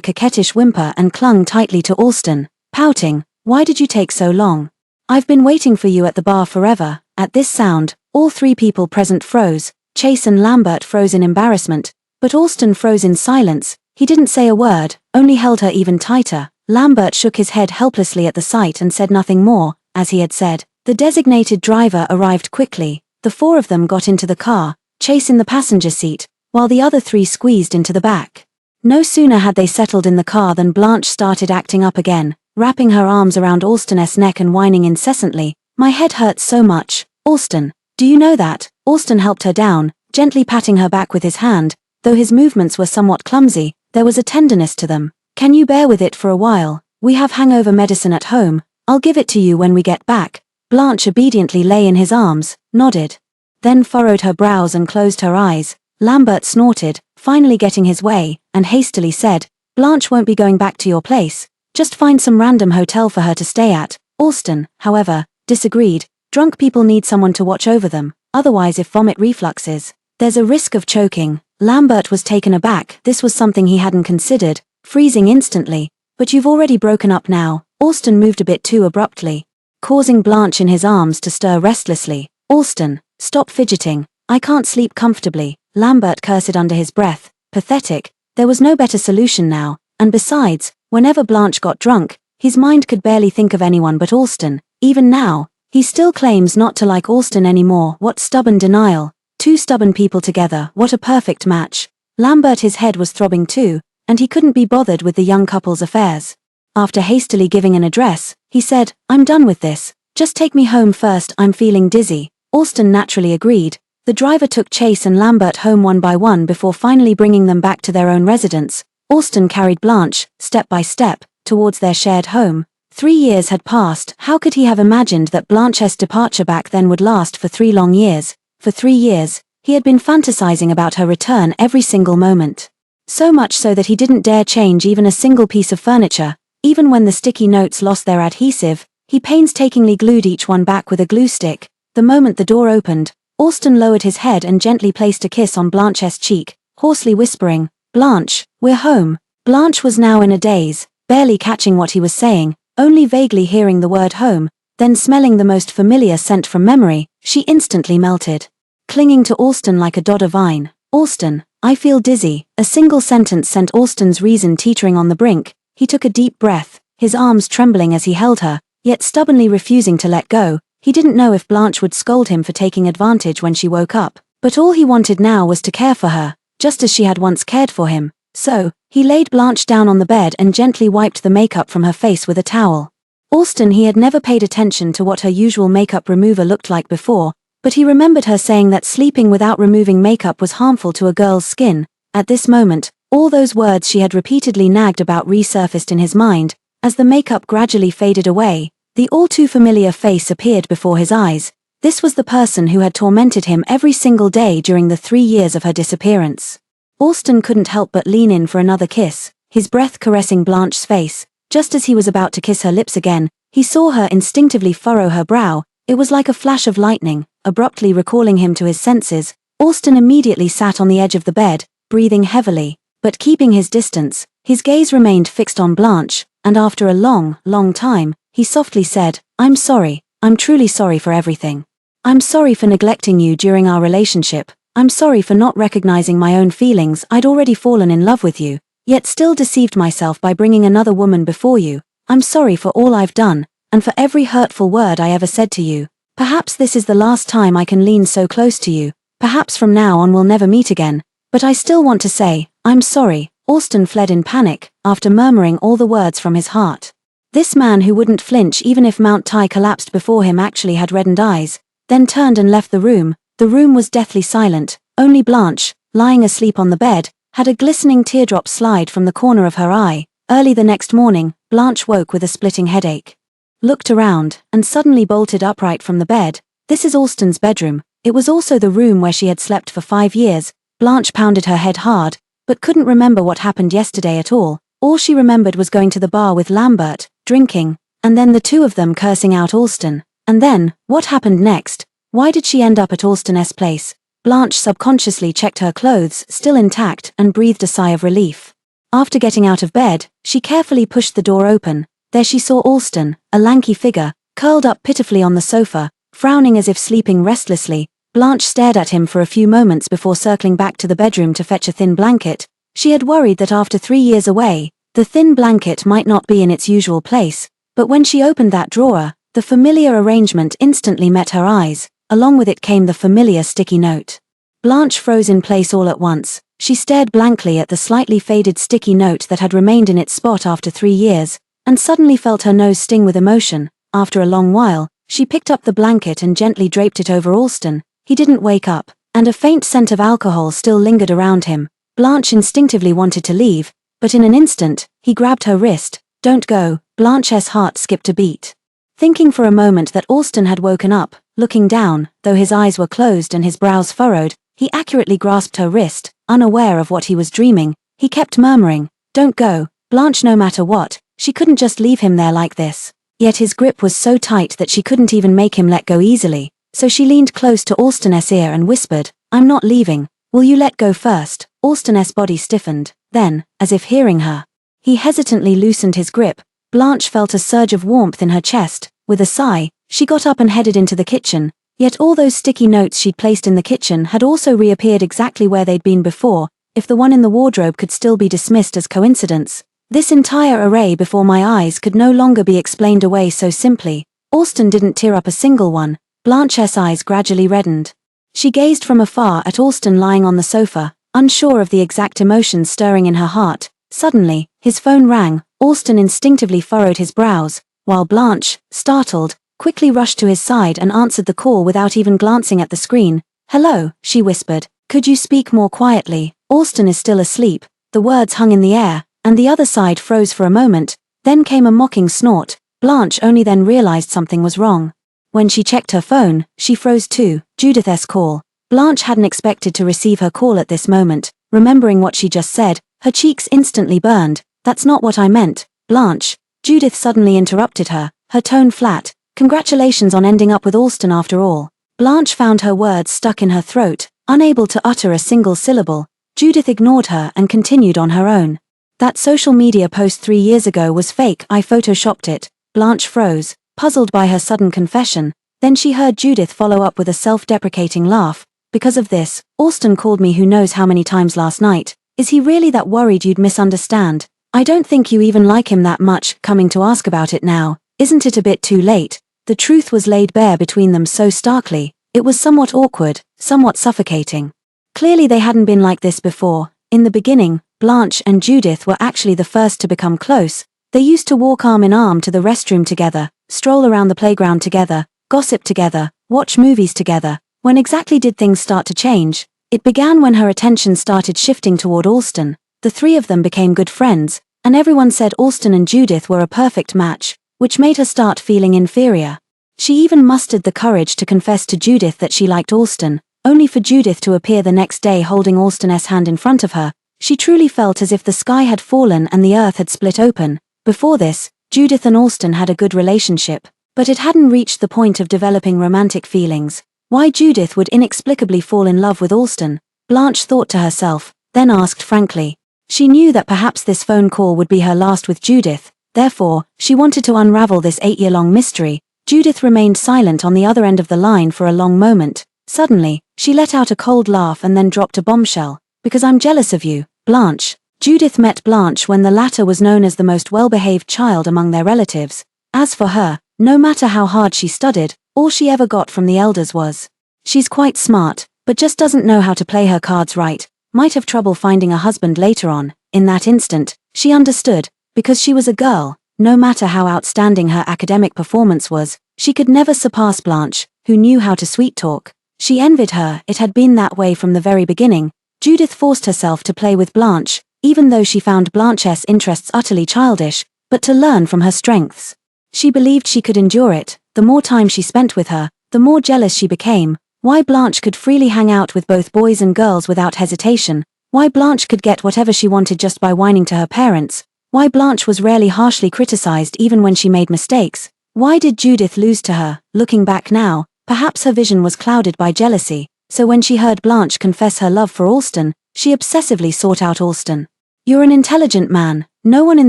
coquettish whimper and clung tightly to Alston, pouting, "Why did you take so long? I've been waiting for you at the bar forever." At this sound, all 3 people present froze. Chase and Lambert froze in embarrassment, but Alston froze in silence. He didn't say a word, only held her even tighter. Lambert shook his head helplessly at the sight and said nothing more. As he had said, the designated driver arrived quickly. The 4 of them got into the car, Chase in the passenger seat, while the other 3 squeezed into the back. No sooner had they settled in the car than Blanche started acting up again, wrapping her arms around Alston's neck and whining incessantly, "My head hurts so much, Alston. Do you know that?" Alston helped her down, gently patting her back with his hand. Though his movements were somewhat clumsy, there was a tenderness to them. "Can you bear with it for a while? We have hangover medicine at home. I'll give it to you when we get back." Blanche obediently lay in his arms, nodded, then furrowed her brows and closed her eyes. Lambert snorted, finally getting his way, and hastily said, "Blanche won't be going back to your place. Just find some random hotel for her to stay at." Alston, however, disagreed. "Drunk people need someone to watch over them, otherwise if vomit refluxes, there's a risk of choking." Lambert was taken aback. This was something he hadn't considered, freezing instantly. "But you've already broken up now." Alston moved a bit too abruptly, causing Blanche in his arms to stir restlessly. "Alston, stop fidgeting. I can't sleep comfortably." Lambert cursed under his breath. Pathetic. There was no better solution now, and besides, whenever Blanche got drunk, his mind could barely think of anyone but Alston. Even now, he still claims not to like Alston anymore. What stubborn denial. 2 stubborn people together, what a perfect match. Lambert, his head was throbbing too, and he couldn't be bothered with the young couple's affairs. After hastily giving an address, he said, "I'm done with this. Just take me home first, I'm feeling dizzy." Alston naturally agreed. The driver took Chase and Lambert home one by one before finally bringing them back to their own residence. Alston carried Blanche, step by step, towards their shared home. 3 years had passed. How could he have imagined that Blanche's departure back then would last for 3 long years? For 3 years, he had been fantasizing about her return every single moment. So much so that he didn't dare change even a single piece of furniture. Even when the sticky notes lost their adhesive, he painstakingly glued each one back with a glue stick. The moment the door opened, Alston lowered his head and gently placed a kiss on Blanche's cheek, hoarsely whispering, "Blanche, we're home." Blanche was now in a daze, barely catching what he was saying, only vaguely hearing the word home, then smelling the most familiar scent from memory, she instantly melted, clinging to Alston like a dodder vine. "Alston, I feel dizzy." A single sentence sent Alston's reason teetering on the brink. He took a deep breath, his arms trembling as he held her, yet stubbornly refusing to let go. He didn't know if Blanche would scold him for taking advantage when she woke up, but all he wanted now was to care for her, just as she had once cared for him. So, he laid Blanche down on the bed and gently wiped the makeup from her face with a towel. Alston, he had never paid attention to what her usual makeup remover looked like before, but he remembered her saying that sleeping without removing makeup was harmful to a girl's skin. At this moment, all those words she had repeatedly nagged about resurfaced in his mind. As the makeup gradually faded away, the all-too-familiar face appeared before his eyes. This was the person who had tormented him every single day during the 3 years of her disappearance. Alston couldn't help but lean in for another kiss, his breath caressing Blanche's face. Just as he was about to kiss her lips again, he saw her instinctively furrow her brow. It was like a flash of lightning, abruptly recalling him to his senses. Alston immediately sat on the edge of the bed, breathing heavily, but keeping his distance. His gaze remained fixed on Blanche, and after a long, long time, he softly said, "I'm sorry. I'm truly sorry for everything. I'm sorry for neglecting you during our relationship. I'm sorry for not recognizing my own feelings. I'd already fallen in love with you, yet still deceived myself by bringing another woman before you. I'm sorry for all I've done. and for every hurtful word I ever said to you. Perhaps this is the last time I can lean so close to you. Perhaps from now on we'll never meet again. But I still want to say, I'm sorry." Alston fled in panic, after murmuring all the words from his heart. This man who wouldn't flinch even if Mount Tai collapsed before him actually had reddened eyes, then turned and left the room. The room was deathly silent. Only Blanche, lying asleep on the bed, had a glistening teardrop slide from the corner of her eye. Early the next morning, Blanche woke with a splitting headache. Looked around, and suddenly bolted upright from the bed. This is Alston's bedroom. It was also the room where she had slept for 5 years. Blanche pounded her head hard, but couldn't remember what happened yesterday at all. All she remembered was going to the bar with Lambert, drinking, and then the two of them cursing out Alston. And then, what happened next? Why did she end up at Alston's place? Blanche subconsciously checked her clothes, still intact, and breathed a sigh of relief. After getting out of bed, she carefully pushed the door open. There she saw Alston, a lanky figure, curled up pitifully on the sofa, frowning as if sleeping restlessly. Blanche stared at him for a few moments before circling back to the bedroom to fetch a thin blanket. She had worried that after 3 years away, the thin blanket might not be in its usual place, but when she opened that drawer, the familiar arrangement instantly met her eyes. Along with it came the familiar sticky note. Blanche froze in place all at once. She stared blankly at the slightly faded sticky note that had remained in its spot after 3 years, and suddenly felt her nose sting with emotion. After a long while, she picked up the blanket and gently draped it over Alston. He didn't wake up, and a faint scent of alcohol still lingered around him. Blanche instinctively wanted to leave, but in an instant, he grabbed her wrist. "Don't go." Blanche's heart skipped a beat. Thinking for a moment that Alston had woken up, looking down, though his eyes were closed and his brows furrowed, he accurately grasped her wrist, unaware of what he was dreaming. He kept murmuring, "Don't go, Blanche." No matter what, she couldn't just leave him there like this. Yet his grip was so tight that she couldn't even make him let go easily. So she leaned close to Alston's ear and whispered, "I'm not leaving. Will you let go first?" Alston's body stiffened. Then, as if hearing her, he hesitantly loosened his grip. Blanche felt a surge of warmth in her chest. With a sigh, she got up and headed into the kitchen. Yet all those sticky notes she'd placed in the kitchen had also reappeared exactly where they'd been before. If the one in the wardrobe could still be dismissed as coincidence, this entire array before my eyes could no longer be explained away so simply. Alston didn't tear up a single one. Blanche's eyes gradually reddened. She gazed from afar at Alston lying on the sofa, unsure of the exact emotions stirring in her heart. Suddenly, his phone rang. Alston instinctively furrowed his brows, while Blanche, startled, quickly rushed to his side and answered the call without even glancing at the screen. "Hello," she whispered. "Could you speak more quietly? Alston is still asleep." The words hung in the air, and the other side froze for a moment. Then came a mocking snort. Blanche only then realized something was wrong. When she checked her phone, she froze too. Judith's call. Blanche hadn't expected to receive her call at this moment. Remembering what she just said, her cheeks instantly burned. "That's not what I meant, Blanche." Judith suddenly interrupted her, her tone flat. "Congratulations on ending up with Alston after all." Blanche found her words stuck in her throat, unable to utter a single syllable. Judith ignored her and continued on her own. "That social media post 3 years ago was fake. I photoshopped it." Blanche froze, puzzled by her sudden confession. Then she heard Judith follow up with a self-deprecating laugh. "Because of this, Alston called me who knows how many times last night. Is he really that worried you'd misunderstand? I don't think you even like him that much, coming to ask about it now. Isn't it a bit too late?" The truth was laid bare between them so starkly, it was somewhat awkward, somewhat suffocating. Clearly they hadn't been like this before. In the beginning, Blanche and Judith were actually the first to become close. They used to walk arm in arm to the restroom together, stroll around the playground together, gossip together, watch movies together. When exactly did things start to change? It began when her attention started shifting toward Alston. The three of them became good friends, and everyone said Alston and Judith were a perfect match, which made her start feeling inferior. She even mustered the courage to confess to Judith that she liked Alston, only for Judith to appear the next day holding Alston's hand in front of her. She truly felt as if the sky had fallen and the earth had split open. Before this, Judith and Alston had a good relationship, but it hadn't reached the point of developing romantic feelings. Why Judith would inexplicably fall in love with Alston, Blanche thought to herself, then asked frankly. She knew that perhaps this phone call would be her last with Judith, therefore, she wanted to unravel this 8-year-long mystery. Judith remained silent on the other end of the line for a long moment. Suddenly, she let out a cold laugh and then dropped a bombshell. "Because I'm jealous of you, Blanche." Judith met Blanche when the latter was known as the most well-behaved child among their relatives. As for her, No matter how hard she studied, all she ever got from the elders was, "She's quite smart, but just doesn't know how to play her cards right, might have trouble finding a husband later on." In that instant, she understood, because she was a girl, no matter how outstanding her academic performance was, she could never surpass Blanche, who knew how to sweet-talk. She envied her. It had been that way from the very beginning. Judith forced herself to play with Blanche, even though she found Blanche's interests utterly childish, but to learn from her strengths. She believed she could endure it. The more time she spent with her, the more jealous she became. Why Blanche could freely hang out with both boys and girls without hesitation. Why Blanche could get whatever she wanted just by whining to her parents. Why Blanche was rarely harshly criticized even when she made mistakes. Why did Judith lose to her? Looking back now, perhaps her vision was clouded by jealousy, so when she heard Blanche confess her love for Alston, she obsessively sought out Alston. "You're an intelligent man. No one in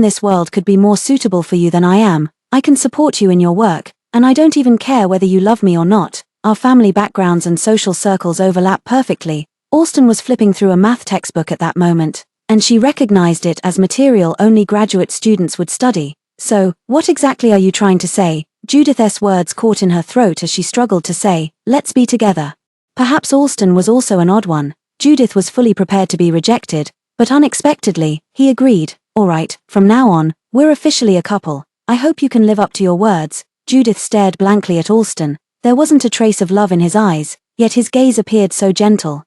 this world could be more suitable for you than I am. I can support you in your work, and I don't even care whether you love me or not. Our family backgrounds and social circles overlap perfectly." Alston was flipping through a math textbook at that moment, and she recognized it as material only graduate students would study. "So, what exactly are you trying to say?" Judith's words caught in her throat as she struggled to say, "Let's be together." Perhaps Alston was also an odd one. Judith was fully prepared to be rejected, but unexpectedly, he agreed. "All right, from now on, we're officially a couple. I hope you can live up to your words." Judith stared blankly at Alston. There wasn't a trace of love in his eyes, yet his gaze appeared so gentle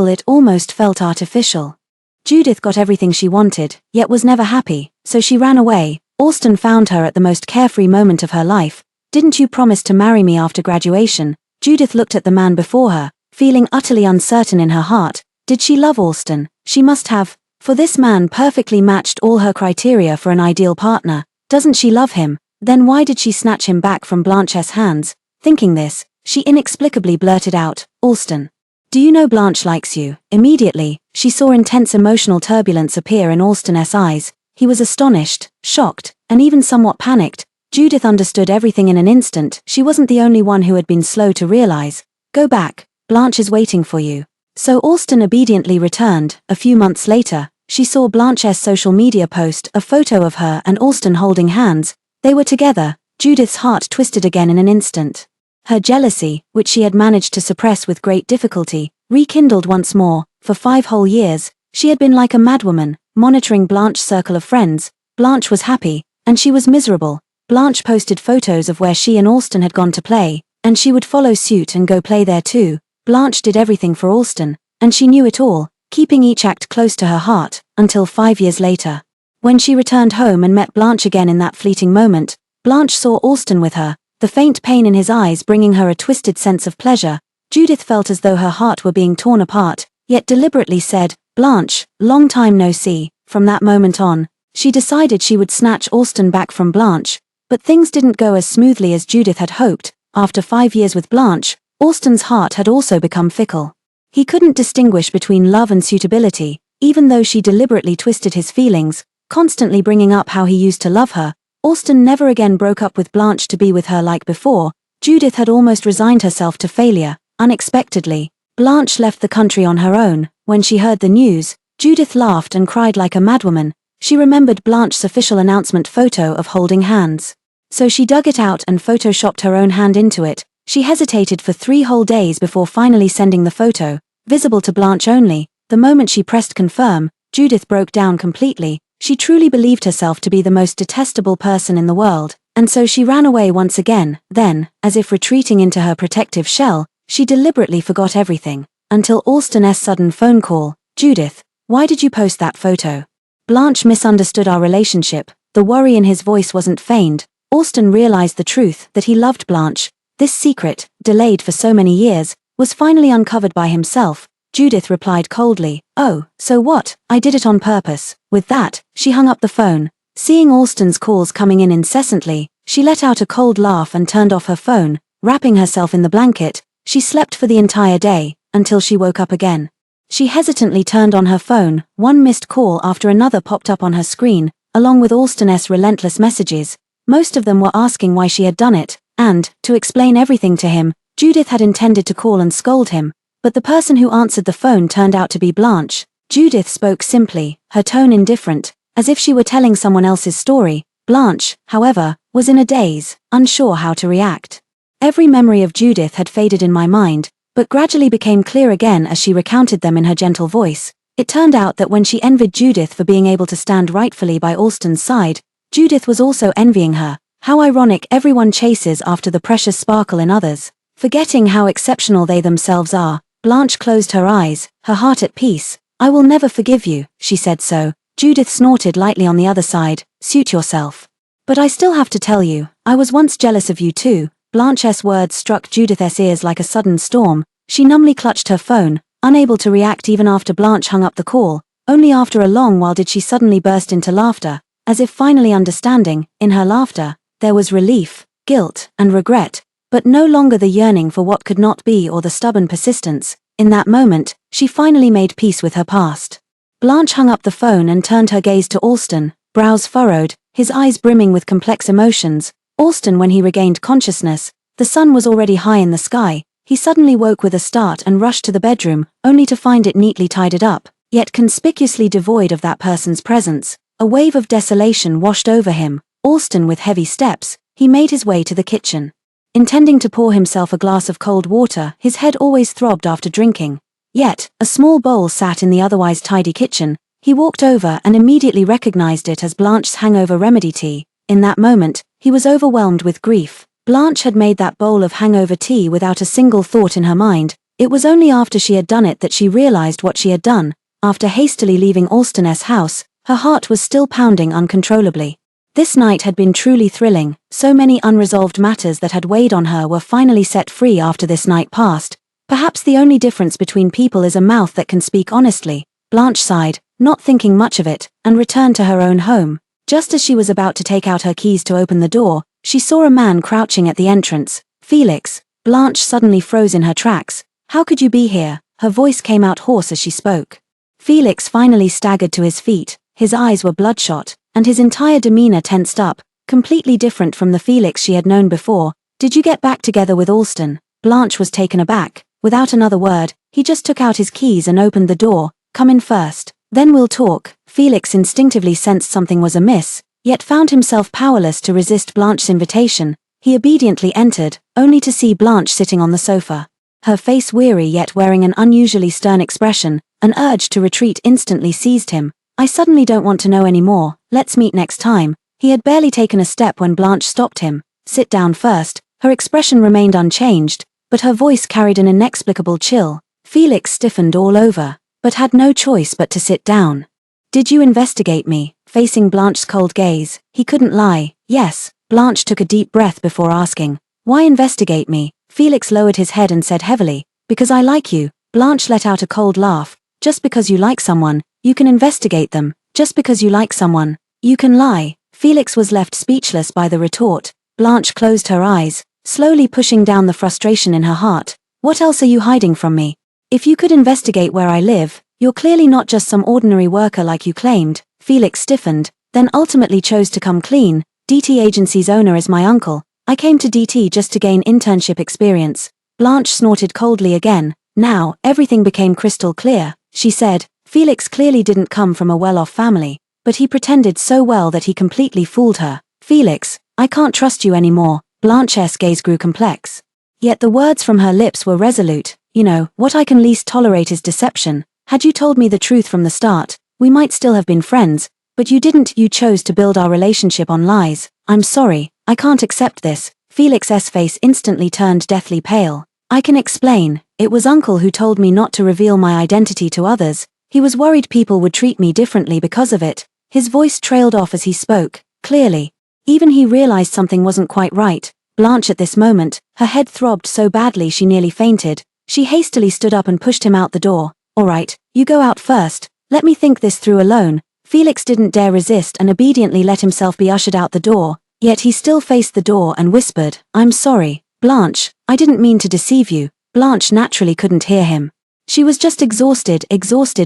it almost felt artificial. Judith got everything she wanted, yet was never happy, so she ran away. Alston found her at the most carefree moment of her life. "Didn't you promise to marry me after graduation?" Judith looked at the man before her, feeling utterly uncertain in her heart. Did she love Alston? She must have, for this man perfectly matched all her criteria for an ideal partner. Doesn't she love him? Then why did she snatch him back from Blanche's hands? Thinking this, she inexplicably blurted out, "Alston, do you know Blanche likes you?" Immediately, she saw intense emotional turbulence appear in Alston's eyes. He was astonished, shocked, and even somewhat panicked. Judith understood everything in an instant. She wasn't the only one who had been slow to realize. "Go back, Blanche is waiting for you." So Alston obediently returned. A few months later, she saw Blanche's social media post a photo of her and Alston holding hands. They were together. Judith's heart twisted again in an instant. Her jealousy, which she had managed to suppress with great difficulty, rekindled once more. For 5 whole years, she had been like a madwoman, monitoring Blanche's circle of friends. Blanche was happy, and she was miserable. Blanche posted photos of where she and Alston had gone to play, and she would follow suit and go play there too. Blanche did everything for Alston, and she knew it all, keeping each act close to her heart, until 5 years later. When she returned home and met Blanche again in that fleeting moment, Blanche saw Alston with her, the faint pain in his eyes bringing her a twisted sense of pleasure. Judith felt as though her heart were being torn apart, yet deliberately said, "Blanche, long time no see." From that moment on, she decided she would snatch Alston back from Blanche, but things didn't go as smoothly as Judith had hoped. After 5 years with Blanche, Alston's heart had also become fickle. He couldn't distinguish between love and suitability, even though she deliberately twisted his feelings, constantly bringing up how he used to love her. Alston never again broke up with Blanche to be with her like before. Judith had almost resigned herself to failure. Unexpectedly, Blanche left the country on her own. When she heard the news, Judith laughed and cried like a madwoman. She remembered Blanche's official announcement photo of holding hands. So she dug it out and photoshopped her own hand into it. She hesitated for 3 whole days before finally sending the photo, visible to Blanche only. The moment she pressed confirm, Judith broke down completely. She truly believed herself to be the most detestable person in the world, and so she ran away once again. Then, as if retreating into her protective shell, she deliberately forgot everything, until Alston's sudden phone call. "Judith, why did you post that photo?" "Blanche misunderstood our relationship." The worry in his voice wasn't feigned. Alston realized the truth, that he loved Blanche. This secret, delayed for so many years, was finally uncovered by himself. Judith replied coldly, "Oh, so what? I did it on purpose." With that, she hung up the phone. Seeing Alston's calls coming in incessantly, she let out a cold laugh and turned off her phone. Wrapping herself in the blanket, she slept for the entire day, until she woke up again. She hesitantly turned on her phone. One missed call after another popped up on her screen, along with Alston's relentless messages. Most of them were asking why she had done it, and, to explain everything to him, Judith had intended to call and scold him. But the person who answered the phone turned out to be Blanche. Judith spoke simply, her tone indifferent, as if she were telling someone else's story. Blanche, however, was in a daze, unsure how to react. Every memory of Judith had faded in my mind, but gradually became clear again as she recounted them in her gentle voice. It turned out that when she envied Judith for being able to stand rightfully by Alston's side, Judith was also envying her. How ironic, everyone chases after the precious sparkle in others, forgetting how exceptional they themselves are. Blanche closed her eyes, her heart at peace. I will never forgive you, she said. So, Judith snorted lightly on the other side. Suit yourself. But I still have to tell you, I was once jealous of you too. Blanche's words struck Judith's ears like a sudden storm. She numbly clutched her phone, unable to react even after Blanche hung up the call. Only after a long while did she suddenly burst into laughter, as if finally understanding. In her laughter, there was relief, guilt, and regret, but no longer the yearning for what could not be or the stubborn persistence. In that moment, she finally made peace with her past. Blanche hung up the phone and turned her gaze to Alston, brows furrowed, his eyes brimming with complex emotions. Alston, when he regained consciousness, the sun was already high in the sky. He suddenly woke with a start and rushed to the bedroom, only to find it neatly tidied up, yet conspicuously devoid of that person's presence. A wave of desolation washed over him. Alston, with heavy steps, he made his way to the kitchen. Intending to pour himself a glass of cold water, his head always throbbed after drinking. Yet, a small bowl sat in the otherwise tidy kitchen. He walked over and immediately recognized it as Blanche's hangover remedy tea. In that moment, he was overwhelmed with grief. Blanche had made that bowl of hangover tea without a single thought in her mind. It was only after she had done it that she realized what she had done. After hastily leaving Alston's house, her heart was still pounding uncontrollably. This night had been truly thrilling. So many unresolved matters that had weighed on her were finally set free after this night passed. Perhaps the only difference between people is a mouth that can speak honestly. Blanche sighed, not thinking much of it, and returned to her own home. Just as she was about to take out her keys to open the door, she saw a man crouching at the entrance. Felix. Blanche suddenly froze in her tracks. How could you be here? Her voice came out hoarse as she spoke. Felix finally staggered to his feet. His eyes were bloodshot, and his entire demeanor tensed up, completely different from the Felix she had known before. Did you get back together with Alston? Blanche was taken aback. Without another word, he just took out his keys and opened the door. Come in first, then we'll talk. Felix instinctively sensed something was amiss, yet found himself powerless to resist Blanche's invitation. He obediently entered, only to see Blanche sitting on the sofa. Her face weary yet wearing an unusually stern expression. An urge to retreat instantly seized him. I suddenly don't want to know any more. Let's meet next time. He had barely taken a step when Blanche stopped him. Sit down first. Her expression remained unchanged, but her voice carried an inexplicable chill. Felix stiffened all over, but had no choice but to sit down. Did you investigate me? Facing Blanche's cold gaze, he couldn't lie. Yes. Blanche took a deep breath before asking, why investigate me? Felix lowered his head and said heavily, because I like you. Blanche let out a cold laugh. Just because you like someone, you can investigate them. Just because you like someone, you can lie. Felix was left speechless by the retort. Blanche closed her eyes, slowly pushing down the frustration in her heart. What else are you hiding from me? If you could investigate where I live, you're clearly not just some ordinary worker like you claimed. Felix stiffened, then ultimately chose to come clean. DT Agency's owner is my uncle. I came to DT just to gain internship experience. Blanche snorted coldly again. Now, everything became crystal clear. She said, Felix clearly didn't come from a well-off family, but he pretended so well that he completely fooled her. Felix, I can't trust you anymore. Blanche's gaze grew complex. Yet the words from her lips were resolute. You know, what I can least tolerate is deception. Had you told me the truth from the start, we might still have been friends, but you didn't. You chose to build our relationship on lies. I'm sorry, I can't accept this. Felix's face instantly turned deathly pale. I can explain. It was Uncle who told me not to reveal my identity to others. He was worried people would treat me differently because of it. His voice trailed off as he spoke, clearly. Even he realized something wasn't quite right. Blanche at this moment, her head throbbed so badly she nearly fainted. She hastily stood up and pushed him out the door. All right, you go out first. Let me think this through alone. Felix didn't dare resist and obediently let himself be ushered out the door. Yet he still faced the door and whispered, I'm sorry, Blanche, I didn't mean to deceive you. Blanche naturally couldn't hear him. She was just exhausted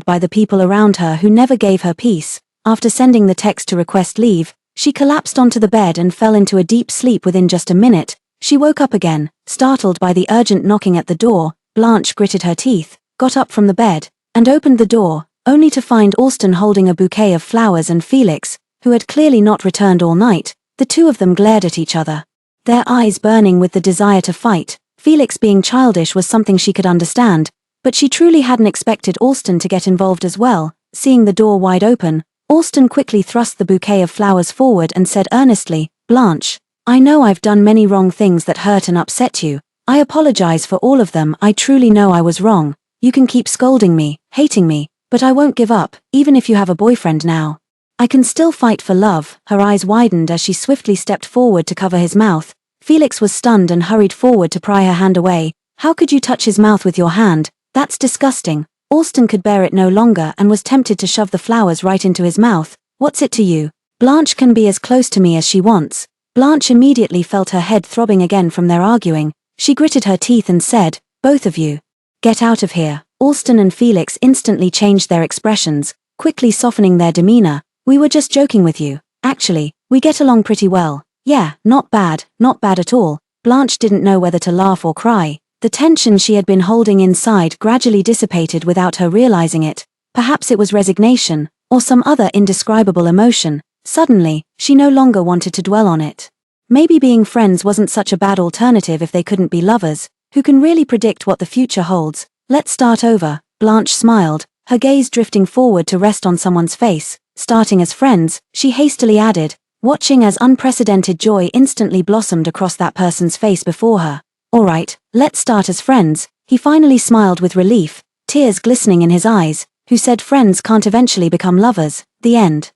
by the people around her who never gave her peace. After sending the text to request leave, she collapsed onto the bed and fell into a deep sleep within just a minute. She woke up again, startled by the urgent knocking at the door. Blanche gritted her teeth, got up from the bed, and opened the door, only to find Alston holding a bouquet of flowers and Felix, who had clearly not returned all night, The two of them glared at each other, their eyes burning with the desire to fight. Felix being childish was something she could understand, but she truly hadn't expected Alston to get involved as well. Seeing the door wide open, Alston quickly thrust the bouquet of flowers forward and said earnestly, "Blanche, I know I've done many wrong things that hurt and upset you. I apologize for all of them. I truly know I was wrong. You can keep scolding me, hating me, but I won't give up, even if you have a boyfriend now. I can still fight for love." Her eyes widened as she swiftly stepped forward to cover his mouth. Felix was stunned and hurried forward to pry her hand away. "How could you touch his mouth with your hand? That's disgusting." Alston could bear it no longer and was tempted to shove the flowers right into his mouth. "What's it to you? Blanche can be as close to me as she wants." Blanche immediately felt her head throbbing again from their arguing. She gritted her teeth and said, "Both of you, get out of here." Alston and Felix instantly changed their expressions, quickly softening their demeanor. "We were just joking with you. Actually, we get along pretty well. Yeah, not bad at all." Blanche didn't know whether to laugh or cry. The tension she had been holding inside gradually dissipated without her realizing it. Perhaps it was resignation, or some other indescribable emotion. Suddenly, she no longer wanted to dwell on it. Maybe being friends wasn't such a bad alternative if they couldn't be lovers. Who can really predict what the future holds? "Let's start over." Blanche smiled, her gaze drifting forward to rest on someone's face. "Starting as friends," she hastily added, watching as unprecedented joy instantly blossomed across that person's face before her. "All right, let's start as friends." He finally smiled with relief, tears glistening in his eyes. "Who said friends can't eventually become lovers?" The end.